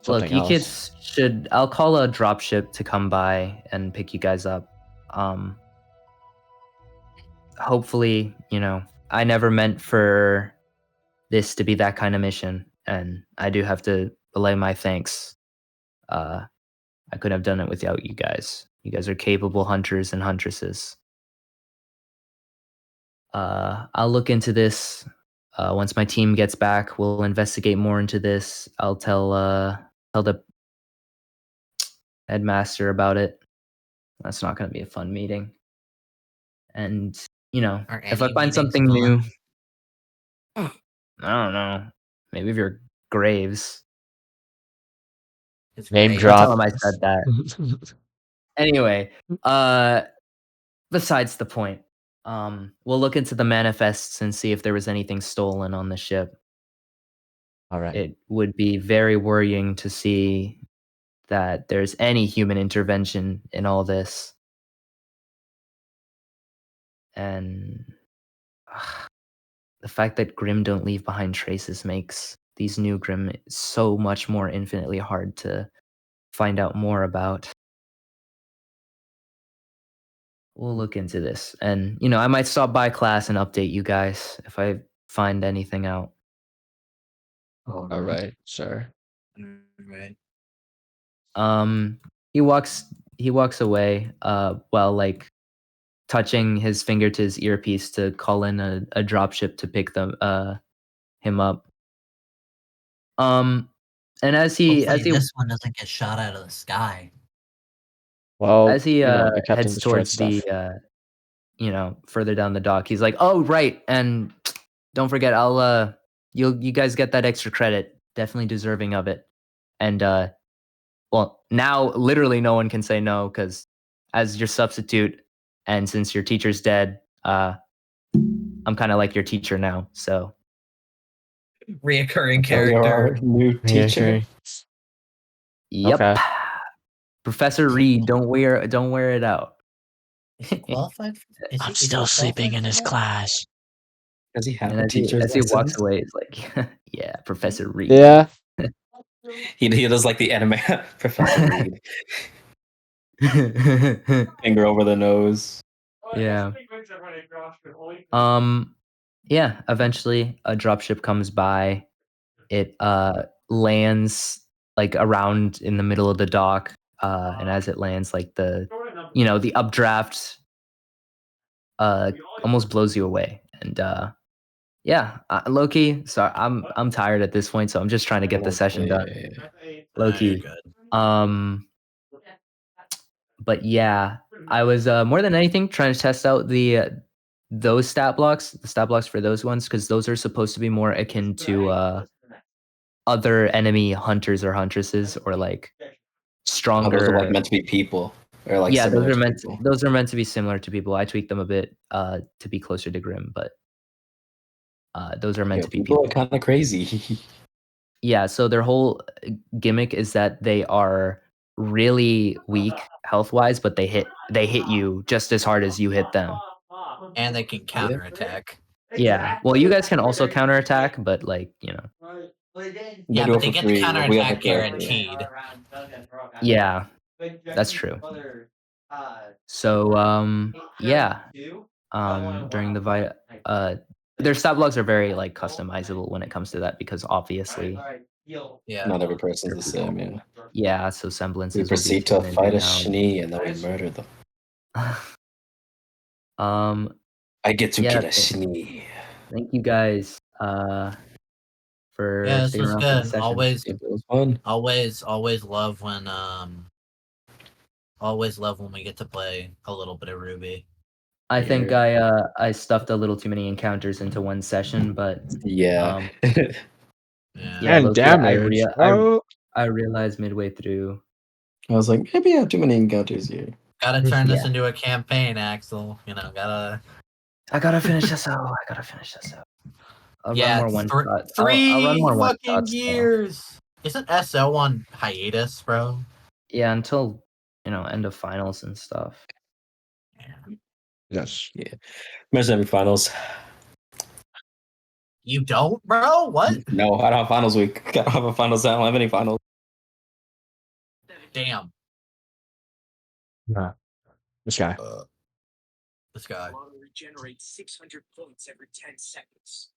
something you else. kids should. I'll call a dropship to come by and pick you guys up. Hopefully, I never meant for this to be that kind of mission, and I do have to relay my thanks. I couldn't have done it without you guys. You guys are capable hunters and huntresses. I'll look into this. once my team gets back, we'll investigate more into this. I'll tell the headmaster about it. That's not going to be a fun meeting. And Are if I any find meetings something new, fun? I don't know. Maybe if you're Graves. It's Name great. Don't drop. tell him I said that. Anyway, besides the point, we'll look into the manifests and see if there was anything stolen on the ship. All right. It would be very worrying to see that there's any human intervention in all this. And the fact that Grimm don't leave behind traces makes these new Grimm so much more infinitely hard to find out more about. We'll look into this. And, I might stop by class and update you guys if I find anything out. All right, sir. Right. He walks away, while like touching his finger to his earpiece to call in a dropship to pick him up. And as he Hopefully this one doesn't get shot out of the sky. Well, as he the captain heads destroyed towards stuff. the further down the dock, he's like, "Oh, right, and don't forget, I'll you guys get that extra credit. Definitely deserving of it." And well, now literally no one can say no because as your substitute, and since your teacher's dead, I'm kind of like your teacher now. So Reoccurring So you're our character. new Yeah, teacher. okay. yep, Okay. Professor Reed, don't wear it out. Is he qualified? Is I'm he still sleeping in his class. Does he have And a teacher's as he walks license? away, it's like, yeah, Professor Reed. Yeah. He does like the anime Professor Reed. Finger over the nose. Yeah. Yeah, eventually a dropship comes by. It lands like around in the middle of the dock. And as it lands, like the updraft almost blows you away. And yeah, Loki, sorry, I'm tired at this point, so I'm just trying to get the session done. Loki. But yeah, I was more than anything trying to test out the stat blocks for those ones, because those are supposed to be more akin to other enemy hunters or huntresses, or like Oh, stronger. those are like meant to be people, or like Yeah, similar to people. those are meant to be similar to people. I tweaked them a bit to be closer to Grimm, but those are meant to be People people. are kind of crazy. Yeah, so their whole gimmick is that they are really weak health-wise, but they hit you just as hard as you hit them. And they can counterattack. Yeah. Well, you guys can also counterattack, but like, Yeah, do but it they for get free. the We have counterattack to- guaranteed. yeah, that's true. So, yeah. During the their stat logs are very like customizable when it comes to that, because obviously, Yeah. Not every person's the same. Yeah. yeah, so semblances We will be proceed to thrown in fight a now. Shnee and then we murder them. I get to yeah, get a Shnee. Thank you guys for Yeah, this sticking was around for the good. session. Always, It was fun. always love when always love when we get to play a little bit of RWBY. I think I stuffed a little too many encounters into one session, but Yeah. yeah, And low-key, damage. Oh. I realized midway through. I was like, maybe I have too many encounters here. Gotta turn this Yeah. into a campaign, Axel. Gotta. I gotta finish this out. I'll run more one shot. Three I'll run more one fucking shots now. years. Isn't SO on hiatus, bro? Yeah, until end of finals and stuff. Yes. Yeah. Imagine every finals. You don't, bro? What? No, I don't have finals week. I don't have a finals. I don't have any finals. Damn. Nah. This guy. This guy.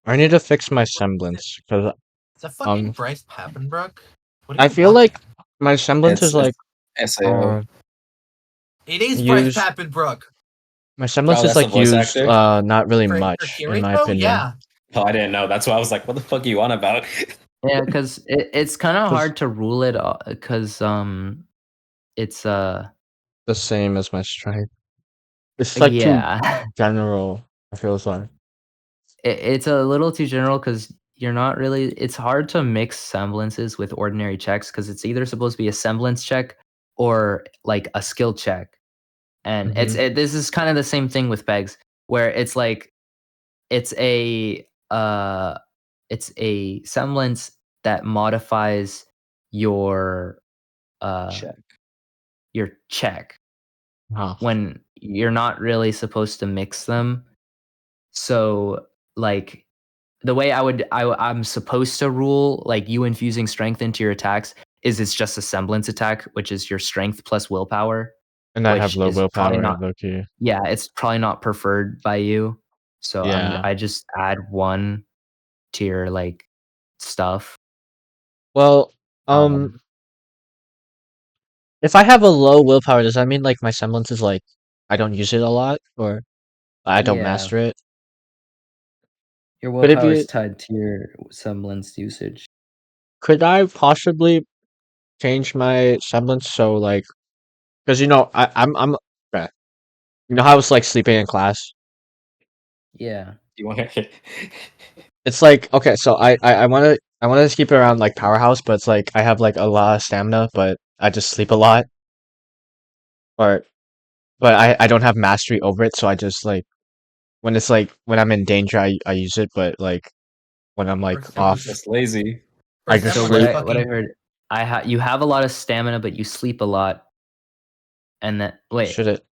I need to fix my semblance because Is that fucking Bryce Papenbrook? I feel like my semblance is like SAO. It is Bryce Papenbrook. My semblance Oh, is that's the like voice used actor? not really For much in my Kirito? opinion. Yeah. Oh, I didn't know. That's why I was like, what the fuck are you on about? Yeah, because it's kind of 'Cause- hard to rule it because it's the same as my strength. It's like too yeah. general. I feel like. It's a little too general because you're not really. It's hard to mix semblances with ordinary checks because it's either supposed to be a semblance check or like a skill check, and this is kind of the same thing with pegs, where it's like it's a uh it's a semblance that modifies your uh Check. your check Oh. when you're not really supposed to mix them. So like the way I'm supposed to rule like you infusing strength into your attacks is it's just a semblance attack, which is your strength plus willpower, And I have which low is probably willpower, not Loki. yeah, it's probably not preferred by you. So Yeah. I just add one to your like stuff. Well, Um, if I have a low willpower, does that mean like my semblance is like I don't use it a lot or I don't yeah, master it? your Could it willpower be? is tied to your semblance usage. Could I possibly change my semblance so like because I'm okay. You know how I was like sleeping in class? Yeah. You want to? It's like okay, so I want to keep it around like powerhouse, but it's like I have like a lot of stamina, but I just sleep a lot, or but I don't have mastery over it, so I just like when it's like when I'm in danger, I use it, but like when I'm like For off, Just lazy. For I just So semblance, sleep. what I fucking heard, you have a lot of stamina, but you sleep a lot, and then wait. Should it?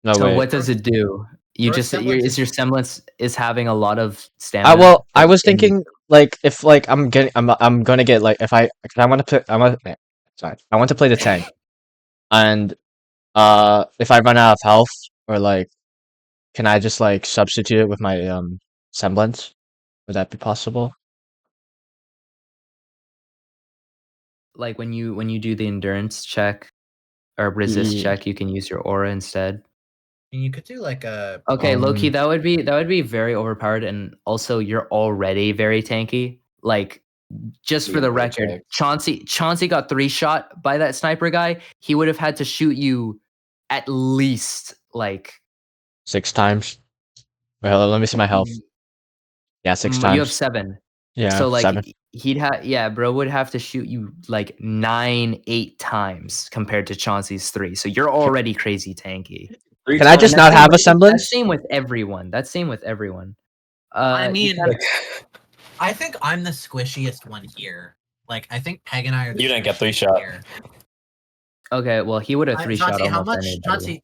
No, So wait. what does it do? You for just semblance is is your semblance is having a lot of I stamina, well, I like was in thinking like if like I'm gonna get like if I 'cause I want to play sorry I want to play the tank and if I run out of health or like can I just like substitute it with my semblance? Would that be possible? like when you do the endurance check or resist Ye- check, you can use your aura instead. you could do like a Okay, Loki, Um, that would be very overpowered, and also you're already very tanky. Like just for Need the more record, checks. Chauncey got 3 shot by that sniper guy. He would have had to shoot you at least like 6 times. Wait, hold on, let me see my health. Yeah, six You have times. 7. Yeah, So like 7. he'd have yeah, bro would have to shoot you like 9, 8 times compared to Chauncey's 3. So you're already crazy tanky. Three Can I And just times. not have a semblance? that's same with everyone. That's same with everyone. I You mean, can I think I'm the squishiest one here. Like, I think Peg and I are the You didn't get squishiest 3-shot. here. okay, well he would have 3 shot Chauncey, how almost much? anybody.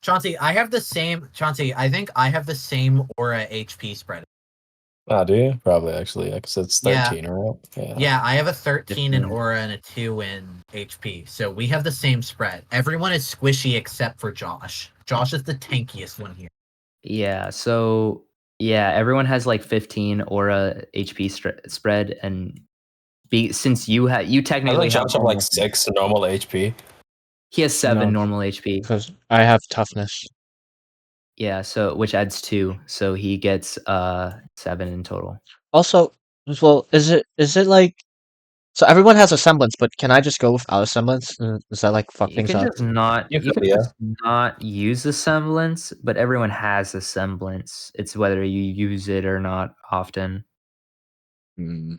Chauncey, I have the same. Chauncey, I think I have the same aura HP spread. Oh, do you? Probably actually, because it's Yeah. 13, right? Yeah, I have a 13 in 15. aura and a 2 in HP. So we have the same spread. Everyone is squishy except for Josh. Josh is the tankiest one here. Yeah, so yeah, everyone has like 15 aura HP spread and since you technically Doesn't have Josh have like almost 6 normal HP? he has 7 No, normal HP. because I have toughness. Yeah, so which adds 2. So he gets 7 in total. Also, well, is it like so everyone has a semblance, but can I just go without a semblance? Does that like fuck You things can up? You you could, can yeah. just not use a semblance, but everyone has a semblance. It's whether you use it or not often. Hmm.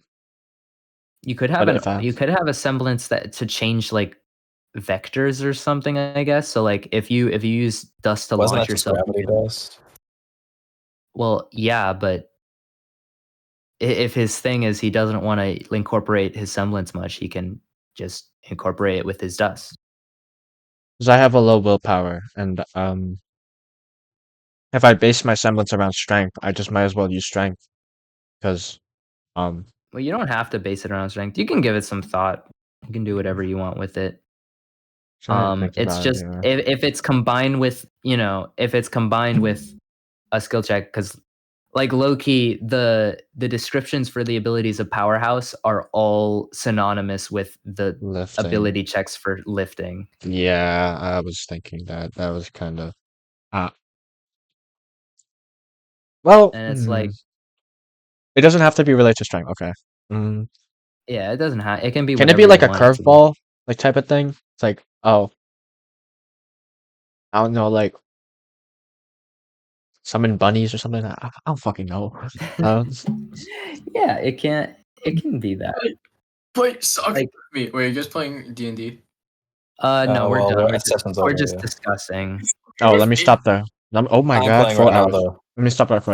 You could But have if I a semblance that to change like vectors or something, I guess. So like if you use dust to Wasn't launch that just yourself, you gravity can, dust? well, yeah, but if his thing is he doesn't want to incorporate his semblance much, he can just incorporate it with his dust. because I have a low willpower, and if I base my semblance around strength, I just might as well use strength because um Well, you don't have to base it around strength. You can give it some thought. You can do whatever you want with it. trying to think It's about it just here. if it's combined with if it's combined with a skill check, because like low key the descriptions for the abilities of Powerhouse are all synonymous with the Lifting. ability checks for lifting. Yeah, I was thinking that was kind of ah. Well, And it's like It doesn't have to be related to strength. Okay. Mm. Yeah, it doesn't have. It can be. Can it whatever be like you a want it to be. curveball, like type of thing? It's like, oh, I don't know, like summon bunnies or something. I don't fucking know. Yeah, it can. It can be that. Wait, soccer Like- with me. Wait, you're just playing D&D? No, we're done. Session's We're over, just yeah. discussing. Oh, let me stop there. Oh my I'm god, playing 4 right now, hours. though. Let me stop there for a